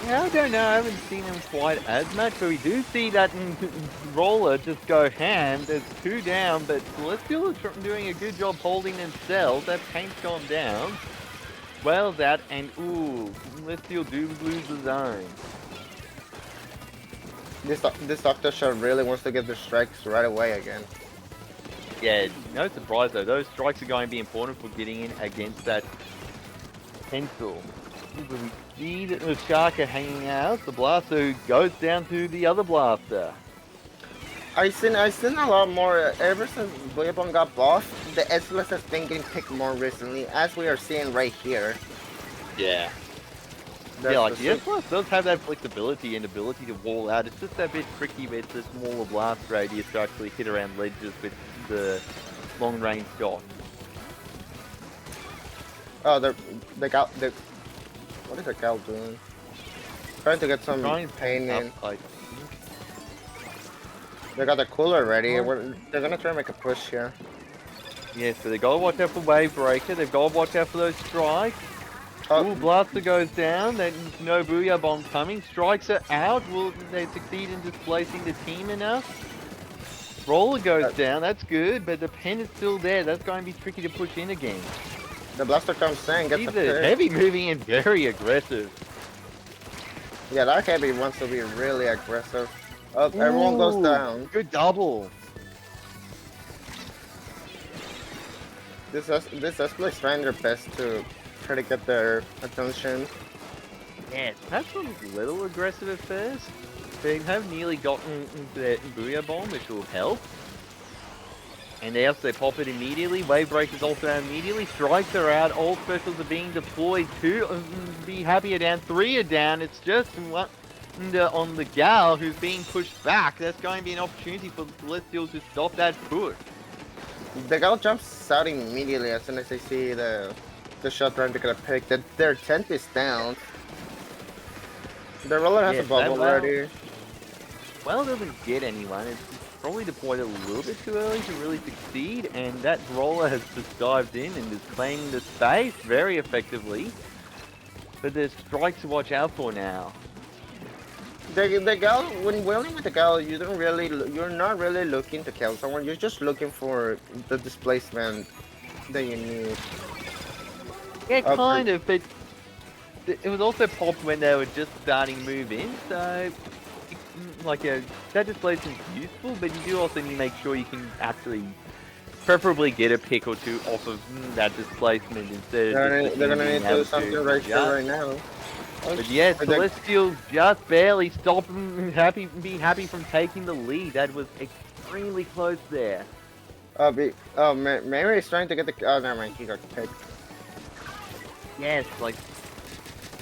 [SPEAKER 5] Yeah, I don't know. I haven't seen him quite as much, but we do see that Roller just go ham. There's 2 down, but Celestial is doing a good job holding themselves. That paint's gone down. Whale's out, and ooh, Celestial do lose the zone.
[SPEAKER 4] This Doctor Shot really wants to get the strikes right away again.
[SPEAKER 5] Yeah, no surprise though. Those strikes are going to be important for getting in against that pencil. We see that the Shark are hanging out. The Blaster goes down to the other Blaster.
[SPEAKER 4] I've seen a lot more ever since Booyabon got buffed. The SLS has been getting picked more recently, as we are seeing right here.
[SPEAKER 5] Yeah.
[SPEAKER 4] That's
[SPEAKER 5] Yeah, like
[SPEAKER 4] the
[SPEAKER 5] the S-Blast does have that flexibility and ability to wall out. It's just a bit tricky with the smaller blast radius to actually hit around ledges with the long range shot.
[SPEAKER 4] Oh, the gal, what is the gal doing? Trying to get some
[SPEAKER 5] Trying
[SPEAKER 4] pain in.
[SPEAKER 5] up, like,
[SPEAKER 4] They got the cooler ready.
[SPEAKER 5] Oh.
[SPEAKER 4] They're gonna try to make a push here.
[SPEAKER 5] yeah, so they've got to watch out for Wave Breaker. They've got to watch out for those strikes.
[SPEAKER 4] Oh,
[SPEAKER 5] Ooh, Blaster goes down. There's no Booyah Bomb coming. Strikes are out. Will they succeed in displacing the team enough? Roller goes down. That's good, but the pen is still there. That's going to be tricky to push in again.
[SPEAKER 4] the blaster comes in, gets
[SPEAKER 5] He's
[SPEAKER 4] the
[SPEAKER 5] a
[SPEAKER 4] pick.
[SPEAKER 5] heavy moving and very aggressive.
[SPEAKER 4] Yeah, that heavy wants to be really aggressive. Oh, everyone goes
[SPEAKER 5] Ooh,
[SPEAKER 4] down.
[SPEAKER 5] Good double.
[SPEAKER 4] This Espla is trying their best to try to get their attention.
[SPEAKER 5] Yeah, perhaps a little aggressive at first. They have nearly gotten their Booyah Bomb, which will help. And they also pop it immediately. Wave Breakers also out immediately. Strikes are out. All specials are being deployed. 2 Be Happy are down. 3 are down. It's just one on the Gal who's being pushed back. That's going to be an opportunity for Celestial to stop that push.
[SPEAKER 4] The gal jumps out immediately as soon as they see the shot trying to get a pick. Their tent is down. The roller has
[SPEAKER 5] Yes,
[SPEAKER 4] a bubble
[SPEAKER 5] that well.
[SPEAKER 4] ready.
[SPEAKER 5] Well, it doesn't get anyone. It's probably deployed a little bit too early to really succeed, and that Roller has just dived in and is claiming the space very effectively. But there's strikes to watch out for now.
[SPEAKER 4] The gal, when wheeling with the gal, you're not really looking to kill someone. You're just looking for the displacement that you need.
[SPEAKER 5] Yeah,
[SPEAKER 4] Okay.
[SPEAKER 5] kind of, but it was also popped when they were just starting to move in, so like that displacement's useful, but you do also need to make sure you can actually preferably get a pick or two off of that displacement instead of just
[SPEAKER 4] They're gonna need to do
[SPEAKER 5] able
[SPEAKER 4] something
[SPEAKER 5] to
[SPEAKER 4] right here,
[SPEAKER 5] adjust.
[SPEAKER 4] right now.
[SPEAKER 5] But yeah,
[SPEAKER 4] But the-
[SPEAKER 5] Celestial just barely stopping be happy from taking the lead. That was extremely close there.
[SPEAKER 4] Mary is trying to get the. Oh, never mind. He got picked.
[SPEAKER 5] Yes, like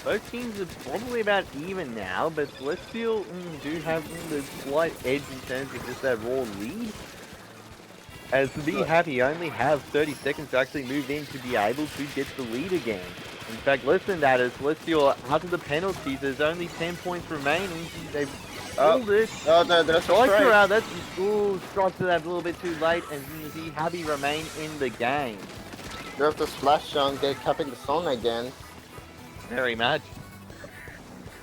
[SPEAKER 5] both teams are probably about even now, but Celestial do have the slight edge in terms of just that raw lead. As to be happy, only have 30 seconds to actually move in to be able to get the lead again. In fact, less than that, as Celestial out of the penalties, there's only 10 points remaining. They've pulled it.
[SPEAKER 4] Oh, there's a
[SPEAKER 5] Strikes are
[SPEAKER 4] strike.
[SPEAKER 5] out. That's strikes are out a little bit too late, and Be Happy remain in the game.
[SPEAKER 4] There's the splash zone. They're capping the zone again.
[SPEAKER 5] Very much.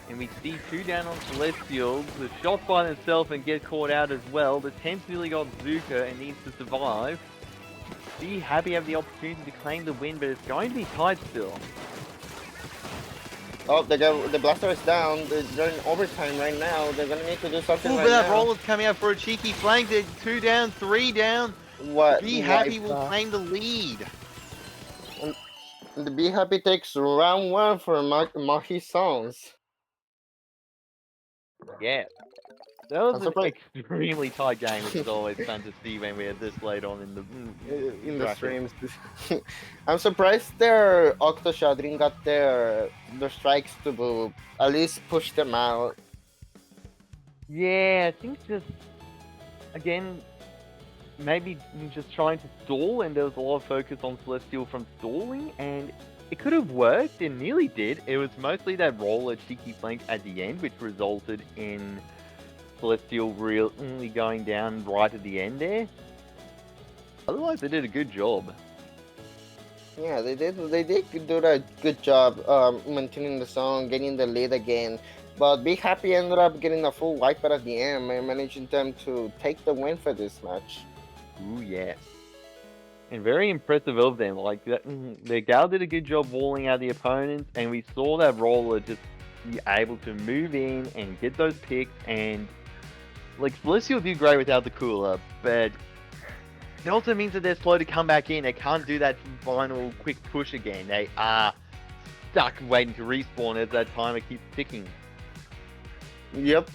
[SPEAKER 5] And we see 2 down on Celestial. The shot by himself and get caught out as well. The 10's nearly got Zuka and needs to survive. Be Happy have the opportunity to claim the win, but it's going to be tight still.
[SPEAKER 4] Oh, the blaster is down. They're in overtime right now. They're gonna need to do something
[SPEAKER 5] Oh,
[SPEAKER 4] right
[SPEAKER 5] but that
[SPEAKER 4] now.
[SPEAKER 5] Roller's coming out for a cheeky flank. They're 2 down, 3 down.
[SPEAKER 4] What?
[SPEAKER 5] Be Happy
[SPEAKER 4] Wipe
[SPEAKER 5] will
[SPEAKER 4] out.
[SPEAKER 5] claim the lead.
[SPEAKER 4] The Be Happy takes round 1 for Mahi Sounds.
[SPEAKER 5] Yeah. That was
[SPEAKER 4] I'm
[SPEAKER 5] an
[SPEAKER 4] surprised-
[SPEAKER 5] extremely tight game, which is always fun to see when we're this late on in the
[SPEAKER 4] In the
[SPEAKER 5] bracket.
[SPEAKER 4] streams. I'm surprised their Octoshadrin got their strikes to at least push them out.
[SPEAKER 5] Yeah, I think just again maybe just trying to stall, and there was a lot of focus on Celestial from stalling, and it could have worked. It nearly did. It was mostly that roller cheeky flank at the end, which resulted in Celestial really going down right at the end there. Otherwise, they did a good job.
[SPEAKER 4] Yeah, they did. They did do a good job maintaining the zone, getting the lead again. But Be Happy ended up getting a full wipeout at the end and managing them to take the win for this match.
[SPEAKER 5] Ooh, yeah. And very impressive of them. Like, the Gal did a good job walling out the opponents, and we saw that roller just be able to move in and get those picks. And, like, Celestial do great without the cooler, but it also means that they're slow to come back in. They can't do that final quick push again. They are stuck waiting to respawn as that timer keeps ticking.
[SPEAKER 4] Yep.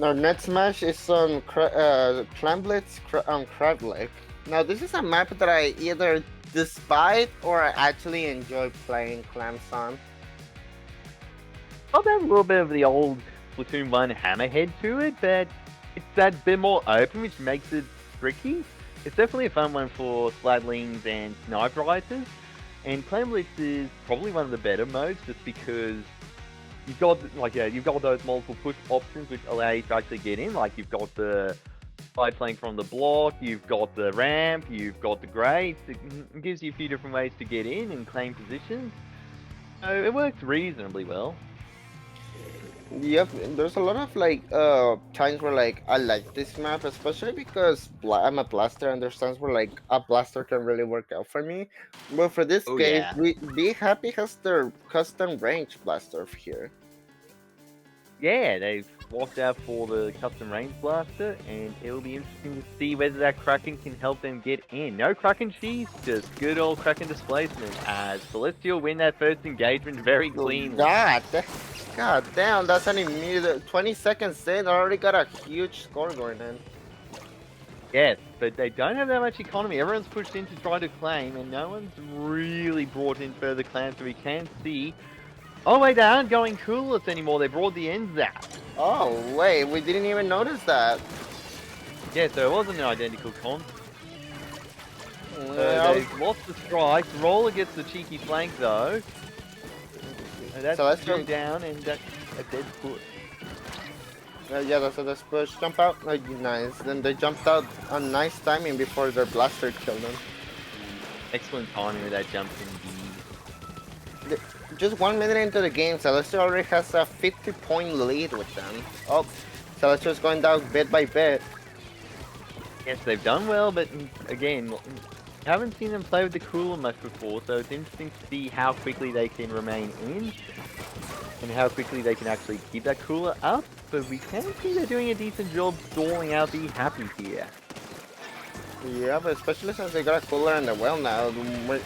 [SPEAKER 4] Our next match is on Clamblitz on Crab Lake. Now, this is a map that I either despise or I actually enjoy playing Clams on.
[SPEAKER 5] Got that little bit of the old Splatoon 1 hammerhead to it, but it's that bit more open, which makes it tricky. It's definitely a fun one for Sladlings and Sniper Writers, and Clamblitz is probably one of the better modes just because you've got those multiple push options which allow you to actually get in. Like, you've got the side flank from the block, you've got the ramp, you've got the grates. It gives you a few different ways to get in and claim positions. So it works reasonably well.
[SPEAKER 4] Yep, there's a lot of times where I like this map, especially because I'm a blaster, and there's times where a blaster can really work out for me. But for this case,
[SPEAKER 5] yeah.
[SPEAKER 4] Be Happy has their custom range blaster here.
[SPEAKER 5] Yeah, they've swapped out for the custom range blaster, and it'll be interesting to see whether that Kraken can help them get in. No Kraken cheese, just good old Kraken displacement, as Celestial win that first engagement very cleanly.
[SPEAKER 4] God damn, that's an immediate 20 seconds in, already got a huge score going in.
[SPEAKER 5] Yes, but they don't have that much economy. Everyone's pushed in to try to claim, and no one's really brought in further claims, so we can see. Oh wait, they aren't going coolless anymore, they brought the ends out.
[SPEAKER 4] Oh wait, we didn't even notice that.
[SPEAKER 5] Yeah, so it wasn't an identical comp.
[SPEAKER 4] Well,
[SPEAKER 5] They've lost the strike. Roller gets the cheeky flank though. And that's
[SPEAKER 4] So let's
[SPEAKER 5] go
[SPEAKER 4] go-
[SPEAKER 5] down, and that's a dead push.
[SPEAKER 4] yeah, that's a nice push. Jump out, nice. Then they jumped out on nice timing before their blaster killed them.
[SPEAKER 5] Excellent timing with that jump indeed.
[SPEAKER 4] Just 1 minute into the game, Celestial already has a 50-point lead with them. Oh, Celestial's going down bit by bit.
[SPEAKER 5] Yes, they've done well, but again, haven't seen them play with the cooler much before, so it's interesting to see how quickly they can remain in and how quickly they can actually keep that cooler up. But we can see they're doing a decent job stalling out Be Happy here.
[SPEAKER 4] Yeah, but especially since they got a cooler in the well now,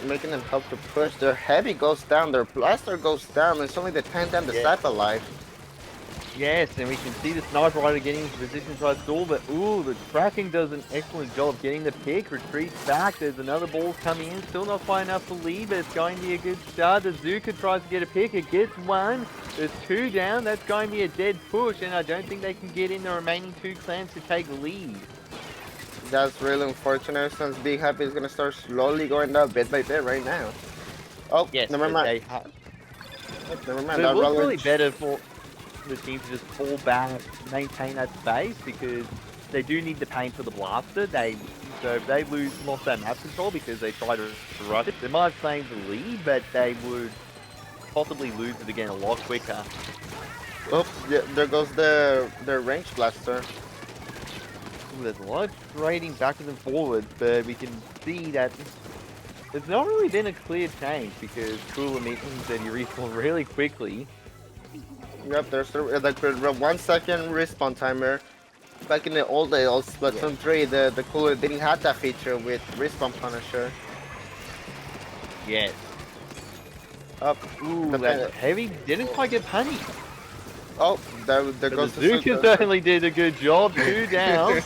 [SPEAKER 4] making them help to push. Their heavy goes down, their blaster goes down. It's only the 10th and the sniper alive.
[SPEAKER 5] Yes, and we can see the Sniper Rider getting into position to try to stall, but ooh, the Kraken does an excellent job getting the pick, retreats back, there's another ball coming in, still not quite enough for lead, but it's going to be a good start. The Zuka tries to get a pick, it gets one, there's two down, that's going to be a dead push, and I don't think they can get in the remaining two clans to take the lead.
[SPEAKER 4] That's really unfortunate since Be Happy is going to start slowly going down bit by bit right now. Oh,
[SPEAKER 5] Yes,
[SPEAKER 4] never mind.
[SPEAKER 5] they have.
[SPEAKER 4] Never mind.
[SPEAKER 5] So
[SPEAKER 4] That
[SPEAKER 5] it was
[SPEAKER 4] Rutledge-
[SPEAKER 5] really better for the team to just fall back, maintain that space, because they do need the paint for the blaster. So if they lost that map control because they try to rush it, they might have claimed the lead, but they would possibly lose it again a lot quicker.
[SPEAKER 4] Oh, yeah, there goes the range blaster.
[SPEAKER 5] Ooh, there's a lot of trading backwards and forwards, but we can see that there's not really been a clear change because Cooler means that he respawns really quickly.
[SPEAKER 4] Yep, there's the 1 second respawn timer. Back in the old days, Splatoon 3, the cooler didn't have that feature with respawn punisher.
[SPEAKER 5] Yes.
[SPEAKER 4] Up.
[SPEAKER 5] Ooh,
[SPEAKER 4] The
[SPEAKER 5] that
[SPEAKER 4] pen-
[SPEAKER 5] heavy didn't quite get punished.
[SPEAKER 4] Oh, there
[SPEAKER 5] But
[SPEAKER 4] goes the
[SPEAKER 5] Zuka
[SPEAKER 4] Suka.
[SPEAKER 5] certainly did a good job. Two down.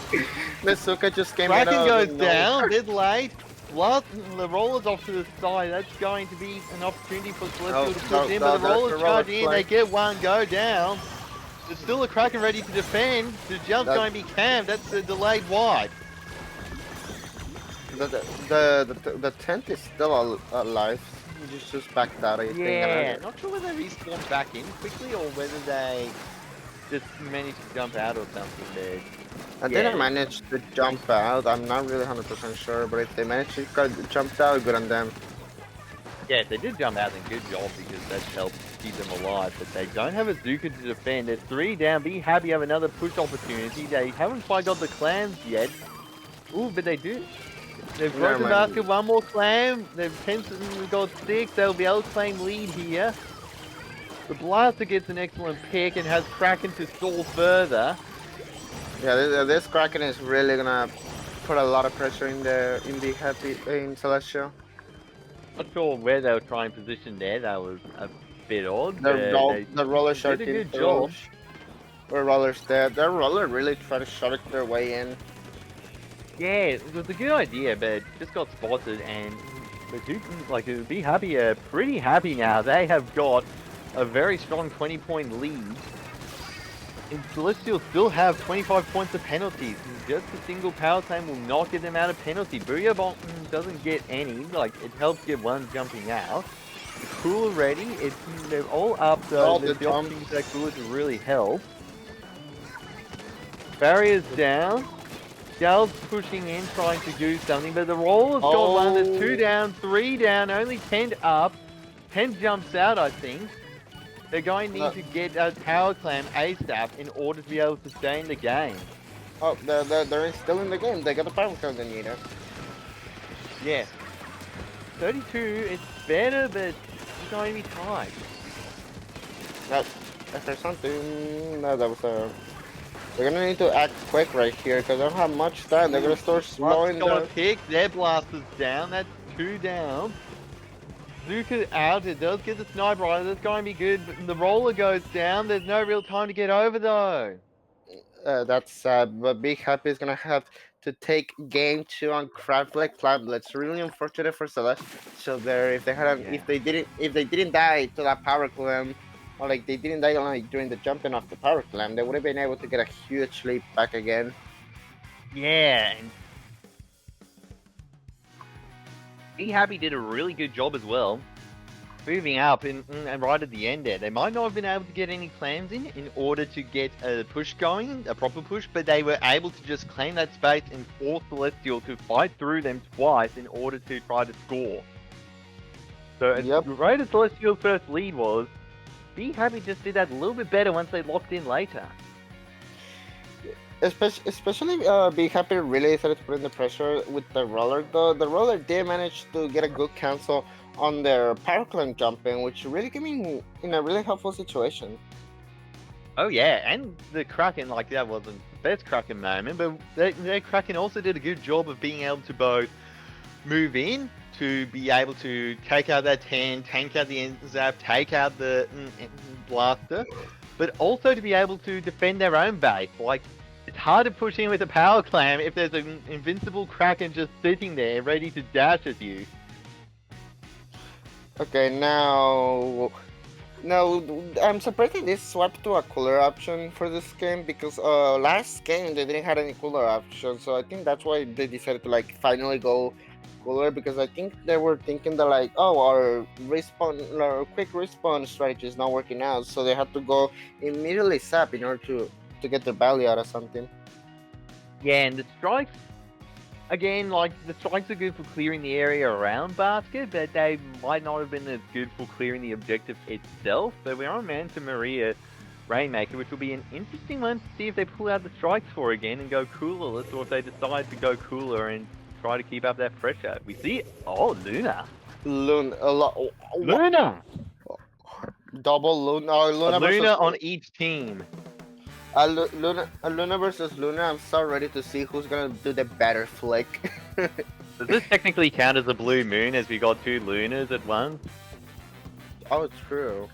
[SPEAKER 4] The Suka just came out
[SPEAKER 5] Kraken
[SPEAKER 4] of
[SPEAKER 5] goes
[SPEAKER 4] nowhere.
[SPEAKER 5] down, bit late. The roller's off to the side. That's going to be an opportunity for Celestial to push in, but the
[SPEAKER 4] that's
[SPEAKER 5] roller's
[SPEAKER 4] the roller
[SPEAKER 5] charging in. They
[SPEAKER 4] flank.
[SPEAKER 5] get one go down. There's still a Kraken ready to defend. The jump's
[SPEAKER 4] That-
[SPEAKER 5] going to be camped. That's the delayed wide.
[SPEAKER 4] The tent is still alive. just backed out, I think.
[SPEAKER 5] Yeah, not sure whether they respawned back in quickly or whether they just managed to jump out or something there.
[SPEAKER 4] I
[SPEAKER 5] Yeah.
[SPEAKER 4] didn't manage to jump out. I'm not really 100% sure, but if they managed to jump out, good on them.
[SPEAKER 5] Yeah, if they did jump out, then good job because that's helped keep them alive. But they don't have a Zuka to defend. There's 3 down. Be happy have another push opportunity. They haven't quite got the clams yet. Ooh, but they do. They've
[SPEAKER 4] Never
[SPEAKER 5] broken the
[SPEAKER 4] mind.
[SPEAKER 5] basket. One more clam. They've got 6. They'll be able to claim lead here. The Blaster gets an excellent pick and has Kraken to stall further.
[SPEAKER 4] Yeah, this Kraken is really gonna put a lot of pressure in Celestial.
[SPEAKER 5] Not sure where they were trying to position there. That was a bit odd.
[SPEAKER 4] The roller
[SPEAKER 5] did
[SPEAKER 4] shark
[SPEAKER 5] a good
[SPEAKER 4] the
[SPEAKER 5] job.
[SPEAKER 4] roller's dead. Their roller really tried to shark their way in.
[SPEAKER 5] Yeah, it was a good idea, but just got spotted, and the Duke, like, it would be happy, pretty happy now. They have got a very strong 20-point lead. And Celestial still have 25 points of penalties. Just a single power claim will not get them out of penalty. Booyah Bomb doesn't get any. Like, it helps get one jumping out. Cooler ready. They're all up, so
[SPEAKER 4] Oh,
[SPEAKER 5] there's
[SPEAKER 4] the
[SPEAKER 5] the opportunity for that Cooler to really help. Barriers down. Gal's pushing in, trying to do something, but the roller's got one. There's 2 down, 3 down, only 10 up. 10 jumps out, I think. They're going to need to get a power clam ASAP in order to be able to stay in the game.
[SPEAKER 4] Oh, they're still in the game. They got the power card they need.
[SPEAKER 5] Yeah. 32, it's better, but it's going to be tight.
[SPEAKER 4] If there's something, no, that was a. They're gonna need to act quick right here because they don't have much time. They're gonna start slowing
[SPEAKER 5] Got a
[SPEAKER 4] down.
[SPEAKER 5] pick, their Blaster's down, that's 2 down. Zuka out, it does get the sniper rider, that's going to be good, but the roller goes down, there's no real time to get over though.
[SPEAKER 4] That's sad, but Big Happy is gonna have to take game 2 on Crabfleck Flablets. Really unfortunate for Celestial there. If they had,
[SPEAKER 5] Yeah.
[SPEAKER 4] if they didn't die to that power clam, or like they didn't die like during the jumping off the power clam, they would have been able to get a huge leap back again.
[SPEAKER 5] Yeah, and Be Happy did a really good job as well. Moving up and right at the end there. They might not have been able to get any clams in order to get a push going, a proper push, but they were able to just claim that space and force Celestial to fight through them twice in order to try to score. So as great as Celestial's first lead was, Be Happy just did that a little bit better once they locked in later.
[SPEAKER 4] Especially Big Happy really started to put in the pressure with the roller though. The roller did manage to get a good cancel on their power climb jumping, which really came in a really helpful situation.
[SPEAKER 5] Oh yeah, and the Kraken, like that wasn't the best Kraken moment, but their Kraken also did a good job of being able to both move in to be able to take out that 10, tank out the Zap, take out the Blaster, but also to be able to defend their own base. Like, it's hard to push in with a power clam if there's an invincible Kraken just sitting there ready to dash at you.
[SPEAKER 4] Okay, now I'm surprised they swapped to a cooler option for this game because last game they didn't have any cooler option, so I think that's why they decided to like finally go cooler, because I think they were thinking that like, oh, our quick respawn strategy is not working out, so they had to go immediately sap in order to get their value out of something.
[SPEAKER 5] Yeah, and the strikes, again, like, the strikes are good for clearing the area around basket, but they might not have been as good for clearing the objective itself. So we're on Manta Maria Rainmaker, which will be an interesting one to see if they pull out the strikes for again and go coolerless, or if they decide to go cooler and try to keep up that pressure. We see, Luna. Luna!
[SPEAKER 4] Double Luna.
[SPEAKER 5] Luna on each team.
[SPEAKER 4] Luna versus Luna. I'm so ready to see who's gonna do the better flick.
[SPEAKER 5] Does this technically count as a blue moon, as we got 2 Lunas at once?
[SPEAKER 4] Oh, it's true.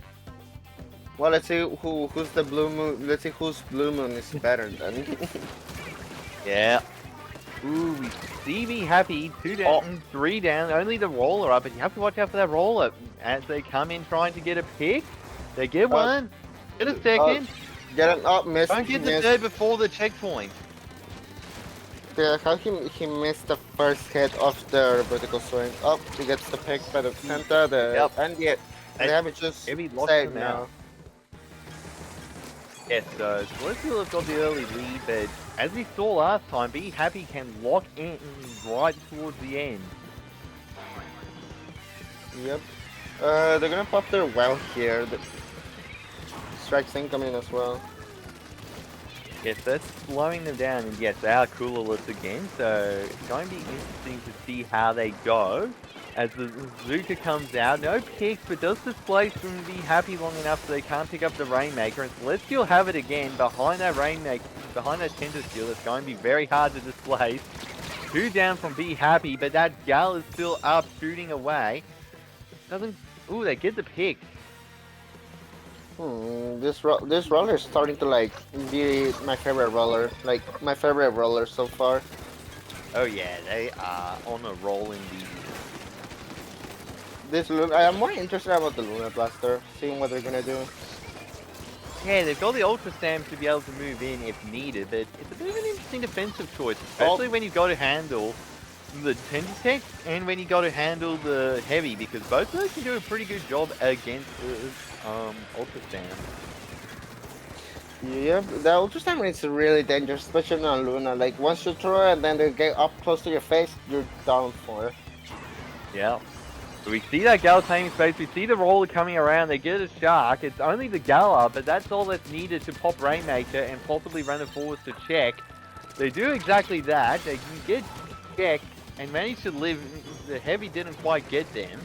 [SPEAKER 4] Well, let's see who's the blue moon. Let's see whose blue moon is better then.
[SPEAKER 5] Yeah. Ooh, we see Be Happy, 2 down, 3 down, only the roller up, and you have to watch out for that roller as they come in trying to get a pick. They get one, get a second.
[SPEAKER 4] Get an up, miss.
[SPEAKER 5] Don't get the third before the checkpoint.
[SPEAKER 4] how he missed the first hit of the vertical swing. Oh, he gets the pick by the Penta,
[SPEAKER 5] Yep.
[SPEAKER 4] and yet they
[SPEAKER 5] And
[SPEAKER 4] have it just
[SPEAKER 5] Heavy lost
[SPEAKER 4] saved
[SPEAKER 5] them
[SPEAKER 4] now.
[SPEAKER 5] out. Yes, so Celestial have got the early lead, but as we saw last time, Be Happy can lock in right towards the end.
[SPEAKER 4] Yep. They're gonna pop their well here. The strikes incoming as well.
[SPEAKER 5] Yes, that's slowing them down, and yes, they are coolerless again, so it's going to be interesting to see how they go. As the Zuka comes out, no picks, but does displace from Be Happy long enough so they can't pick up the Rainmaker, and Celestial have it again behind that Rainmaker, behind that Tender Steel. It's going to be very hard to displace. 2 down from Be Happy, but that Gal is still up, shooting away. Doesn't... Ooh, they get the pick.
[SPEAKER 4] This roller is starting to like be my favorite roller. Like my favorite roller so far.
[SPEAKER 5] Oh yeah, they are on a roll indeed.
[SPEAKER 4] This Luna, I am more interested about the Luna Blaster, seeing what they're gonna do.
[SPEAKER 5] Yeah, they've got the Ultra Stamp to be able to move in if needed, but it's a bit of an interesting defensive choice, especially when you've got to handle the Tender Tech and when you got to handle the Heavy, because both of those can do a pretty good job against the Ultra Stamp.
[SPEAKER 4] Yep, the Ultra Stamina is really dangerous, especially on Luna. Like once you throw it and then they get up close to your face, you're down for it.
[SPEAKER 5] Yeah. So we see that Gal taking space, we see the roller coming around, they get a Shark, it's only the Gala, but that's all that's needed to pop Rainmaker and possibly run it forward to check. They do exactly that, they can get check and manage to live, the Heavy didn't quite get them.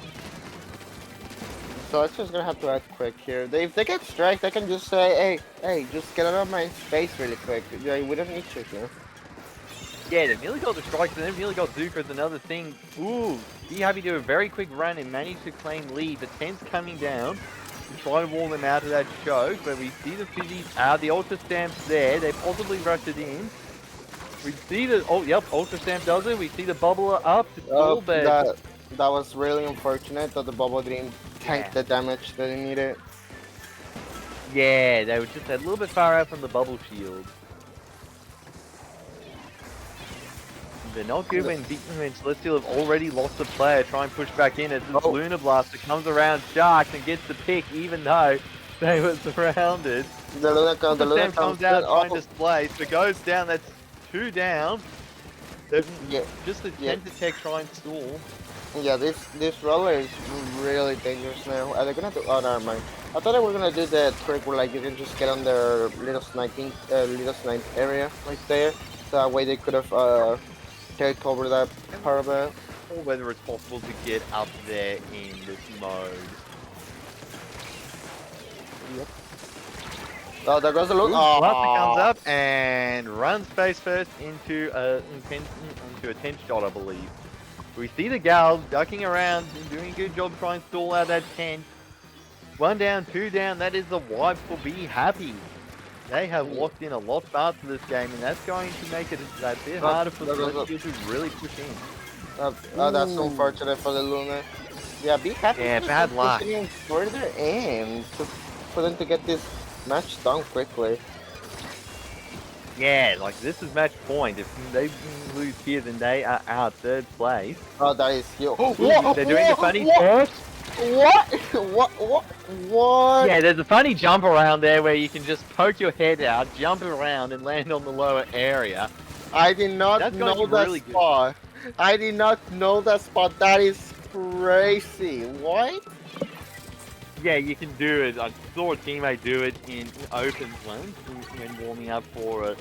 [SPEAKER 4] So it's just gonna have to act quick here. If they get strike, they can just say, hey, just get out of my space really quick. Yeah, we don't need you here.
[SPEAKER 5] Yeah, they nearly got the strikes and they nearly got Zuka as another thing. Ooh, Be Happy do a very quick run and manage to claim lead. The 10's coming down to try to wall them out of that choke, but we see the Fizzies out. The Ultra Stamp's there. They possibly rush it in. We see the, oh, yep, Ultra Stamp does it. We see the Bubbler up to full, but...
[SPEAKER 4] That was really unfortunate that the bubble didn't tank the damage that it needed.
[SPEAKER 5] Yeah, they were just a little bit far out from the bubble shield. They're not good when Celestial have already lost the player. Try and push back in as this Luna Blaster comes around Sharks and gets the pick, even though they were surrounded.
[SPEAKER 4] The Luna
[SPEAKER 5] comes out trying to displace, but goes down. That's 2 down.
[SPEAKER 4] Yeah.
[SPEAKER 5] Just a Tender Tech try and stall.
[SPEAKER 4] Yeah, this roller is really dangerous now. Are they gonna do? Oh, never mind. I thought they were gonna do the trick where like you can just get on their little sniping, little snipe area right there. So that way they could have take over that part of it.
[SPEAKER 5] Or whether it's possible to get up there in this mode.
[SPEAKER 4] Yep. Oh, there goes the loot.
[SPEAKER 5] Blaster comes up and runs face first into a 10 shot, I believe. We see the Gal ducking around and doing a good job trying to stall out that 10. 1 down, 2 down, that is the wipe for Be Happy. They have locked in a lot faster this game, and that's going to make it a bit harder for the Celestials to really push in.
[SPEAKER 4] That's unfortunate for the Luna. Yeah, Be Happy.
[SPEAKER 5] Yeah, bad luck.
[SPEAKER 4] Pushing further in for them to get this match done quickly.
[SPEAKER 5] Yeah, like this is match point. If they lose here, then they are out 3rd place.
[SPEAKER 4] Oh, that is huge.
[SPEAKER 5] They're doing the funny
[SPEAKER 4] What?
[SPEAKER 5] Yeah, there's a funny jump around there where you can just poke your head out, jump around, and land on the lower area.
[SPEAKER 4] I did not know that
[SPEAKER 5] really
[SPEAKER 4] spot. I did not know that spot. That is crazy. What?
[SPEAKER 5] Yeah, you can do it. I saw a teammate do it in Opens once when warming up for a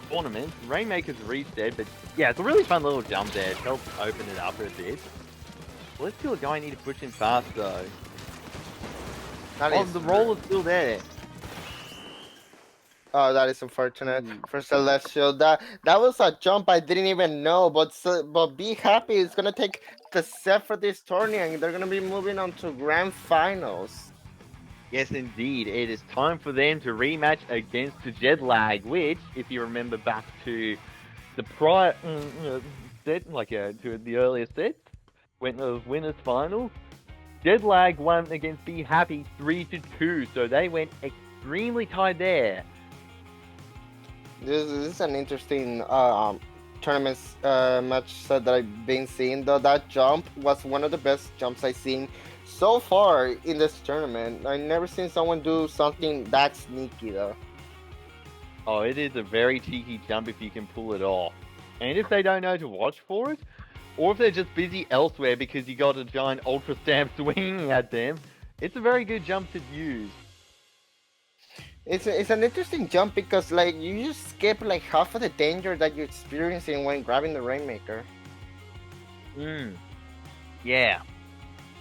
[SPEAKER 5] tournament. Rainmaker's reset, but yeah, it's a really fun little jump there. It helps open it up a bit. Let's still go. I need to push in fast though. The roll is still there.
[SPEAKER 4] Oh, that is unfortunate for Celestial. That was a jump I didn't even know. But Be Happy is gonna take the set for this tournament. They're gonna be moving on to grand finals.
[SPEAKER 5] Yes, indeed. It is time for them to rematch against the Jetlag, which, if you remember back to the prior set, to the earlier set, went the winners finals. Jetlag won against Be Happy 3-2, so they went extremely tied there.
[SPEAKER 4] This is an interesting tournaments match set that I've been seeing, though, that jump was one of the best jumps I've seen so far in this tournament. I've never seen someone do something that sneaky, though.
[SPEAKER 5] Oh, it is a very cheeky jump if you can pull it off. And if they don't know to watch for it, or if they're just busy elsewhere because you got a giant Ultra Stamp swinging at them, it's a very good jump to use.
[SPEAKER 4] It's an interesting jump because like you just skip like half of the danger that you're experiencing when grabbing the Rainmaker.
[SPEAKER 5] Yeah.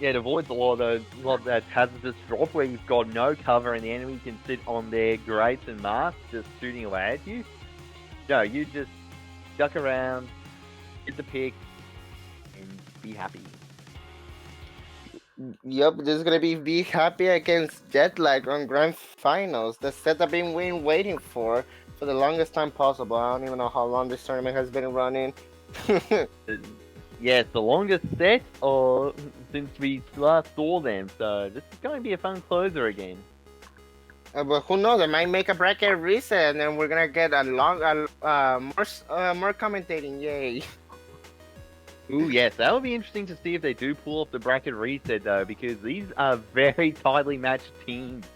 [SPEAKER 5] Yeah, it avoids a lot of that hazardous drop where you've got no cover and the enemy can sit on their grates and masks just shooting away at you. No, you just duck around, hit the pick, and be happy.
[SPEAKER 4] Yep, this is gonna be happy against Jetlag on Grand Finals. The set I've been waiting for the longest time possible. I don't even know how long this tournament has been running.
[SPEAKER 5] Yeah, it's the longest set or since we last saw them, so this is going to be a fun closer again.
[SPEAKER 4] But who knows? I might make a bracket reset, and then we're gonna get a more commentating. Yay!
[SPEAKER 5] Ooh, yes, that'll be interesting to see if they do pull off the bracket reset though, because these are very tightly matched teams.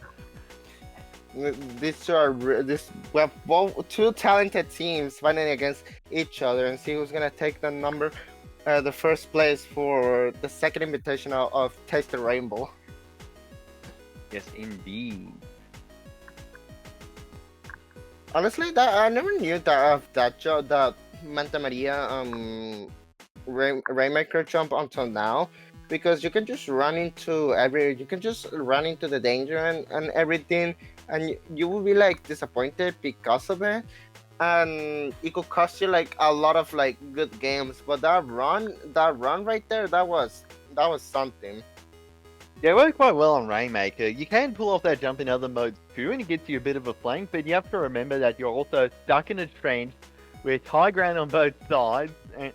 [SPEAKER 4] These two are we have both two talented teams fighting against each other, and see who's gonna take the first place for the second invitation of Taste the Rainbow.
[SPEAKER 5] Yes, indeed.
[SPEAKER 4] Honestly, that I never knew that Manta Maria Rainmaker jump until now, because you can just run into the danger and everything, and you will be like disappointed because of it, and it could cost you like a lot of like good games. But that run right there, that was something.
[SPEAKER 5] Yeah, it worked quite well on Rainmaker. You can pull off that jump in other modes too, and it gets you a bit of a flank, but you have to remember that you're also stuck in a trench with high ground on both sides, and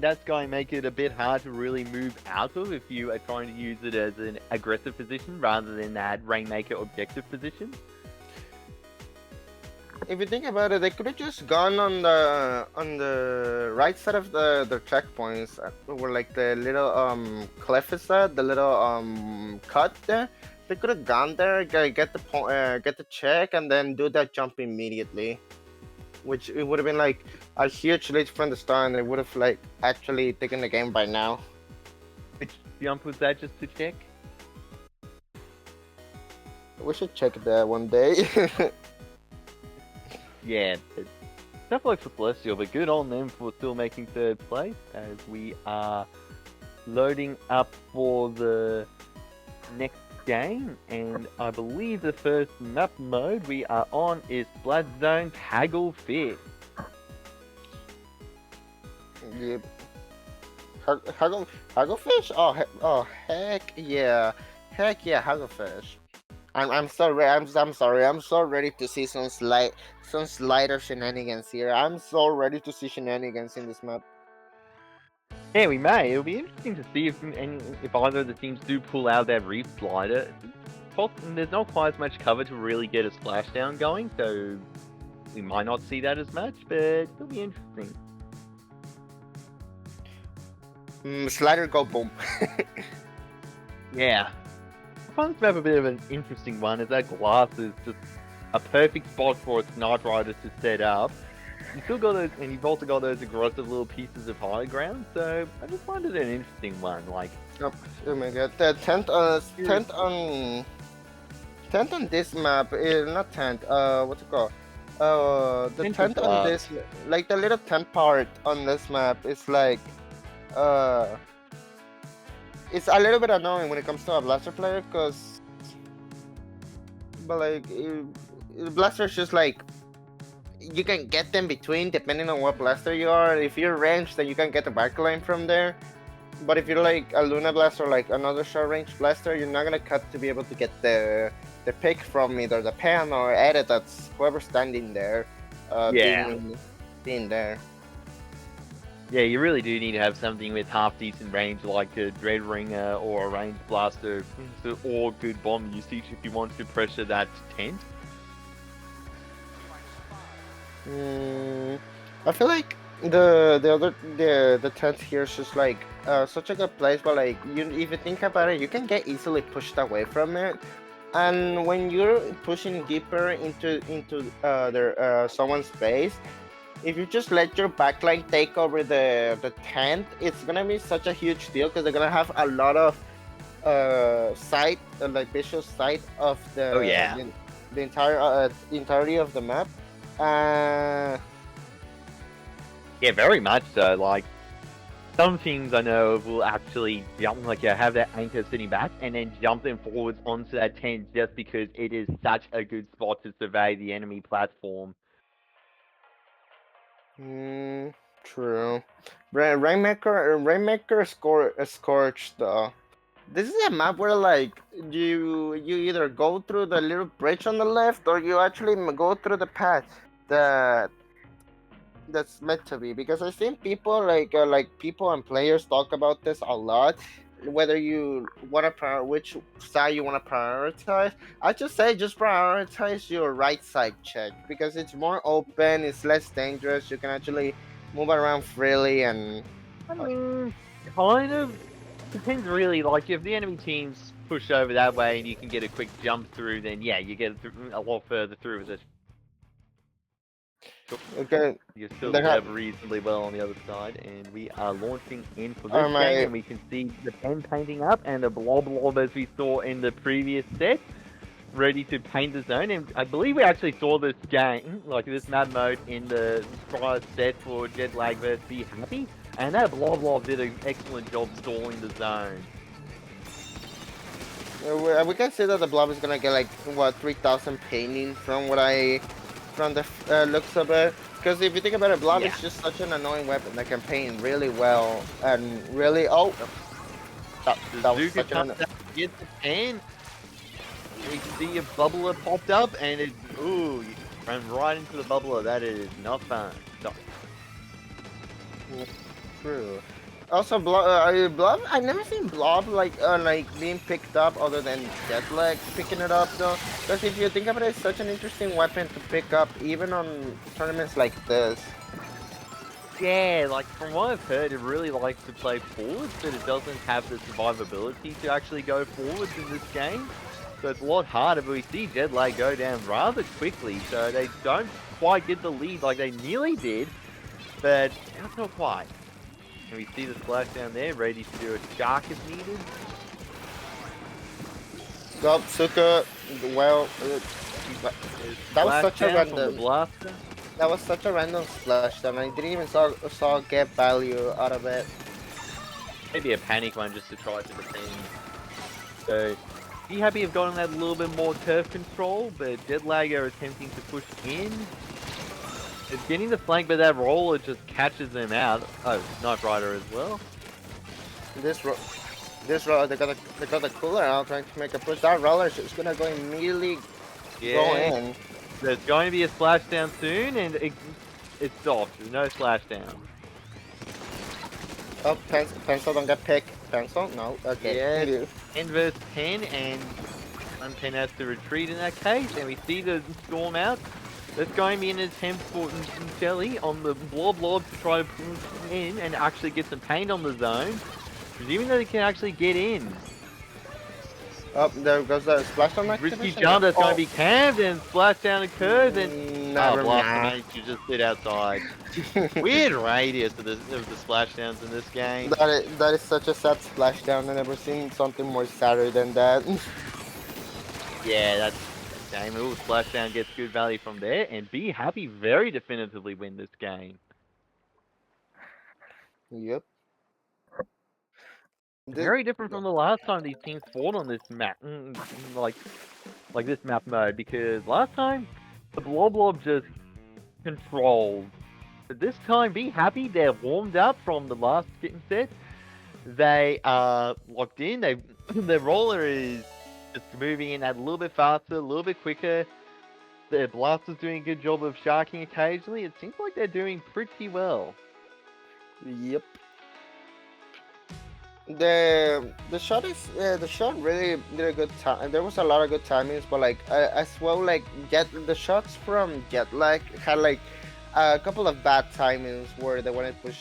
[SPEAKER 5] that's going to make it a bit hard to really move out of if you are trying to use it as an aggressive position rather than that Rainmaker objective position.
[SPEAKER 4] If you think about it, they could have just gone on the right side of the checkpoints, where like the little cliff is at, the little cut there. They could have gone there, get the check, and then do that jump immediately. Which it would have been like a huge lead from the start, and they would have like actually taken the game by now.
[SPEAKER 5] Which jump was that, just to check?
[SPEAKER 4] We should check that one day.
[SPEAKER 5] Yeah, tough luck for Celestial, but good on them for still making third place as we are loading up for the next game. And I believe the first map mode we are on is Blood Zone Hagglefish.
[SPEAKER 4] Yep. Hagglefish? Oh heck yeah, Hagglefish. I'm so sorry. I'm so ready to see some slider shenanigans here. I'm so ready to see shenanigans in this map.
[SPEAKER 5] Yeah, we may. It'll be interesting to see if either of the teams do pull out that Reef Slider. There's not quite as much cover to really get a splashdown going, so we might not see that as much, but it'll be interesting.
[SPEAKER 4] Slider go boom.
[SPEAKER 5] Yeah. I find this map a bit of an interesting one, as that glass is just a perfect spot for its Knight Riders to set up. You still got those, and you've also got those aggressive little pieces of high ground, so I just find it an interesting one. Like,
[SPEAKER 4] oh my god, the tent on this map is not tent. What's it called? The tent on this, like the little tent part on this map is like, it's a little bit annoying when it comes to a blaster player, but like blasters just like you can get them between depending on what blaster you are. If you're ranged, then you can get the backline from there. But if you're like a Luna Blaster or like another short range blaster, you're not gonna cut to be able to get the pick from either the pan or edit. That's whoever's standing there. Being there.
[SPEAKER 5] yeah, you really do need to have something with half decent range like a Dread Ringer or a Range Blaster or good bomb usage if you want to pressure that tent.
[SPEAKER 4] I feel like The tent here is just like such a good place, but like you if you think about it, you can get easily pushed away from it. And when you're pushing deeper into their someone's base, if you just let your backline take over the tent, it's gonna be such a huge deal because they're gonna have a lot of sight, like visual sight of
[SPEAKER 5] Oh, yeah.
[SPEAKER 4] the entire entirety of the map. Uh,
[SPEAKER 5] Yeah, very much so. Like, some teams I know will actually jump, like, have that anchor sitting back and then jump them forwards onto that tent just because it is such a good spot to survey the enemy platform.
[SPEAKER 4] True. Rainmaker Scorched though. This is a map where like you either go through the little bridge on the left or you actually go through the path that that's meant to be, because I've seen people like people and players talk about this a lot, whether you want to which side you want to prioritize. I just say just prioritize your right side check because it's more open, it's less dangerous, you can actually move around freely and
[SPEAKER 5] I mean, kind of. Depends really. Like, if the enemy teams push over that way and you can get a quick jump through, then yeah, you get a lot further through with it.
[SPEAKER 4] okay.
[SPEAKER 5] You still
[SPEAKER 4] They have-
[SPEAKER 5] serve reasonably well on the other side, and we are launching in for this
[SPEAKER 4] Oh, my-
[SPEAKER 5] game, and we can see the pen painting up and the blob as we saw in the previous set, ready to paint the zone. And I believe we actually saw this game, like this map mode, in the prior set for Jetlag vs Be Happy, and that blob did an excellent job stalling the zone.
[SPEAKER 4] We can see that the blob is gonna get like what 3,000 painting from the looks of it. Because if you think about it, blob
[SPEAKER 5] Yeah.
[SPEAKER 4] is just such an annoying weapon that can paint really well and really that was
[SPEAKER 5] Zuka
[SPEAKER 4] such
[SPEAKER 5] comes
[SPEAKER 4] an
[SPEAKER 5] out, gets the pen. We can see a bubbler popped up, and it ooh, you ran right into the bubbler. That is not fun. No.
[SPEAKER 4] true. Also, blob. I've never seen blob like being picked up other than Jetlag picking it up though. Because if you think about it, it's such an interesting weapon to pick up even on tournaments like this.
[SPEAKER 5] Yeah, like from what I've heard, it really likes to play forwards, but it doesn't have the survivability to actually go forwards in this game. So it's a lot harder, but we see Jetlag go down rather quickly, so they don't quite get the lead like they nearly did, but not quite. And we see the splash down there, ready to do a shark if needed.
[SPEAKER 4] Go, Suka. Well, that was
[SPEAKER 5] Splash
[SPEAKER 4] such a
[SPEAKER 5] down from the
[SPEAKER 4] random.
[SPEAKER 5] blaster.
[SPEAKER 4] That was such a random splash that I didn't even saw get value out of it.
[SPEAKER 5] Maybe a panic one just to try to defend. So, Be Happy have gotten that little bit more turf control, but Jetlag are attempting to push in. It's getting the flank, but that roller just catches them out. Oh, Knife Rider as well.
[SPEAKER 4] This roller, they got the cooler out trying to make a push. That roller is just gonna go immediately go in.
[SPEAKER 5] There's going to be a splashdown soon, and it stops. There's no splashdown.
[SPEAKER 4] Oh, pencil don't get picked. Pencil? No. Okay.
[SPEAKER 5] Yeah.
[SPEAKER 4] It is.
[SPEAKER 5] 10 versus 10, and Unpen has to retreat in that case, and we see the storm out. There's going to be an attempt for Jelly on the blob to try to push in and actually get some paint on the zone, presuming that he can actually get in.
[SPEAKER 4] Oh, there goes the splashdown
[SPEAKER 5] Risky
[SPEAKER 4] activation.
[SPEAKER 5] jump that's going
[SPEAKER 4] Oh,
[SPEAKER 5] to be camped, and splashdown occurs, and
[SPEAKER 4] never
[SPEAKER 5] Blaster
[SPEAKER 4] mind.
[SPEAKER 5] Mage, you just sit outside. Weird radius of the splashdowns in this game.
[SPEAKER 4] That is such a sad splashdown. I've never seen something more sadder than that.
[SPEAKER 5] Yeah, that's a shame. Ooh, splashdown gets good value from there, and Be Happy very definitively win this game.
[SPEAKER 4] Yep.
[SPEAKER 5] Very different from the last time these teams fought on this map, like this map mode, because last time the blob just controlled. But this time, Be Happy, they're warmed up from the last set. They are locked in. Their roller is just moving in that a little bit faster, a little bit quicker. Their blaster's doing a good job of sharking occasionally. It seems like they're doing pretty well.
[SPEAKER 4] Yep. The shot really did a good time. There was a lot of good timings, but like as well, like the shots from Jetlag had like a couple of bad timings where they wanted to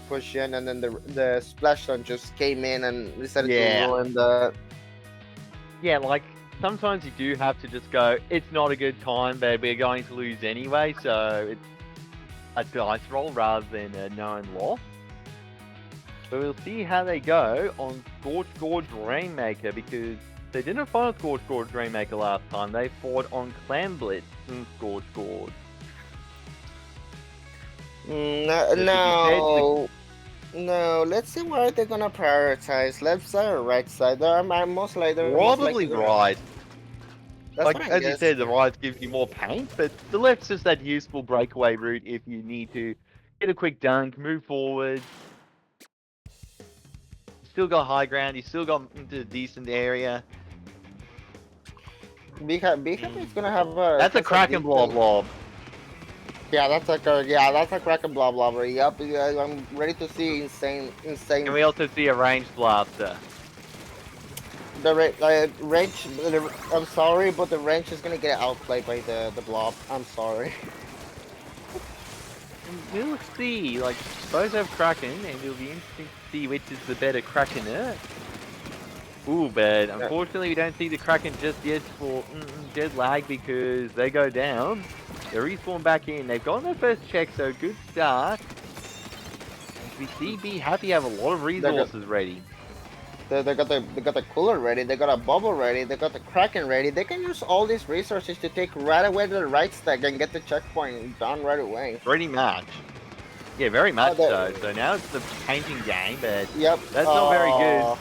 [SPEAKER 4] push in, and then the splash zone just came in and decided
[SPEAKER 5] Yeah.
[SPEAKER 4] to ruin the.
[SPEAKER 5] Yeah, like sometimes you do have to just go, it's not a good time, but we're going to lose anyway, so it's a dice roll rather than a known loss. So we'll see how they go on Scorch Gorge Rainmaker, because they didn't fight Scorch Gorge Rainmaker last time. They fought on Clan Blitz in Scorch Gorge.
[SPEAKER 4] No, no. Let's see what they're gonna prioritize. Left side or right side? I'm most likely
[SPEAKER 5] Probably right.
[SPEAKER 4] That's
[SPEAKER 5] Like,
[SPEAKER 4] what I
[SPEAKER 5] as you
[SPEAKER 4] guess.
[SPEAKER 5] said, the right gives you more paint, but the left's just that useful breakaway route if you need to get a quick dunk, move forward. Still got high ground, you still got into a decent area.
[SPEAKER 4] Big Happy is gonna have a.
[SPEAKER 5] That's a Kraken
[SPEAKER 4] decent-
[SPEAKER 5] blob.
[SPEAKER 4] Yeah, that's a Kraken blob. Yup, yeah, I'm ready to see insane.
[SPEAKER 5] And we also see a ranged blaster.
[SPEAKER 4] The range. I'm sorry, but the range is gonna get outplayed by the blob. I'm sorry.
[SPEAKER 5] And we'll see, like, both have Kraken, and it'll be interesting to see which is the better Krakener. Ooh, but unfortunately we don't see the Kraken just yet for Jet Lag, because they go down. They respawn back in. They've gotten their first check, so good start. And we see Be Happy have a lot of resources ready.
[SPEAKER 4] They got the cooler ready. They got a bubble ready. They got the Kraken ready. They can use all these resources to take right away to the right stack and get the checkpoint done right away.
[SPEAKER 5] Pretty much. Yeah, very much
[SPEAKER 4] that-
[SPEAKER 5] so. So now it's the painting game, but
[SPEAKER 4] Yep.
[SPEAKER 5] that's not very good.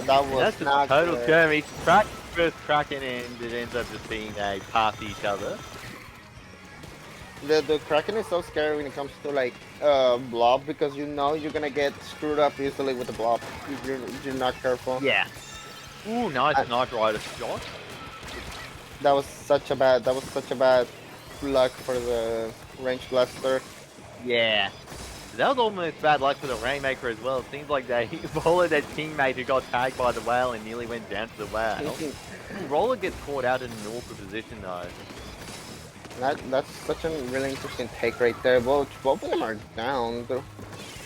[SPEAKER 4] That was
[SPEAKER 5] That's a
[SPEAKER 4] not
[SPEAKER 5] total
[SPEAKER 4] good.
[SPEAKER 5] skirmish. First Kraken, and it ends up just being they pass each other.
[SPEAKER 4] The Kraken is so scary when it comes to like blob, because you know you're gonna get screwed up easily with the blob if you're not careful.
[SPEAKER 5] Yeah. Ooh, nice Knight Rider shot.
[SPEAKER 4] That was such a bad luck for the range blaster.
[SPEAKER 5] Yeah. That was almost bad luck for the Rainmaker as well. It seems like they followed their teammate who got tagged by the whale and nearly went down to the whale. Roller gets caught out in an awkward position though.
[SPEAKER 4] That's such a really interesting take right there. Both of them are down.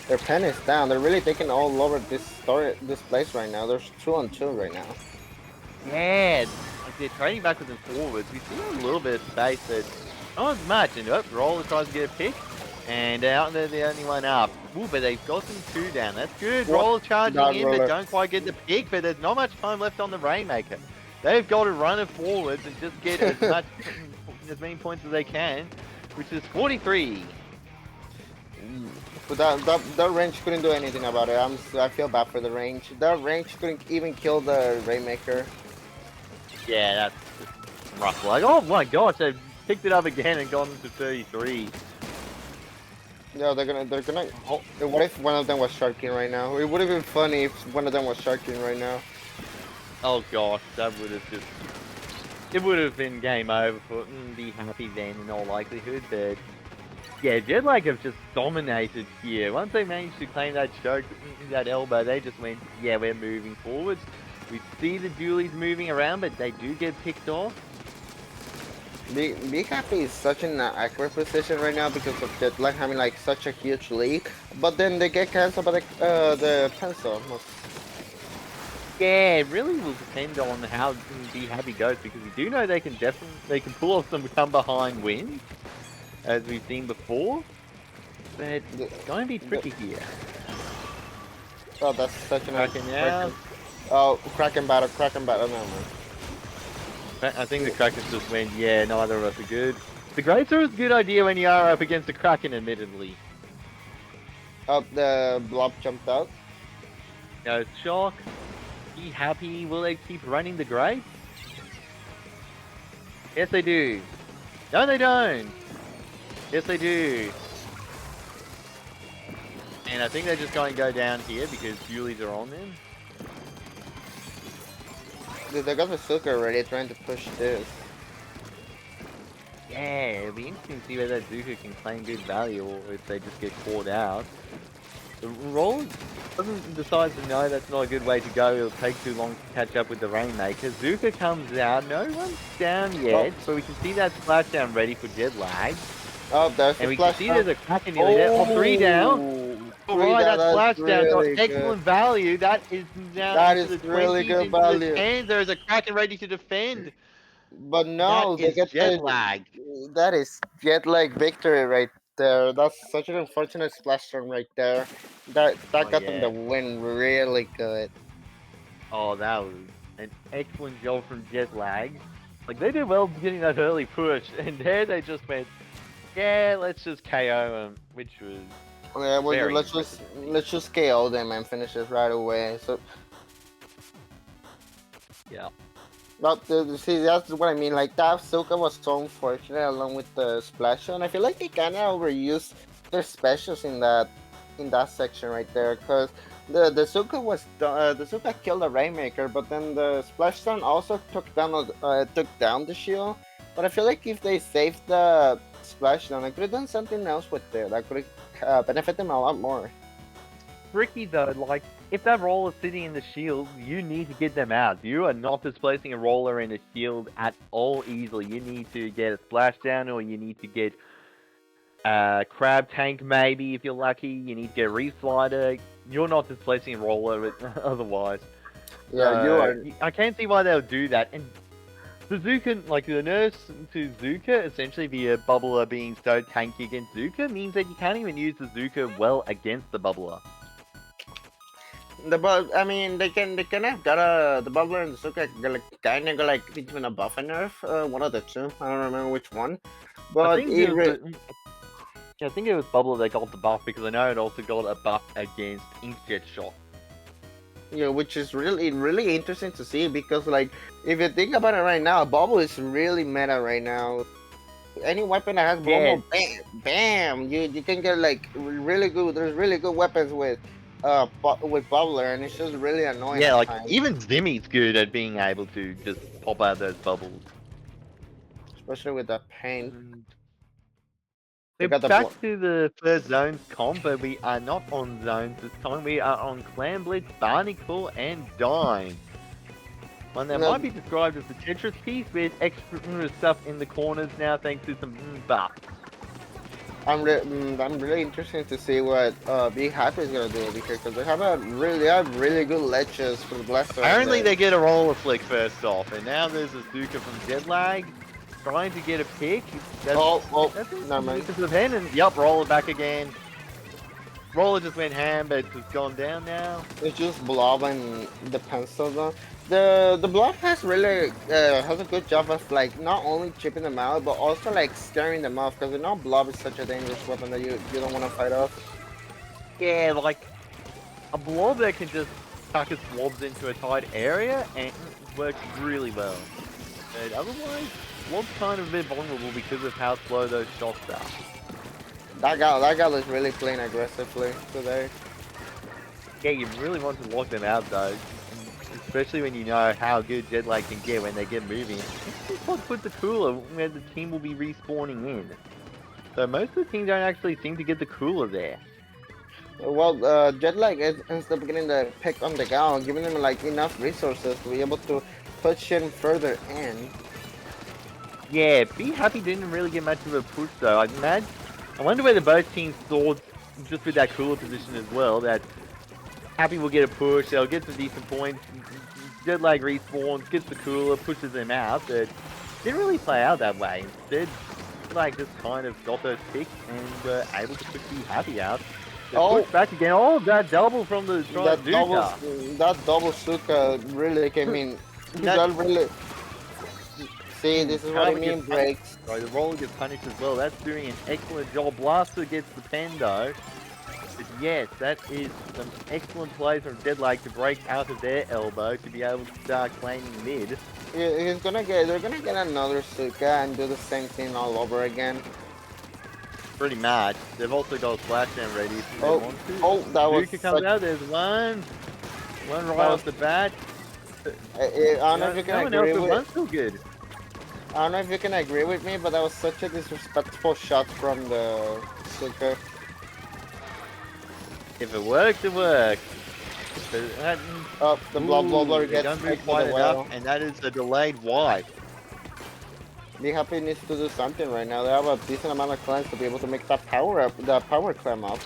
[SPEAKER 4] Their pen is down. They're really taking all over this place right now. There's 2-on-2 right now.
[SPEAKER 5] Yeah, like they're trading backwards and forwards. We see a little bit of space, but not as much. And Roller tries to get a pick, and out there the only one up. Ooh, but they've got them 2 down. That's good.
[SPEAKER 4] What?
[SPEAKER 5] Roller charging
[SPEAKER 4] Not
[SPEAKER 5] in,
[SPEAKER 4] Roller.
[SPEAKER 5] but don't quite get the pick. But there's not much time left on the Rainmaker. They've got to run it forwards and just get as many points as they can, which is 43.
[SPEAKER 4] But that range couldn't do anything about it. I feel bad for the range. That range couldn't even kill the Rainmaker.
[SPEAKER 5] Yeah, that's just rough. Like, oh my gosh, they've picked it up again and gone to 33.
[SPEAKER 4] Yeah, they're gonna. Oh, what if one of them was sharking right now? It would have been funny if one of them was sharking right now.
[SPEAKER 5] Oh gosh, that would have just... It would have been game over for Be Happy then in all likelihood, but... Yeah, Jet Lag have just dominated here. Once they managed to claim that choke, that elbow, they just went, yeah, we're moving forwards. We see the dualies moving around, but they do get picked off.
[SPEAKER 4] Be Happy is such an accurate position right now because of Jet Lag having like such a huge lead. But then they get cancelled by the pencil.
[SPEAKER 5] Yeah, it really will depend on how Be Happy goes, because we do know they can pull off some come behind wins, as we've seen before. But it's going to be tricky here.
[SPEAKER 4] Oh, that's such an
[SPEAKER 5] Kraken out.
[SPEAKER 4] Oh, Kraken battle, no man.
[SPEAKER 5] I think the Kraken just went, yeah, neither of us are good. The Greats are a good idea when you are up against the Kraken, admittedly.
[SPEAKER 4] Oh, the blob jumped out.
[SPEAKER 5] No, Shock. Be Happy. Will they keep running the Greats? Yes, they do. No, they don't. Yes, they do. And I think they're just going to go down here because Julies are on them.
[SPEAKER 4] They got the Suka already trying to push this.
[SPEAKER 5] Yeah, it'll be interesting to see whether Zuka can claim good value or if they just get caught out. The Roll doesn't decide to know that's not a good way to go. It'll take too long to catch up with the Rainmaker. Zuka comes out. No one's down yet, but we can see that splashdown ready for Jet Lag.
[SPEAKER 4] Oh, there's
[SPEAKER 5] And
[SPEAKER 4] a
[SPEAKER 5] we can
[SPEAKER 4] splash
[SPEAKER 5] see
[SPEAKER 4] down.
[SPEAKER 5] there's a Kraken nearly there. Oh, 3 down. Alright, that
[SPEAKER 4] That's
[SPEAKER 5] splashdown got
[SPEAKER 4] really good.
[SPEAKER 5] excellent value. That is now
[SPEAKER 4] That
[SPEAKER 5] into
[SPEAKER 4] is
[SPEAKER 5] the
[SPEAKER 4] really
[SPEAKER 5] 20s,
[SPEAKER 4] good
[SPEAKER 5] into the
[SPEAKER 4] value.
[SPEAKER 5] 10s. There's a Kraken ready to defend.
[SPEAKER 4] But no,
[SPEAKER 5] That
[SPEAKER 4] they
[SPEAKER 5] is
[SPEAKER 4] get
[SPEAKER 5] jet
[SPEAKER 4] the
[SPEAKER 5] lag.
[SPEAKER 4] that is jet lag victory right there. That's such an unfortunate splash down right there. That
[SPEAKER 5] Oh,
[SPEAKER 4] got them the
[SPEAKER 5] yeah.
[SPEAKER 4] win really good.
[SPEAKER 5] Oh, that was an excellent job from jet lag. Like, they did well getting that early push, and there they just went, yeah, let's just KO them, which was
[SPEAKER 4] Yeah, well,
[SPEAKER 5] very
[SPEAKER 4] let's
[SPEAKER 5] impressive.
[SPEAKER 4] just KO them and finish it right away. So,
[SPEAKER 5] Yeah.
[SPEAKER 4] but see, that's what I mean. Like that Suka was so unfortunate along with the splash zone. I feel like they kind of overused their specials in that section right there, because the Suka the Suka killed the Rainmaker, but then the splash zone also took down the shield. But I feel like if they saved the splash zone, I could have done something else with it that could benefit them a lot more.
[SPEAKER 5] Tricky though, like, if that roller is sitting in the shield, you need to get them out. You are not displacing a roller in a shield at all easily. You need to get a splashdown, or you need to get a crab tank maybe if you're lucky. You need to get a reslider. You're not displacing a roller otherwise.
[SPEAKER 4] Yeah, you are.
[SPEAKER 5] I can't see why they'll do that. And Zuka, like the nerfs to Zuka, essentially via Bubbler being so tanky against Zuka, means that you can't even use the Zuka well against the Bubbler.
[SPEAKER 4] I mean, they kind of got the bubbler and the Suka kind of go like between a buff and nerf. One of the two. I don't remember which one. But
[SPEAKER 5] I think I think it was Bubbler that got the buff, because I know it also got a buff against Inkjet Shot.
[SPEAKER 4] yeah, which is really interesting to see, because like if you think about it right now, Bubble is really meta right now. Any weapon that has
[SPEAKER 5] Yeah.
[SPEAKER 4] Bubble, bam, you can get like really good. There's really good weapons with Bubbler, and it's just really annoying.
[SPEAKER 5] Yeah,
[SPEAKER 4] at
[SPEAKER 5] like
[SPEAKER 4] times,
[SPEAKER 5] even Zimmy's good at being able to just pop out those bubbles.
[SPEAKER 4] especially with that pain. They
[SPEAKER 5] We're
[SPEAKER 4] got the
[SPEAKER 5] back to the first zones comp, but we are not on zones this time. We are on Clan Blitz, Barnacle, and Dime. One that
[SPEAKER 4] No.
[SPEAKER 5] might be described as the Tetris piece with extra stuff in the corners now, thanks to some buffs.
[SPEAKER 4] I'm really interested to see what Big Hyper is gonna do over here, because they have really good leches for the blaster.
[SPEAKER 5] Apparently they get a roller flick first off, and now there's a Zuka from Jetlag trying to get a pick. That's
[SPEAKER 4] Never mind.
[SPEAKER 5] the pen, and yup, roller back again. Roller just went ham, but it's gone down now.
[SPEAKER 4] It's just Blob and the pencil though. The Blob has really has a good job of like not only chipping them out, but also like scaring them off, because you know Blob is such a dangerous weapon that you don't want to fight off.
[SPEAKER 5] Yeah, like a blob that can just tuck its blobs into a tight area and it works really well. But otherwise, blob's kind of a bit vulnerable because of how slow those shots are.
[SPEAKER 4] That guy is really playing aggressively today.
[SPEAKER 5] Yeah, you really want to lock them out though. Especially when you know how good Jetlag can get when they get moving. Just what put the cooler where the team will be respawning in. So most of the teams don't actually seem to get the cooler there.
[SPEAKER 4] Well, Jetlag ends up getting the pick on the gal, giving them like enough resources to be able to push him further in.
[SPEAKER 5] Yeah, Be Happy didn't really get much of a push though. I wonder whether both teams thought, just with that cooler position as well, that Happy will get a push, they'll get some decent points, Jetlag respawns, gets the cooler, pushes them out, but didn't really play out that way. Instead, like just kind of got those picks and were able to push Be Happy out. They pushed back again. Oh, that double from the Zuka.
[SPEAKER 4] That double Suka really came in. That really. See, this is what I mean, breaks.
[SPEAKER 5] Right, the roller gets punished as well. That's doing an excellent job. Blaster gets the pen though. But yes, that is some excellent plays from Deadlag to break out of their elbow to be able to start claiming mid.
[SPEAKER 4] They're gonna get another Suka and do the same thing all over again.
[SPEAKER 5] Pretty much. They've also got a splashdown ready if they want to.
[SPEAKER 4] That was
[SPEAKER 5] Zuka comes out. There's one right off the bat.
[SPEAKER 4] I don't know if you can agree with.
[SPEAKER 5] One's still good.
[SPEAKER 4] I don't know if you can agree with me, but that was such a disrespectful shot from the Suka.
[SPEAKER 5] If it works, it works. But
[SPEAKER 4] The blob wobbler gets
[SPEAKER 5] don't move
[SPEAKER 4] taken
[SPEAKER 5] quite
[SPEAKER 4] away.
[SPEAKER 5] enough, and that is a delayed wipe.
[SPEAKER 4] Be Happy needs to do something right now. They have a decent amount of clans to be able to make that power up, that power climb up.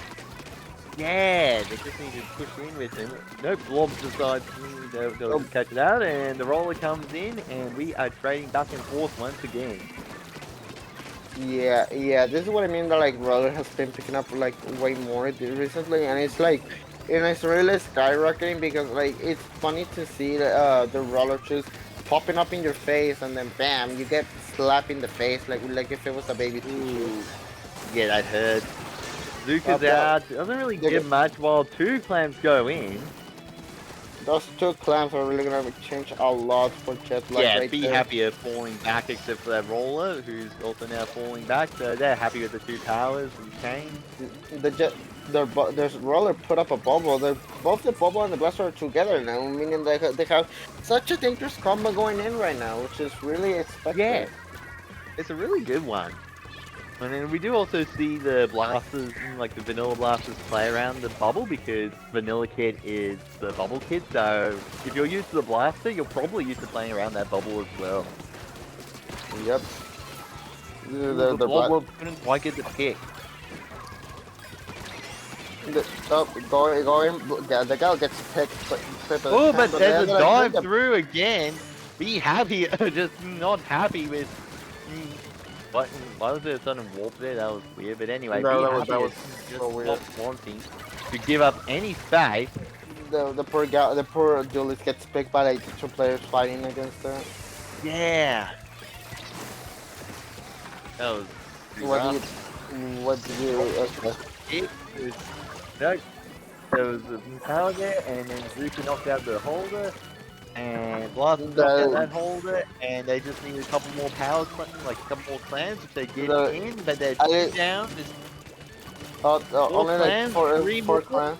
[SPEAKER 5] Yeah, they just need to push in with him. No, Blob decides they'll just catch it out, and the roller comes in, and we are trading back and forth once again.
[SPEAKER 4] Yeah, this is what I mean. That like Roller has been picking up like way more recently, and it's like, it's really skyrocketing because like it's funny to see the Roller just popping up in your face, and then bam, you get slapped in the face like if it was a baby.
[SPEAKER 5] Ooh. Yeah, that hurt. Zuka's
[SPEAKER 4] but
[SPEAKER 5] out. Doesn't really
[SPEAKER 4] they
[SPEAKER 5] give
[SPEAKER 4] get-
[SPEAKER 5] much while two clams go in.
[SPEAKER 4] Those two clans are really gonna change a lot for Jet Lag.
[SPEAKER 5] Yeah,
[SPEAKER 4] right
[SPEAKER 5] Be
[SPEAKER 4] there.
[SPEAKER 5] Happy are falling back except for that roller, who's also now falling back. So they're happy with the two powers and Kane.
[SPEAKER 4] The jet, there's Roller put up a bubble. Both the bubble and the blaster are together now, meaning they have such a dangerous combo going in right now, which is really expected.
[SPEAKER 5] Yeah, it's a really good one. And then we do also see the blasters, like the vanilla blasters, play around the bubble because Vanilla Kid is the bubble kid. So if you're used to the blaster, you're probably used to playing around that bubble as well.
[SPEAKER 4] Yep.
[SPEAKER 5] The Blob couldn't quite get the pick.
[SPEAKER 4] The gal gets picked.
[SPEAKER 5] Oh, but there's a dive
[SPEAKER 4] through.
[SPEAKER 5] through again. Be Happy, just not happy with. Why was there a sudden warp there? That was weird. But anyway,
[SPEAKER 4] No,
[SPEAKER 5] Be
[SPEAKER 4] that
[SPEAKER 5] Happy
[SPEAKER 4] was
[SPEAKER 5] is
[SPEAKER 4] so
[SPEAKER 5] just
[SPEAKER 4] weird.
[SPEAKER 5] not wanting to give up any space.
[SPEAKER 4] The poor duelist gets picked by like two players fighting against her.
[SPEAKER 5] Yeah. That was pretty
[SPEAKER 4] What do you?
[SPEAKER 5] It was no. There was a power there, and then Zuka knocked out the holder, and Blast knocked out that holder, and they just need a couple more power, like a couple more clans if they get in, but they're two down. There's
[SPEAKER 4] Only like
[SPEAKER 5] clans,
[SPEAKER 4] four clans.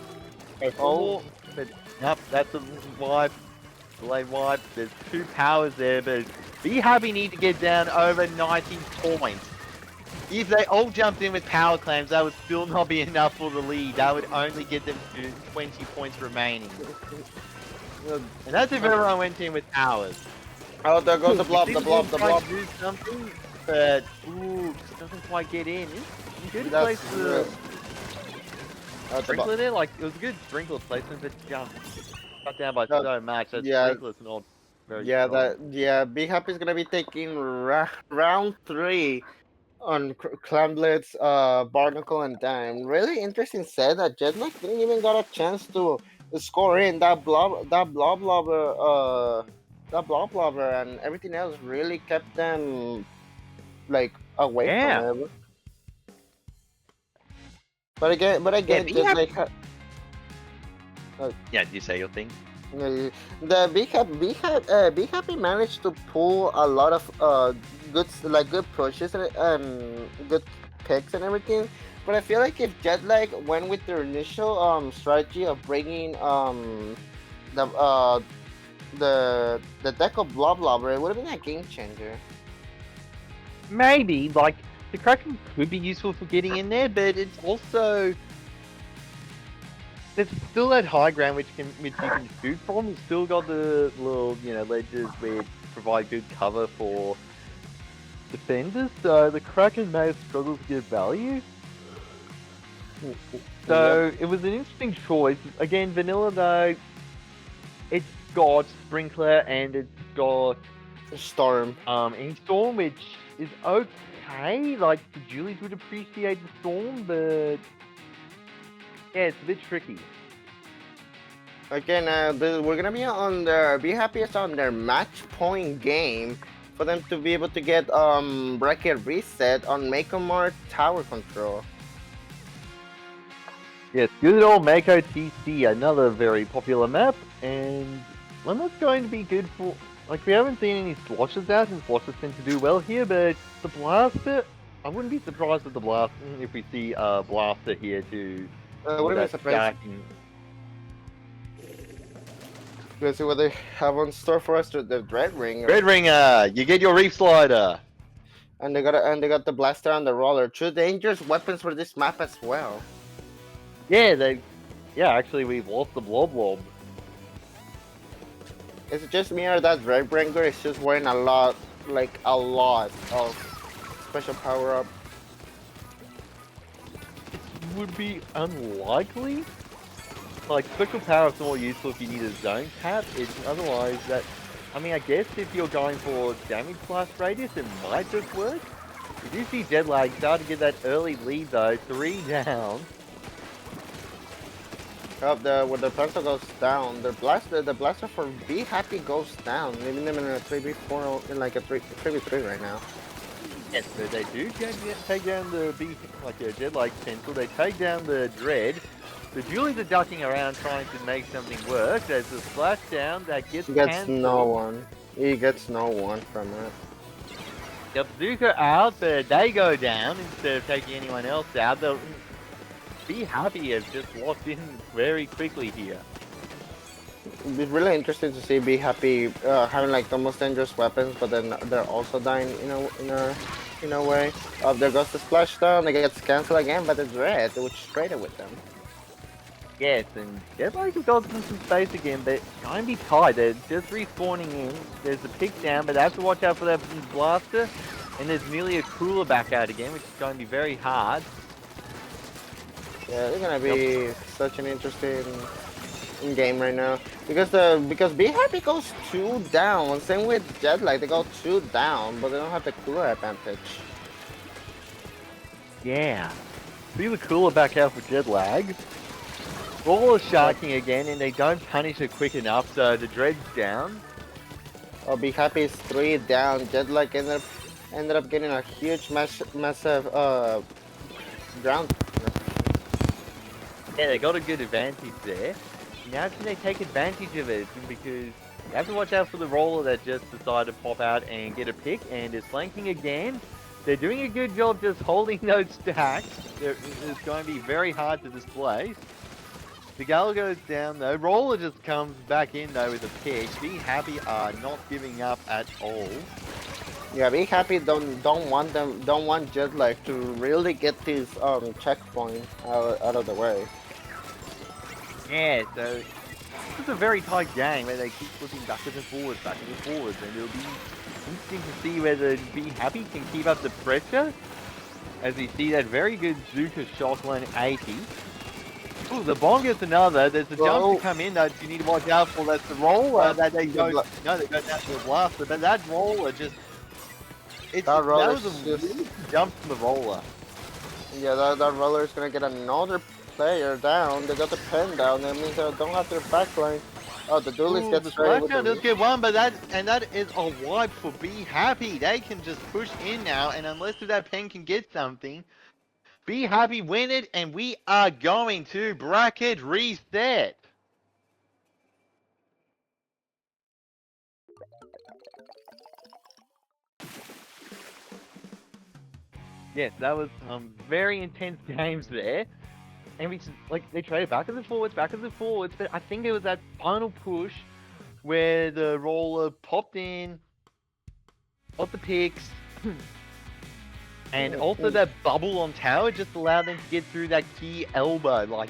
[SPEAKER 5] four, but nope, that's a wipe. Delayed wipe. There's two powers there, but Be Happy need to get down over 90 points. If they all jumped in with power claims, that would still not be enough for the lead. That would only get them to 20 points remaining. And that's if everyone went in with powers.
[SPEAKER 4] Oh, there goes the blob,
[SPEAKER 5] He
[SPEAKER 4] the
[SPEAKER 5] did
[SPEAKER 4] blob, the
[SPEAKER 5] try
[SPEAKER 4] blob.
[SPEAKER 5] to do something, but ooh, just doesn't quite get in. It's a good
[SPEAKER 4] That's
[SPEAKER 5] place to
[SPEAKER 4] the
[SPEAKER 5] sprinkler there. Like it was a good sprinkler placement, but cut down by
[SPEAKER 4] That-
[SPEAKER 5] so much. That
[SPEAKER 4] yeah.
[SPEAKER 5] sprinkler's not very strong.
[SPEAKER 4] Be Happy is gonna be taking round 3 on Clamblitz, Barnacle, and Dime. Really interesting set that Jetlag didn't even got a chance to score in that blob blobber, and everything else really kept them like away
[SPEAKER 5] Yeah.
[SPEAKER 4] from it. But again,
[SPEAKER 5] Be
[SPEAKER 4] Jetlag.
[SPEAKER 5] Yeah, did you say your thing?
[SPEAKER 4] The Be Happy managed to pull a lot of good pushes and good picks and everything. But I feel like if Jetlag went with their initial strategy of bringing the deck of Blob Blobber, it would have been a game changer.
[SPEAKER 5] Maybe, like, the Kraken could be useful for getting in there, but it's also... There's still that high ground which you can shoot from. You've still got the little, ledges which provide good cover for defenders, so the Kraken may have struggled to get value. So it was an interesting choice. Again, Vanilla though, it's got Sprinkler and it's got
[SPEAKER 4] Storm.
[SPEAKER 5] Storm, which is okay. Like the Julies would appreciate the Storm, but yeah, it's a bit tricky.
[SPEAKER 4] Again, we're gonna be on their Be Happy is on their match point game for them to be able to get bracket reset on Mako tower control.
[SPEAKER 5] Yes, good old Mako TC, another very popular map, and one that's going to be good for... Like, we haven't seen any Sloshes out, and Sloshes tend to do well here, but the Blaster... I wouldn't be surprised with the Blaster if we see a Blaster here to...
[SPEAKER 4] Wouldn't be surprised. Let's see what they have on store for us. The Dread Ring.
[SPEAKER 5] Red Ringer, you get your Reef Slider!
[SPEAKER 4] And they got the blaster and the roller. Two dangerous weapons for this map as well.
[SPEAKER 5] Yeah, actually we've lost the Blob.
[SPEAKER 4] Is it just me or that Dread Bringer is just wearing a lot like a lot of special power up.
[SPEAKER 5] Would be unlikely. Like, special power is more useful if you need a zone tap. It's otherwise that. I mean, I guess if you're going for damage blast radius, it might just work. You do see Jetlag start to get that early lead though, 3 down.
[SPEAKER 4] When the pencil goes down, the blaster for Be Happy goes down, leaving them in a 3v4, in like a 3v3 right now.
[SPEAKER 5] Yes, so they do take down the Jetlag pencil. They take down the Dread. The Julies are ducking around trying to make something work. There's a splash down that gets
[SPEAKER 4] He gets
[SPEAKER 5] cancelled.
[SPEAKER 4] no one. He gets no one from it.
[SPEAKER 5] Yep, Zuko out, but they go down instead of taking anyone else out. They'll Be Happy has just locked in very quickly here.
[SPEAKER 4] It'd be really interesting to see Be Happy having like the most dangerous weapons, but then they're also dying in a way. There goes the splashdown. It gets cancelled again by the Dread, which traded with them.
[SPEAKER 5] Yes, and Jetlag has got some space again, but going to be tight. They're just respawning in. There's a pick down, but they have to watch out for that blaster. And there's nearly a cooler back out again, which is going to be very hard.
[SPEAKER 4] Yeah, they're gonna be such an interesting game right now because Be Happy goes 2 down. Same with Jetlag, they go 2 down, but they don't have the cooler advantage.
[SPEAKER 5] Yeah. See the cooler back out for Jetlag. Roller sharking again, and they don't punish it quick enough, so the Dread's down.
[SPEAKER 4] Be Happy is 3 down. Jetlag ended up getting a huge massive ground.
[SPEAKER 5] Yeah, they got a good advantage there. Now can they take advantage of it? Because you have to watch out for the Roller that just decided to pop out and get a pick, and is flanking again. They're doing a good job just holding those stacks. It's going to be very hard to displace. The Gal goes down though. Roller just comes back in though with a pick. Be Happy are not giving up at all.
[SPEAKER 4] Yeah, Be Happy don't want Jetlag to really get this checkpoint out of the way.
[SPEAKER 5] Yeah, so it's a very tight game where they keep flipping backwards and forwards, and it'll be interesting to see whether Be Happy can keep up the pressure. As we see that very good Zuka shock 180. Ooh, the bomb gets another. There's a jump to come in that you need to watch out for. That's the roller that they go. No, they go down to the blaster, but that roller just. That was a really jump from the roller.
[SPEAKER 4] Yeah, that roller is gonna get another player down. They got the pen down. That means they don't have their backline. Oh, the duelist gets straight with the
[SPEAKER 5] does get one, but that is a wipe for Be Happy. They can just push in now, and unless that pen can get something, Be Happy win it, and we are going to bracket reset. Yes, that was some very intense games there. And we just, they traded backwards and forwards, but I think it was that final push where the roller popped in, got the picks, and also that bubble on tower just allowed them to get through that key elbow.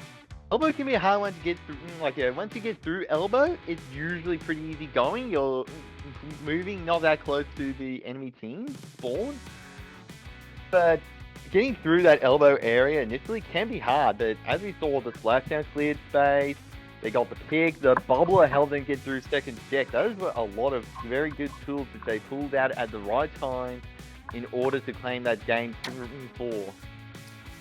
[SPEAKER 5] Elbow can be a hard one to get through. Once you get through elbow, it's usually pretty easy going. You're moving not that close to the enemy team spawn. But getting through that elbow area initially can be hard, but as we saw, the splashdown cleared space, they got the pick, the bubbler held them get through second deck. Those were a lot of very good tools that they pulled out at the right time in order to claim that game 4.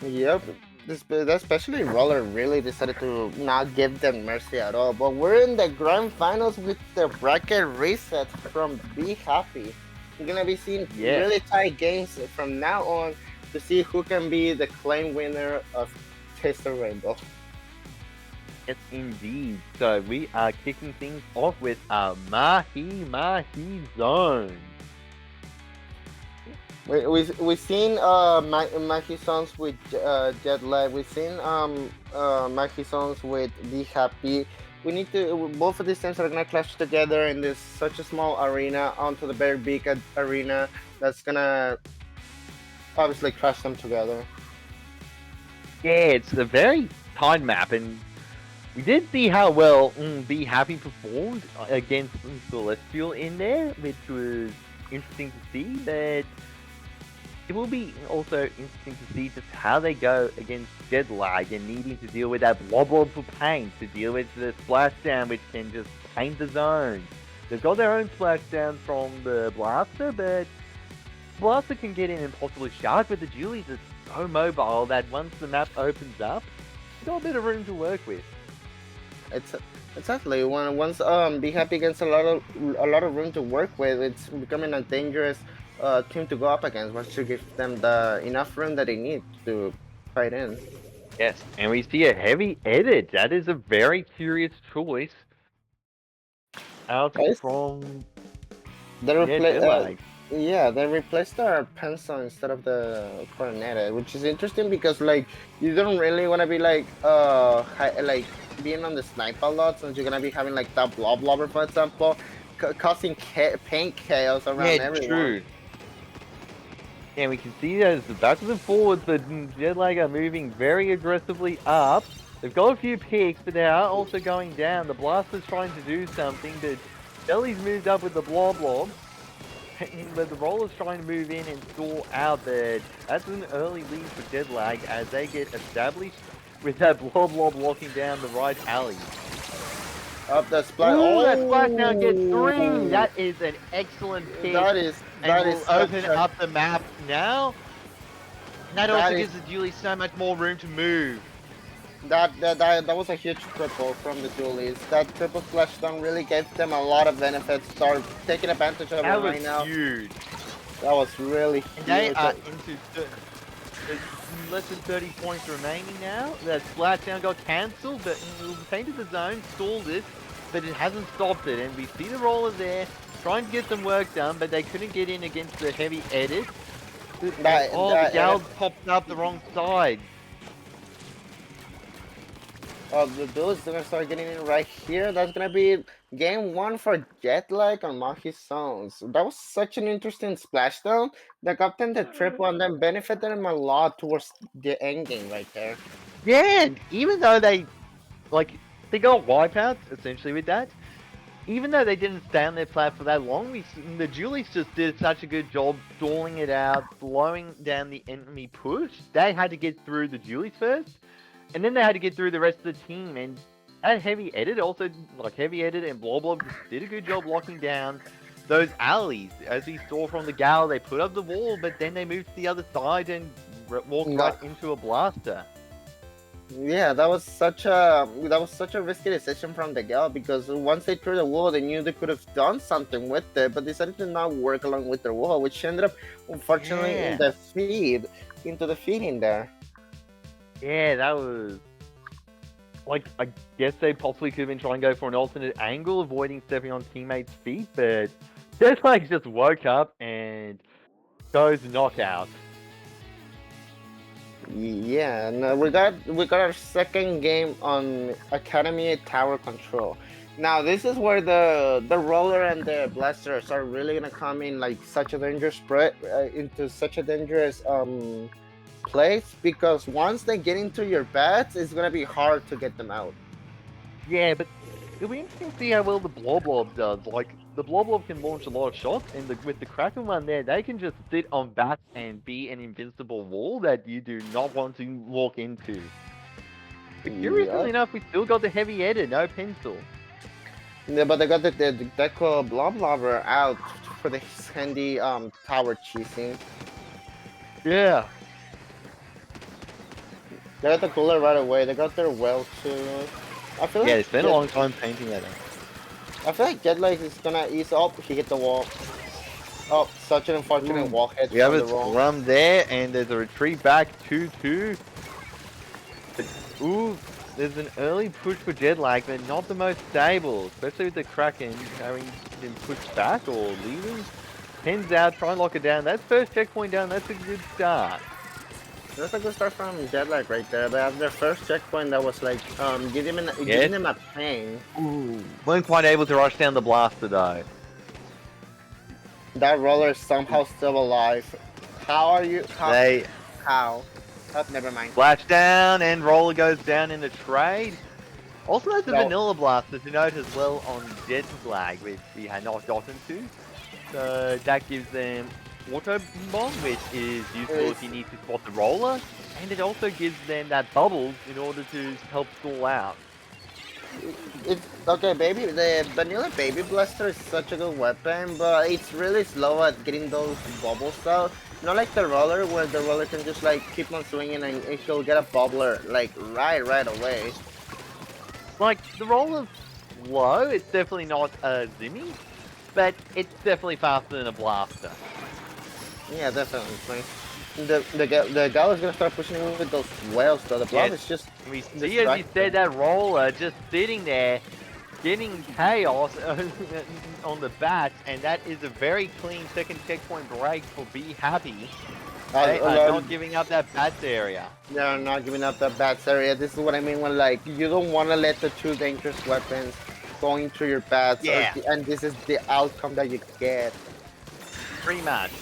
[SPEAKER 4] Yep, especially Roller really decided to not give them mercy at all. But we're in the grand finals with the bracket reset from Be Happy. We're gonna be seeing really tight games from now on to see who can be the claim winner of Taste of Rainbow.
[SPEAKER 5] Yes, indeed. So we are kicking things off with a Mahi Zone.
[SPEAKER 4] We've seen Mahi Zones with Jetlag. We've seen Mahi Zones with Be Happy. We need to. Both of these teams are gonna clash together in this such a small arena onto the very big arena. That's gonna obviously crush them together.
[SPEAKER 5] Yeah, it's a very tight map, and we did see how well Be Happy performed against Celestial in there, which was interesting to see, but it will be also interesting to see just how they go against jet lag and needing to deal with that blob for paint, to deal with the splashdown which can just paint the zone. They've got their own splashdown from the Blaster, but Blaster can get in and possibly shard, but the Julies are so mobile that once the map opens up, they've got a bit of room to work with.
[SPEAKER 4] It's exactly once Be Happy gets a lot of room to work with, it's becoming a dangerous team to go up against once you give them the enough room that they need to fight in.
[SPEAKER 5] Yes, and we see a heavy edit. That is a very curious choice. Out
[SPEAKER 4] Yes.
[SPEAKER 5] from
[SPEAKER 4] They
[SPEAKER 5] Jet Lag.
[SPEAKER 4] they replaced their pencil instead of the coronet, which is interesting because like you don't really want to be like like being on the sniper a lot, since you're gonna be having like that blobber, for example, causing paint chaos around everyone.
[SPEAKER 5] True. And we can see that it's backwards and forwards, but Jet Lag are moving very aggressively up. They've got a few picks, but they are also going down. The Blaster's trying to do something, but Jelly's moved up with the Blob, but the Roller's trying to move in and stall out there. That's an early lead for Jet Lag as they get established with that Blob locking down the right alley.
[SPEAKER 4] Up the splash.
[SPEAKER 5] Ooh, that splashdown gets 3. That is an excellent pick.
[SPEAKER 4] That is
[SPEAKER 5] And will
[SPEAKER 4] such
[SPEAKER 5] open
[SPEAKER 4] a-
[SPEAKER 5] up the map now. And that
[SPEAKER 4] That
[SPEAKER 5] also
[SPEAKER 4] is-
[SPEAKER 5] gives the Julie so much more room to move.
[SPEAKER 4] That was a huge triple from the Julies. That triple splashdown really gave them a lot of benefits. Start taking advantage of it
[SPEAKER 5] That was
[SPEAKER 4] right now.
[SPEAKER 5] huge.
[SPEAKER 4] That was really
[SPEAKER 5] And they
[SPEAKER 4] huge.
[SPEAKER 5] are into there's less than 30 points remaining now. That splashdown got cancelled, but painted the zone, stalled it, but it hasn't stopped it. And we see the Roller there trying to get some work done, but they couldn't get in against the heavy edit. The Gal popped up the wrong side.
[SPEAKER 4] The dude's gonna start getting in right here. That's gonna be game 1 for Jet Lag on Mahi Zones. That was such an interesting splashdown that got them the triple and then benefited them a lot towards the end game right there.
[SPEAKER 5] Yeah, and even though they got wipeouts essentially with that, even though they didn't stay on their plat for that long, the Julies just did such a good job stalling it out, slowing down the enemy push. They had to get through the Julies first, and then they had to get through the rest of the team. And that Heavy Edit also, Heavy Edit and Blob did a good job locking down those alleys. As we saw from the Gal, they put up the wall, but then they moved to the other side and walked right into a Blaster.
[SPEAKER 4] Yeah, that was such a risky decision from the Gal, because once they threw the wall, they knew they could have done something with it, but decided to not work along with their wall, which ended up unfortunately in the feed in there.
[SPEAKER 5] Yeah, that was I guess they possibly could have been trying to go for an alternate angle, avoiding stepping on teammates' feet, but Jet Lag just woke up and goes knockout.
[SPEAKER 4] Yeah, and we got our second game on Academy Tower Control. Now this is where the Roller and the Blasters are really gonna come in like such a dangerous spread into such a dangerous place, because once they get into your bats, it's gonna be hard to get them out.
[SPEAKER 5] Yeah, but it'll be interesting to see how well the Blob does. The Blob can launch a lot of shots, and with the Kraken one there, they can just sit on bats and be an invincible wall that you do not want to walk into. But curiously enough, we still got the Heavy Edit, no pencil.
[SPEAKER 4] Yeah, but they got the Deco Blobber out for the handy tower cheesing.
[SPEAKER 5] Yeah.
[SPEAKER 4] They got the cooler right away. They got their well too. I feel
[SPEAKER 5] Yeah,
[SPEAKER 4] like
[SPEAKER 5] they spent a long time painting that.
[SPEAKER 4] I feel like Jet Lag is gonna ease up. He hit the wall. Oh, such an unfortunate wall hit.
[SPEAKER 5] We have
[SPEAKER 4] from
[SPEAKER 5] a
[SPEAKER 4] the wall.
[SPEAKER 5] scrum there, and there's a retreat back 2-2. Ooh, there's an early push for Jet Lag, but not the most stable, especially with the Kraken having been pushed back or leaving. Pens out, try and lock it down. That's first checkpoint down. That's a good start.
[SPEAKER 4] That's a good start from Jet Lag right there. They have their first checkpoint that was like giving them a pain.
[SPEAKER 5] Ooh, weren't quite able to rush down the Blaster though.
[SPEAKER 4] That Roller is somehow still alive. How are you?
[SPEAKER 5] They
[SPEAKER 4] How? Oh, never mind.
[SPEAKER 5] flash down, and Roller goes down in the trade. Also, there's a
[SPEAKER 4] No.
[SPEAKER 5] Vanilla Blaster to note as well on Jet Lag, which we had not gotten to. So that gives them auto bomb, which is useful if you need to spot the roller, and it also gives them that bubbles in order to help stall out.
[SPEAKER 4] It's okay, baby. The vanilla baby blaster is such a good weapon, but it's really slow at getting those bubbles out. Not like the roller, where the roller can just like keep on swinging and she'll get a bubbler like right away.
[SPEAKER 5] Like, the roller's slow, it's definitely not a Zimmy, but it's definitely faster than a blaster.
[SPEAKER 4] Yeah, definitely. The gal is gonna start pushing in with those whales though. The blob is just
[SPEAKER 5] We see, as you said, that roller just sitting there, getting chaos on the bats, and that is a very clean second checkpoint break for Be Happy. They are not giving up that bats area.
[SPEAKER 4] they're not giving up the bats area. This is what I mean when like you don't want to let the two dangerous weapons go into your bats.
[SPEAKER 5] Yeah.
[SPEAKER 4] And this is the outcome that you get.
[SPEAKER 5] Rematch.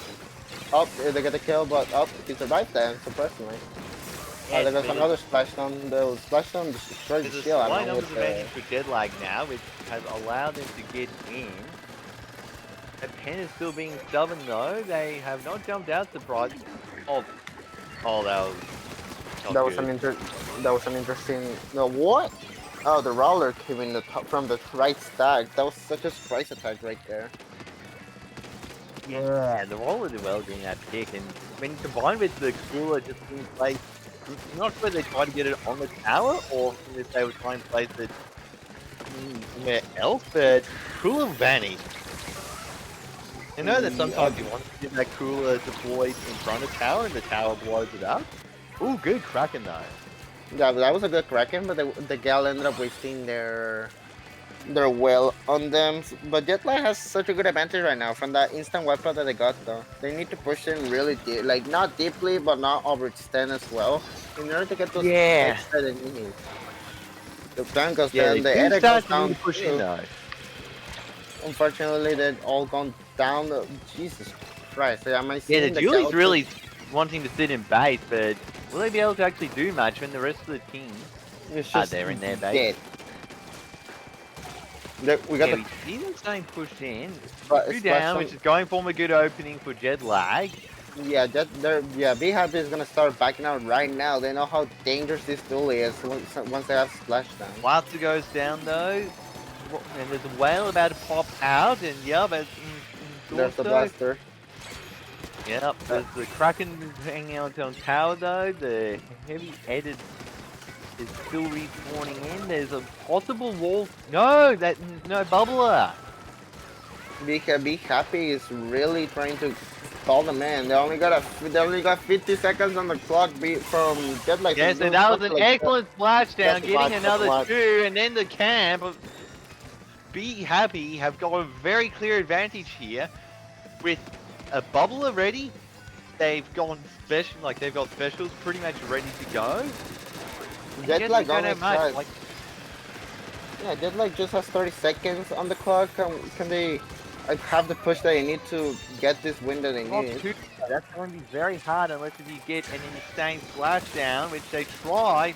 [SPEAKER 4] Oh, they get the kill, but oh, he survived that, surprisingly.
[SPEAKER 5] Yes,
[SPEAKER 4] there goes
[SPEAKER 5] but
[SPEAKER 4] another splashdown. The splashdown destroyed the
[SPEAKER 5] there's a
[SPEAKER 4] shield. I
[SPEAKER 5] slight
[SPEAKER 4] don't know
[SPEAKER 5] numbers
[SPEAKER 4] what
[SPEAKER 5] advantage for Deadlag now, which has allowed them to get in. The pen is still being stubborn though. They have not jumped out surprised. Oh, that was. not
[SPEAKER 4] that was
[SPEAKER 5] good.
[SPEAKER 4] that was an interesting. No, what? Oh, the roller came in the top from the right stack. That was such a surprise attack right there.
[SPEAKER 5] Yeah, the roller did well getting that pick, and when combined with the cooler just being placed, I'm not sure they tried to get it on the tower or if they were trying to place it somewhere else, but cooler vanished. You know that sometimes you want to get that cooler deployed in front of tower and the tower blows it up? Ooh, good Kraken though.
[SPEAKER 4] Yeah, that was a good Kraken, but the gal ended up wasting their well on them. But Jetlag has such a good advantage right now from that instant weapon that they got though. They need to push in really deep, like not deeply, but not overextend as well, in order to get those
[SPEAKER 5] Yeah.
[SPEAKER 4] extra that they need. The plan goes
[SPEAKER 5] Yeah,
[SPEAKER 4] down,
[SPEAKER 5] they
[SPEAKER 4] the
[SPEAKER 5] do
[SPEAKER 4] edit
[SPEAKER 5] start
[SPEAKER 4] goes
[SPEAKER 5] to need
[SPEAKER 4] down
[SPEAKER 5] to push in
[SPEAKER 4] too.
[SPEAKER 5] though.
[SPEAKER 4] Unfortunately, they've all gone down. Jesus Christ! Am I
[SPEAKER 5] Yeah,
[SPEAKER 4] seeing
[SPEAKER 5] the
[SPEAKER 4] the
[SPEAKER 5] Julie's
[SPEAKER 4] gal
[SPEAKER 5] really wanting to sit in base, but will they be able to actually do much when the rest of the team
[SPEAKER 4] It's
[SPEAKER 5] are
[SPEAKER 4] just
[SPEAKER 5] there in their base?
[SPEAKER 4] dead. We got
[SPEAKER 5] Yeah,
[SPEAKER 4] the
[SPEAKER 5] we see them staying pushed in.
[SPEAKER 4] But
[SPEAKER 5] Two
[SPEAKER 4] it's
[SPEAKER 5] down,
[SPEAKER 4] Splashdown-
[SPEAKER 5] which is going for a good opening for Jet Lag.
[SPEAKER 4] Yeah, Be Happy is gonna start backing out right now. They know how dangerous this duel is once they have Splashdown.
[SPEAKER 5] Blaster goes down though, and there's a whale about to pop out, and yeah, but
[SPEAKER 4] There's the
[SPEAKER 5] also-
[SPEAKER 4] blaster.
[SPEAKER 5] Yep, there's the Kraken hanging out on tower though. The heavy edit is still respawning in. There's a possible wall. No, no bubbler.
[SPEAKER 4] Be Happy is really trying to call them in. They only got 50 seconds on the clock beat from Jetlag.
[SPEAKER 5] Yes, and that was an excellent splashdown,
[SPEAKER 4] That's
[SPEAKER 5] getting
[SPEAKER 4] that's
[SPEAKER 5] another
[SPEAKER 4] watch.
[SPEAKER 5] 2, and then the camp. Be Happy have got a very clear advantage here with a bubbler ready. They've gone special, like they've got specials pretty much ready to go.
[SPEAKER 4] Jetlag
[SPEAKER 5] don't
[SPEAKER 4] only
[SPEAKER 5] have much,
[SPEAKER 4] has,
[SPEAKER 5] like,
[SPEAKER 4] yeah, Jetlag just has 30 seconds on the clock. Can they have the push that they need to get this win that they
[SPEAKER 5] not
[SPEAKER 4] need?
[SPEAKER 5] too- that's going to be very hard unless if you get an insane splashdown, which they try,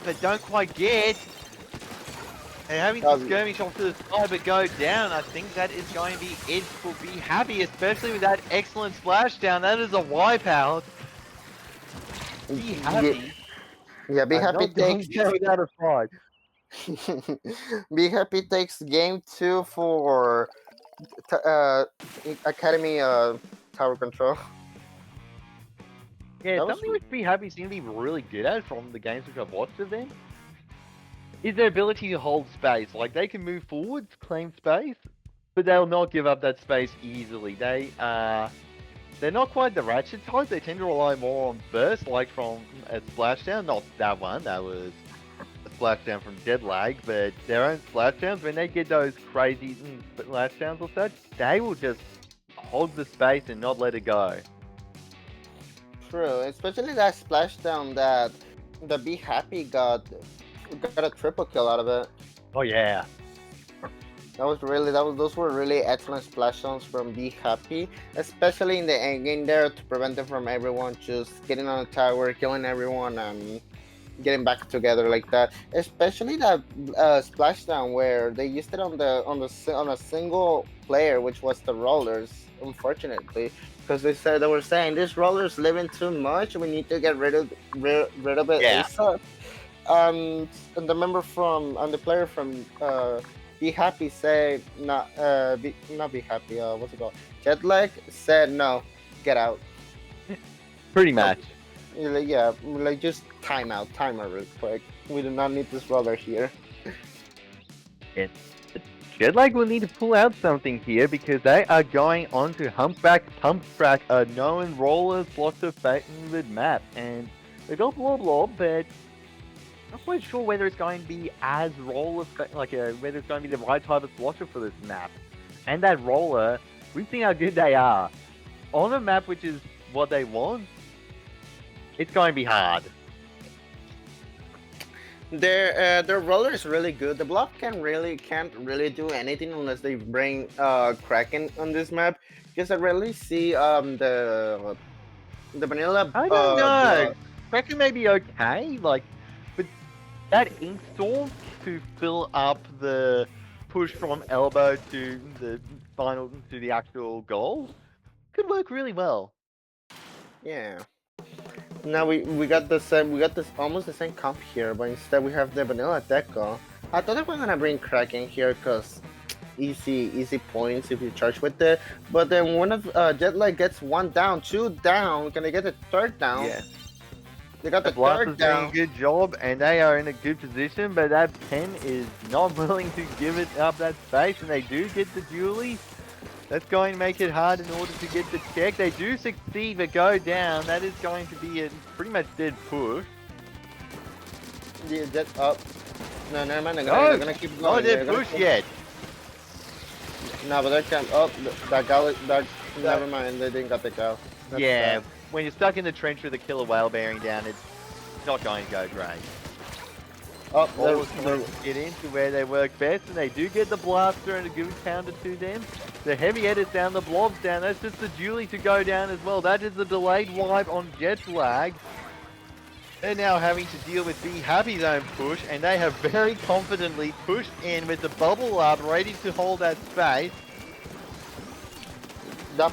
[SPEAKER 5] but don't quite get. They're having to skirmish off to the side but go down. I think that is going to be it for Be Happy, especially with that excellent splashdown. That is a wipeout. Be Happy.
[SPEAKER 4] Yeah, Be Happy
[SPEAKER 5] not going
[SPEAKER 4] takes
[SPEAKER 5] down without a fight.
[SPEAKER 4] Be Happy takes game 2 for Academy Tower Control.
[SPEAKER 5] Yeah,
[SPEAKER 4] That was
[SPEAKER 5] something which Be Happy seem to be really good at from the games which I've watched of them is their ability to hold space. Like, they can move forward, claim space, but they'll not give up that space easily. They're not quite the Ratchet type. They tend to rely more on burst, like from a splashdown. Not that one. That was a splashdown from Dead Lag, but their own splashdowns, when they get those crazy splashdowns or such, they will just hold the space and not let it go.
[SPEAKER 4] True, especially that splashdown that the Be Happy got a triple kill out of it.
[SPEAKER 5] Oh yeah.
[SPEAKER 4] Those were really excellent splashdowns from Be Happy, especially in the end game there to prevent them from everyone just getting on the tower, killing everyone, and getting back together like that. Especially that splashdown where they used it on a single player, which was the rollers. Unfortunately, because they were saying this roller's living too much. We need to get rid of it
[SPEAKER 5] Yeah.
[SPEAKER 4] ASAP. And the member from and the player from Be Happy said not Be Happy. What's it called? Jetlag said no, get out.
[SPEAKER 5] Pretty much.
[SPEAKER 4] Yeah, like just timer real quick. We do not need this roller here.
[SPEAKER 5] Jetlag will need to pull out something here because they are going on to Humpback Pumpback, a known roller slotter favorite map, and they got Blob, but not quite sure whether it's going to be as roller whether it's going to be the right type of slotter for this map. And that roller, we've seen how good they are on a map which is what they want. It's going to be hard.
[SPEAKER 4] Their roller is really good. The blob can't really do anything unless they bring Kraken on this map. Because I really see the vanilla.
[SPEAKER 5] I don't know. Kraken may be okay, but that ink storm to fill up the push from elbow to the actual goal could work really well.
[SPEAKER 4] Yeah. Now we got this almost the same comp here, but instead we have the vanilla Deco. I thought they were gonna bring Kraken here because easy points if you charge with it. But then one of Jetlag gets 1 down, 2 down. Can they get the 3rd down?
[SPEAKER 5] Yeah.
[SPEAKER 4] They got the
[SPEAKER 5] Blast is
[SPEAKER 4] 3rd
[SPEAKER 5] doing
[SPEAKER 4] down.
[SPEAKER 5] a good job, and they are in a good position, but that Pen is not willing to give it up that space, and they do get the dually. That's going to make it hard in order to get the check. They do succeed, but go down. That is going to be a pretty much dead push.
[SPEAKER 4] Yeah, Jet up. No, never mind. They're gonna keep going.
[SPEAKER 5] Not a dead
[SPEAKER 4] They're gonna
[SPEAKER 5] push
[SPEAKER 4] keep-
[SPEAKER 5] yet.
[SPEAKER 4] No, but they can't. Oh, never mind. They didn't got the gal. That's
[SPEAKER 5] Yeah,
[SPEAKER 4] sad.
[SPEAKER 5] when you're stuck in the trench with a killer whale bearing down, it's not going to go great.
[SPEAKER 4] Oh,
[SPEAKER 5] All is
[SPEAKER 4] they're-
[SPEAKER 5] trying to get into where they work best, and they do get the blaster and a good counter to them. The heavy edits down, the blobs down. That's just the dually to go down as well. That is the delayed wipe on Jetlag. They're now having to deal with the Happy Zone push, and they have very confidently pushed in with the bubble up, ready to hold that space.
[SPEAKER 4] That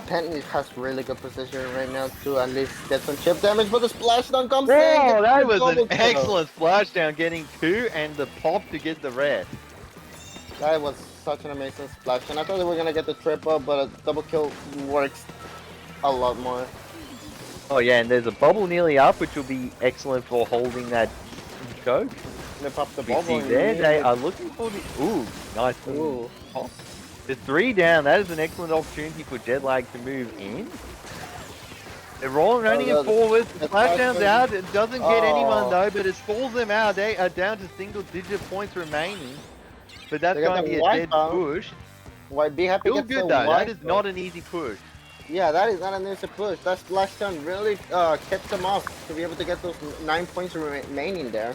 [SPEAKER 4] pen has really good position right now to at least get some chip damage, but the splashdown comes in.
[SPEAKER 5] Oh,
[SPEAKER 4] gets
[SPEAKER 5] that
[SPEAKER 4] the
[SPEAKER 5] was
[SPEAKER 4] double
[SPEAKER 5] an
[SPEAKER 4] kill.
[SPEAKER 5] excellent splashdown, getting 2 and the pop to get the rest.
[SPEAKER 4] That was such an amazing splash, and I thought they were gonna get the triple, but a double kill works a lot more.
[SPEAKER 5] Oh yeah, and there's a bubble nearly up, which will be excellent for holding that choke.
[SPEAKER 4] They pop the
[SPEAKER 5] We
[SPEAKER 4] bubble.
[SPEAKER 5] see
[SPEAKER 4] and
[SPEAKER 5] there,
[SPEAKER 4] you-
[SPEAKER 5] they are looking for the... Ooh, nice.
[SPEAKER 4] Ooh.
[SPEAKER 5] Pop. The 3 down, that is an excellent opportunity for Jetlag to move in. They're rolling running
[SPEAKER 4] Oh,
[SPEAKER 5] it forward,
[SPEAKER 4] the
[SPEAKER 5] splashdown's
[SPEAKER 4] splashdown-
[SPEAKER 5] out, it doesn't get anyone
[SPEAKER 4] Oh.
[SPEAKER 5] though, but it falls them out. They are down to single digit points remaining. But that's
[SPEAKER 4] They got
[SPEAKER 5] going to
[SPEAKER 4] the
[SPEAKER 5] be a dead
[SPEAKER 4] wipeout.
[SPEAKER 5] push.
[SPEAKER 4] Why Be Happy
[SPEAKER 5] Still
[SPEAKER 4] gets
[SPEAKER 5] good
[SPEAKER 4] the
[SPEAKER 5] though, that
[SPEAKER 4] wipe,
[SPEAKER 5] is
[SPEAKER 4] though.
[SPEAKER 5] not an easy push.
[SPEAKER 4] Yeah, that is not an easy push. That splashdown really kept them off to be able to get those 9 points remaining there.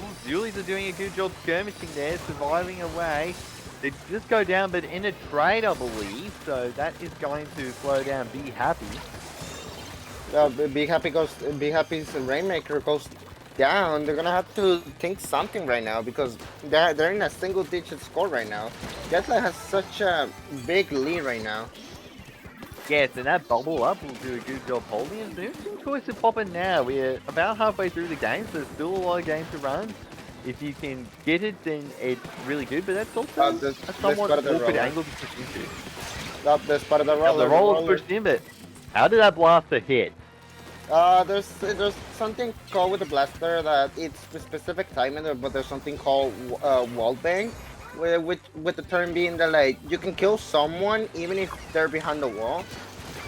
[SPEAKER 5] Ooh, Julies are doing a good job skirmishing there, surviving away. They just go down, but in a trade, I believe, so that is going to slow down Be Happy.
[SPEAKER 4] Be Happy's Rainmaker goes down. They're gonna have to think something right now because they're in a single-digit score right now. Jetlag has such a big lead right now.
[SPEAKER 5] Yes, and that bubble up will do a good job holding it. There's some choice to pop in now. We're about halfway through the game, so there's still a lot of game to run. If you can get it, then it's really good, but that's also
[SPEAKER 4] This
[SPEAKER 5] a somewhat
[SPEAKER 4] part of the
[SPEAKER 5] awkward
[SPEAKER 4] roller.
[SPEAKER 5] angle to push into.
[SPEAKER 4] This part of the
[SPEAKER 5] Now,
[SPEAKER 4] roller.
[SPEAKER 5] the roller's pushed in, but how did that blaster hit?
[SPEAKER 4] There's something called with the blaster that it's a specific timing, but there's something called wall bang, with the term being that like you can kill someone even if they're behind the wall,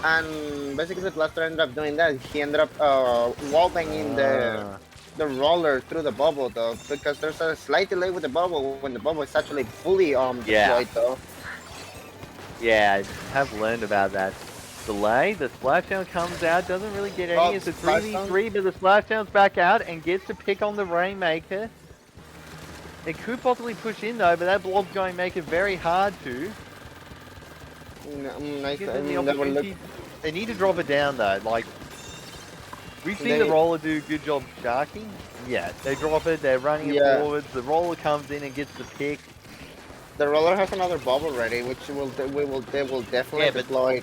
[SPEAKER 4] and basically the blaster ended up doing that. He ended up wall banging the roller through the bubble though, because there's a slight delay with the bubble when the bubble is actually fully
[SPEAKER 5] Yeah.
[SPEAKER 4] deployed though.
[SPEAKER 5] Yeah, I have learned about that. Delay, the splashdown comes out, doesn't really get any.
[SPEAKER 4] Oh,
[SPEAKER 5] It's a
[SPEAKER 4] splashdown?
[SPEAKER 5] 3v3, but the splashdown's back out and gets to pick on the Rainmaker. It could possibly push in though, but that blob's going to make it very hard to.
[SPEAKER 4] Nice.
[SPEAKER 5] Gives
[SPEAKER 4] I
[SPEAKER 5] them the
[SPEAKER 4] mean, never looked.
[SPEAKER 5] opportunity. They need to drop it down though, like We've seen
[SPEAKER 4] They-
[SPEAKER 5] the roller do a good job sharking. Yeah, they drop it, they're running it
[SPEAKER 4] Yeah.
[SPEAKER 5] forwards, the roller comes in and gets the pick.
[SPEAKER 4] The roller has another bubble ready, which they will definitely
[SPEAKER 5] Yeah, but
[SPEAKER 4] deploy.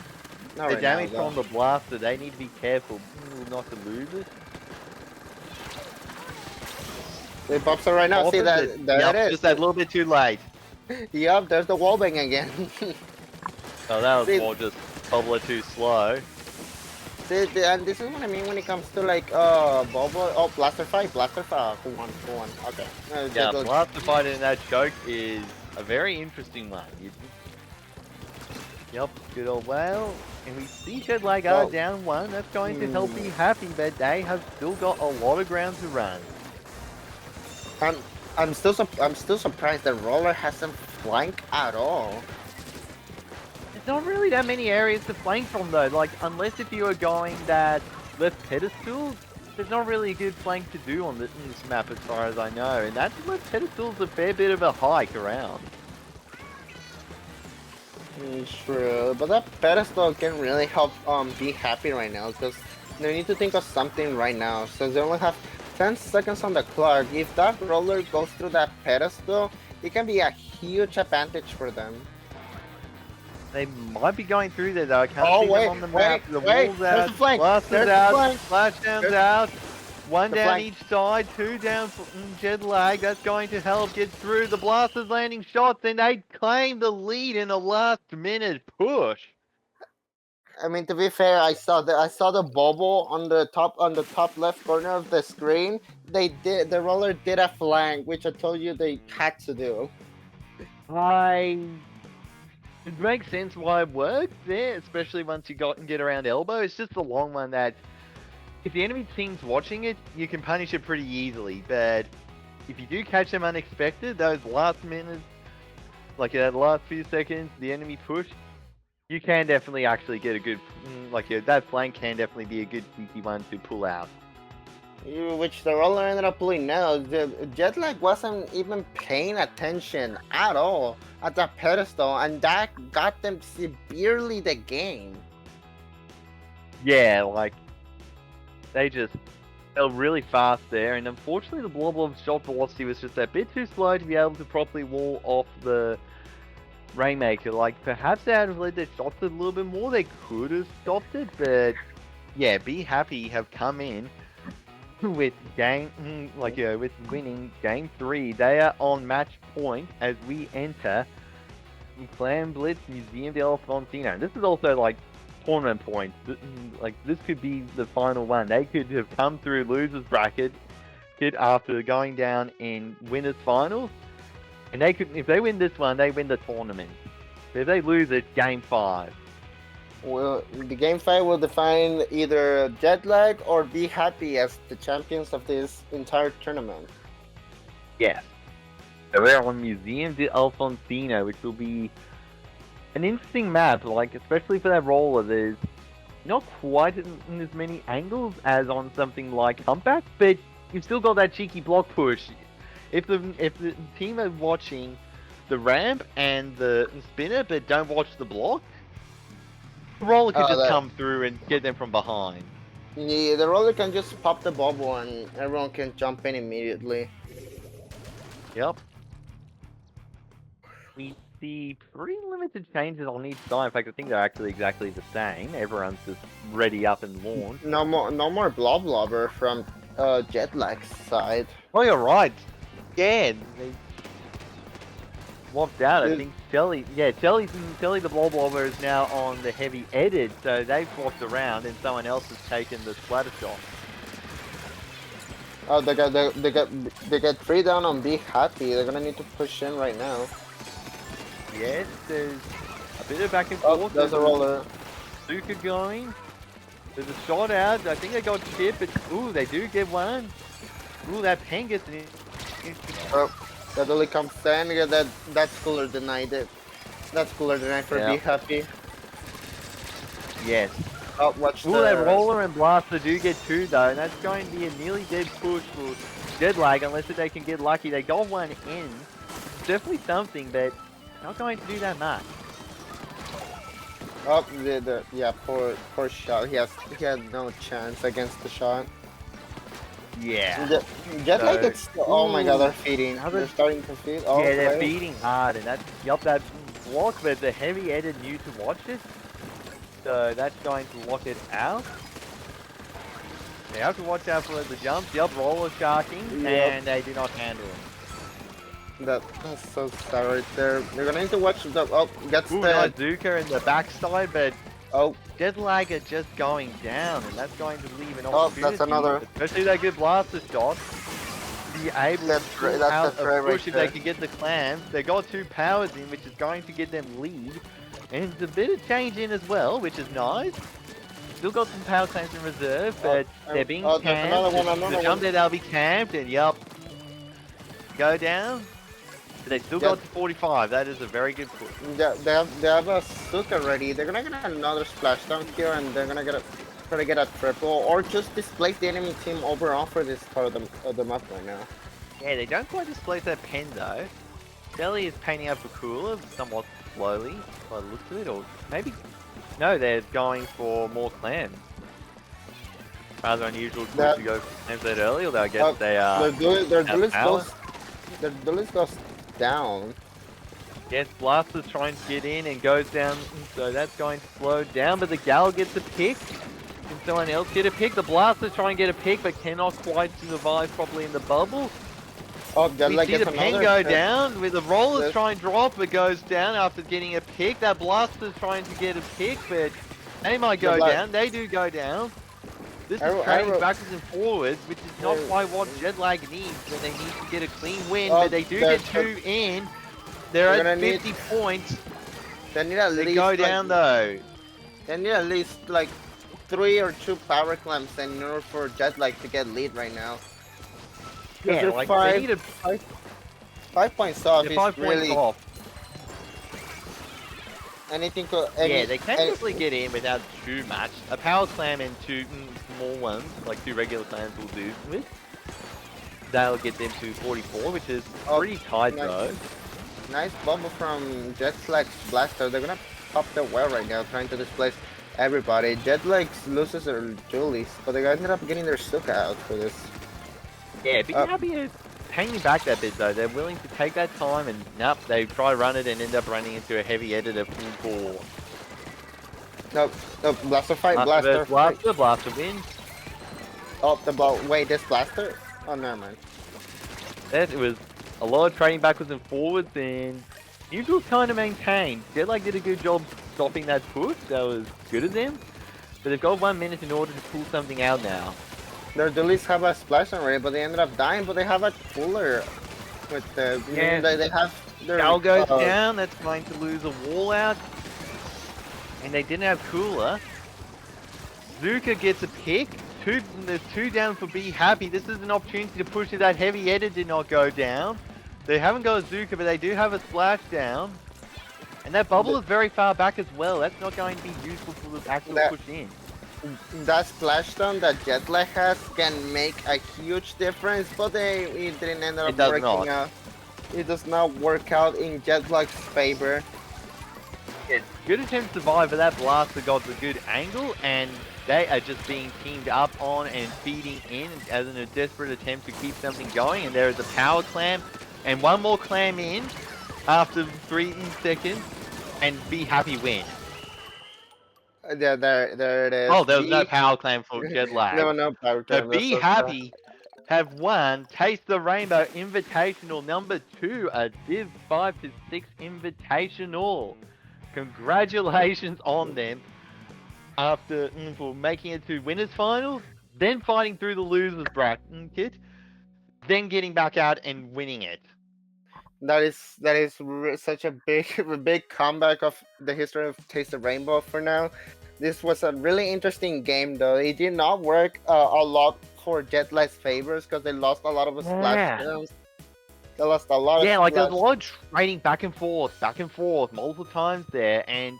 [SPEAKER 4] Not
[SPEAKER 5] The
[SPEAKER 4] right
[SPEAKER 5] damage
[SPEAKER 4] now,
[SPEAKER 5] from the blaster, they need to be careful not to lose it.
[SPEAKER 4] though. It pops it right now. See
[SPEAKER 5] Opposite.
[SPEAKER 4] that? There
[SPEAKER 5] Yup,
[SPEAKER 4] it is.
[SPEAKER 5] just that little bit too late.
[SPEAKER 4] Yup, there's the wallbang again.
[SPEAKER 5] Oh, that was
[SPEAKER 4] See-
[SPEAKER 5] more just Bubbler too slow.
[SPEAKER 4] See, and this is what I mean when it comes to like bubble. Oh, blaster fight. Who won? Okay.
[SPEAKER 5] Yeah,
[SPEAKER 4] the-
[SPEAKER 5] blaster fight in that choke is a very interesting one. Yep, good old whale. And we see Jetlag are
[SPEAKER 4] Well-
[SPEAKER 5] down one. That's going to help Be Happy, but they have still got a lot of ground to run.
[SPEAKER 4] I'm still surprised that roller hasn't flanked at all.
[SPEAKER 5] There's not really that many areas to flank from though. Like, unless if you are going that left pedestal, there's not really a good flank to do on this map as far as I know. And that left pedestal's a fair bit of a hike around.
[SPEAKER 4] True, but that pedestal can really help Be Happy right now because they need to think of something right now. Since they only have 10 seconds on the clock, if that roller goes through that pedestal, it can be a huge advantage for them.
[SPEAKER 5] They might be going through there though. I can't
[SPEAKER 4] Oh,
[SPEAKER 5] see
[SPEAKER 4] wait,
[SPEAKER 5] them on the map.
[SPEAKER 4] wait,
[SPEAKER 5] The
[SPEAKER 4] wait,
[SPEAKER 5] wall's
[SPEAKER 4] there's
[SPEAKER 5] out,
[SPEAKER 4] the flank,
[SPEAKER 5] blasters
[SPEAKER 4] there's the
[SPEAKER 5] out,
[SPEAKER 4] flank.
[SPEAKER 5] splashdown's
[SPEAKER 4] There's-
[SPEAKER 5] out. One
[SPEAKER 4] the
[SPEAKER 5] down
[SPEAKER 4] flank.
[SPEAKER 5] each side, two down for Jetlag. That's going to help get through. The blasters landing shots, and they claim the lead in a last-minute push.
[SPEAKER 4] I mean, to be fair, I saw the bubble on the top left corner of the screen. The roller did a flank, which I told you they had to do.
[SPEAKER 5] It makes sense why it works there, especially once you get around elbow. It's just a long one that, if the enemy team's watching it, you can punish it pretty easily. But if you do catch them unexpected, those last minutes, like that last few seconds, the enemy push, you can definitely actually get a good, that flank can definitely be a good sneaky one to pull out.
[SPEAKER 4] Which the roller ended up pulling now. The Jetlag wasn't even paying attention at all at that pedestal, and that got them severely the game.
[SPEAKER 5] Yeah, they just fell really fast there, and unfortunately the Bloblob's shot velocity was just a bit too slow to be able to properly wall off the Rainmaker. Perhaps they had led their shots a little bit more, they could have stopped it, but yeah, Be Happy have come in with with winning game 3. They are on match point as we enter Clan Blitz Museum de Alfonsino. This is also tournament points. This could be the final one. They could have come through losers bracket after going down in winners finals, and they could, if they win this one, they win the tournament. But if they lose it, game 5.
[SPEAKER 4] Well, the game 5 will define either Jetlag or Be Happy as the champions of this entire tournament.
[SPEAKER 5] Yes. So we're on Museum de Alfonsino, which will be an interesting map, especially for that roller. There's not quite in as many angles as on something like Humpback, but you've still got that cheeky block push. If the team are watching the ramp and the spinner, but don't watch the block, the roller could just come through and get them from behind.
[SPEAKER 4] Yeah, the roller can just pop the bubble and everyone can jump in immediately.
[SPEAKER 5] Yep. We see pretty limited changes on each side. In fact, I think they're actually exactly the same. Everyone's just ready up and launched.
[SPEAKER 4] No more blob blobber from Jetlag's side.
[SPEAKER 5] Oh, you're right. Yeah, they swapped out. I think Telly the Bloblobber is now on the heavy edit, so they've swapped around and someone else has taken the splatter shot.
[SPEAKER 4] Oh, they got 3 down on Be Happy. They're gonna need to push in right now.
[SPEAKER 5] Yes, there's a bit of back and
[SPEAKER 4] Oh,
[SPEAKER 5] forth.
[SPEAKER 4] there's a roller.
[SPEAKER 5] Suka going. There's a shot out. I think they got hit, but ooh, they do get one. Ooh, that pen gets in.
[SPEAKER 4] Oh, that only comes 10. Yeah, that's cooler denied it. That's cooler tonight for Be Happy.
[SPEAKER 5] Yes.
[SPEAKER 4] Oh, watch
[SPEAKER 5] Ooh, that roller and blaster do get 2 though, and that's going to be a nearly dead push for Jetlag unless they can get lucky. They got one in. Definitely something, but not going to do that much.
[SPEAKER 4] Oh, yeah, poor shot. He had no chance against the shot.
[SPEAKER 5] Yeah.
[SPEAKER 4] Jet like
[SPEAKER 5] So,
[SPEAKER 4] it's oh my god,
[SPEAKER 5] ooh,
[SPEAKER 4] they're feeding.
[SPEAKER 5] another-
[SPEAKER 4] They're starting to feed. Oh,
[SPEAKER 5] yeah, they're
[SPEAKER 4] wait.
[SPEAKER 5] beating hard, and that's that block, but the heavy Ed knew to watch it, so that's going to lock it out. They have to watch out for the jumps. Yup, roller sharking,
[SPEAKER 4] Yep.
[SPEAKER 5] and they do not handle it.
[SPEAKER 4] That's so sad right there. They're gonna need to watch the gets
[SPEAKER 5] Ooh,
[SPEAKER 4] the
[SPEAKER 5] nice Zuka in the backside, but
[SPEAKER 4] oh
[SPEAKER 5] Jetlag just going down, and that's going to leave an
[SPEAKER 4] Oh,
[SPEAKER 5] opportunity.
[SPEAKER 4] that's another-
[SPEAKER 5] Especially that good blaster shot. Be able
[SPEAKER 4] That's
[SPEAKER 5] to
[SPEAKER 4] right-
[SPEAKER 5] pull
[SPEAKER 4] that's
[SPEAKER 5] out
[SPEAKER 4] the
[SPEAKER 5] a
[SPEAKER 4] threat right
[SPEAKER 5] push if
[SPEAKER 4] there.
[SPEAKER 5] they can get the clams. They got 2 powers in, which is going to get them lead. And it's a bit of change in as well, which is nice. Still got some power clams in reserve, but they're being
[SPEAKER 4] there's
[SPEAKER 5] camped.
[SPEAKER 4] another one,
[SPEAKER 5] The
[SPEAKER 4] another
[SPEAKER 5] jump
[SPEAKER 4] one.
[SPEAKER 5] there, they'll be camped, and yup. Go down. But they still
[SPEAKER 4] Yep.
[SPEAKER 5] got to 45. That is a very good push.
[SPEAKER 4] they have a Suka ready. They're gonna get another splashdown here, and they're gonna try to get a triple or just displace the enemy team overall for this part of the map right now.
[SPEAKER 5] Yeah, they don't quite displace their pen though. Shelly is painting up for Cooler somewhat slowly by the looks of it, or maybe no, they're going for more clams. Rather unusual
[SPEAKER 4] That-
[SPEAKER 5] to go for clams that early, although I guess they
[SPEAKER 4] Their duelist
[SPEAKER 5] power.
[SPEAKER 4] goes down.
[SPEAKER 5] Yes, Blaster's trying to get in and goes down, so that's going to slow down, but the Gal gets a pick. Can someone else get a pick? The Blaster's trying to get a pick, but cannot quite survive properly in the bubble.
[SPEAKER 4] Oh,
[SPEAKER 5] We
[SPEAKER 4] Jetlag
[SPEAKER 5] see
[SPEAKER 4] gets
[SPEAKER 5] the pen
[SPEAKER 4] another
[SPEAKER 5] go
[SPEAKER 4] hit.
[SPEAKER 5] down, with the rollers
[SPEAKER 4] Yes.
[SPEAKER 5] trying to drop, but goes down after getting a pick. That Blaster's trying to get a pick, but they might go
[SPEAKER 4] Black-
[SPEAKER 5] down. They do go down. This
[SPEAKER 4] Arrow-
[SPEAKER 5] is trading
[SPEAKER 4] Arrow-
[SPEAKER 5] backwards and forwards, which is not
[SPEAKER 4] Arrow-
[SPEAKER 5] quite what Jetlag needs when they need to get a clean win,
[SPEAKER 4] Oh,
[SPEAKER 5] but they do
[SPEAKER 4] they're-
[SPEAKER 5] get 2 in. They're
[SPEAKER 4] they're
[SPEAKER 5] at
[SPEAKER 4] gonna need-
[SPEAKER 5] 50 points.
[SPEAKER 4] They need at
[SPEAKER 5] They
[SPEAKER 4] least
[SPEAKER 5] go
[SPEAKER 4] like,
[SPEAKER 5] down though.
[SPEAKER 4] They need at least like 3 or 2 power clamps in order for Jetlag to get lead right now. 'Cause
[SPEAKER 5] Yeah,
[SPEAKER 4] they're
[SPEAKER 5] like
[SPEAKER 4] five-
[SPEAKER 5] they need a
[SPEAKER 4] 5 points off
[SPEAKER 5] they're
[SPEAKER 4] is
[SPEAKER 5] 5 points
[SPEAKER 4] really
[SPEAKER 5] off.
[SPEAKER 4] anything could.
[SPEAKER 5] Yeah, they can definitely get in without too much. A power clam and 2 small ones, like 2 regular clams will do with. That'll get them to 44, which is
[SPEAKER 4] Oh,
[SPEAKER 5] pretty tight
[SPEAKER 4] nice.
[SPEAKER 5] though.
[SPEAKER 4] Nice bubble from Jetlag's blaster. They're gonna pop the well right now, trying to displace everybody. Jetlag loses their Julies, but they ended up getting their Suka out for this.
[SPEAKER 5] Yeah, Big
[SPEAKER 4] Uh,
[SPEAKER 5] Happy is hanging back that bit though. They're willing to take that time and nope, they try run it and end up running into a heavy editor full bore.
[SPEAKER 4] No, blaster fight, blaster.
[SPEAKER 5] Blaster, Blaster wins.
[SPEAKER 4] Oh, the ball. Wait, this blaster? Oh, never mind.
[SPEAKER 5] It was a lot of trading backwards and forwards, and Neutral's kind of maintained. Jetlag did a good job stopping that push. That was good of them. But they've got 1 minute in order to pull something out now.
[SPEAKER 4] Their Dualies have a splash already, but they ended up dying. But they have a cooler with the.
[SPEAKER 5] Yeah.
[SPEAKER 4] They have their.
[SPEAKER 5] Gal goes
[SPEAKER 4] uh,
[SPEAKER 5] down. That's going to lose a wall out. And they didn't have cooler. Zuka gets a pick. There's 2 down for Be Happy. This is an opportunity to push if that heavy edit did not go down. They haven't got a Zuka, but they do have a splash down. And that bubble is very far back as well. That's not going to be useful for the actual
[SPEAKER 4] That-
[SPEAKER 5] push in.
[SPEAKER 4] That splashdown that Jetlag has can make a huge difference, but it didn't end up
[SPEAKER 5] It does
[SPEAKER 4] working
[SPEAKER 5] not.
[SPEAKER 4] out. It does not work out in Jetlag's favor.
[SPEAKER 5] Good attempt to survive, but that blaster got the good angle, and they are just being teamed up on and feeding in as in a desperate attempt to keep something going. And there is a power clam, and 1 more clam in after 3 seconds, and Be Happy win.
[SPEAKER 4] There it is.
[SPEAKER 5] Oh, there was no
[SPEAKER 4] Be-
[SPEAKER 5] power clam for Jetlag.
[SPEAKER 4] No power
[SPEAKER 5] So
[SPEAKER 4] clam.
[SPEAKER 5] Be Happy have won Taste the Rainbow Invitational number 2, a Div 5 to 6 Invitational. Congratulations on them after for making it to winners finals, then fighting through the losers bracket, then getting back out and winning it.
[SPEAKER 4] That is such a big comeback of the history of Taste of Rainbow for now. This was a really interesting game though. It did not work a lot for Jetlag's favors because they lost a lot of splash
[SPEAKER 5] Yeah.
[SPEAKER 4] kills. They lost a lot of
[SPEAKER 5] Yeah, like there's a
[SPEAKER 4] splash-
[SPEAKER 5] lot of trading back and forth, multiple times there, and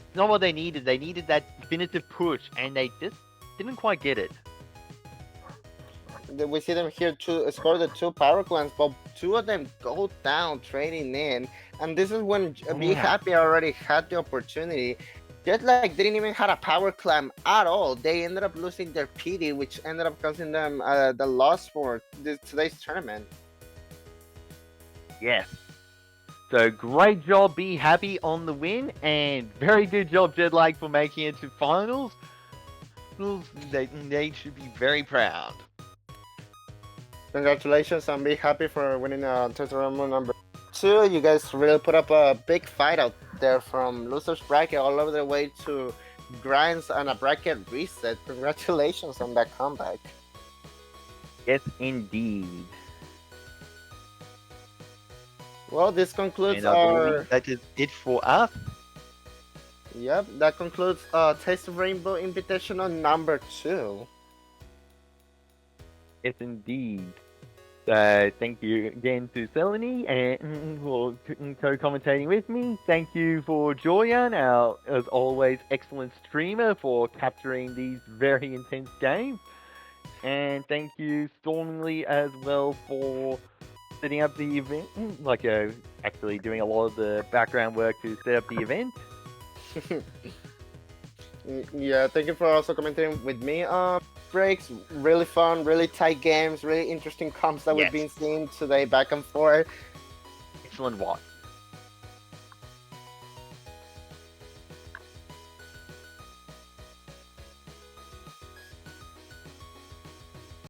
[SPEAKER 5] it's not what they needed. They needed that definitive push, and they just didn't quite get it.
[SPEAKER 4] We see them here to score the 2 power clans, but 2 of them go down trading in, and this is when Be
[SPEAKER 5] Yeah.
[SPEAKER 4] Happy already had the opportunity. Jetlag didn't even have a power climb at all. They ended up losing their PD, which ended up causing them the loss for today's tournament.
[SPEAKER 5] Yes. So great job, Be Happy on the win, and very good job, Jetlag, for making it to finals. They should be very proud.
[SPEAKER 4] Congratulations and Be Happy for winning tournament number 2. You guys really put up a big fight out there from losers bracket all over the way to grinds and a bracket reset. Congratulations on that comeback.
[SPEAKER 5] Yes, indeed.
[SPEAKER 4] Well, this concludes
[SPEAKER 5] And I
[SPEAKER 4] our.
[SPEAKER 5] believe that is it for us.
[SPEAKER 4] Yep, that concludes Taste of Rainbow Invitational number 2.
[SPEAKER 5] Yes, indeed. Thank you again to Selene and for co-commentating with me. Thank you for Joyan, our, as always, excellent streamer, for capturing these very intense games. And thank you, Stormingly, as well, for setting up the event, actually doing a lot of the background work to set up the event.
[SPEAKER 4] Yeah, thank you for also commenting with me. Breaks, really fun, really tight games, really interesting comps that
[SPEAKER 5] Yes.
[SPEAKER 4] we've been seeing today back and forth.
[SPEAKER 5] Excellent watch.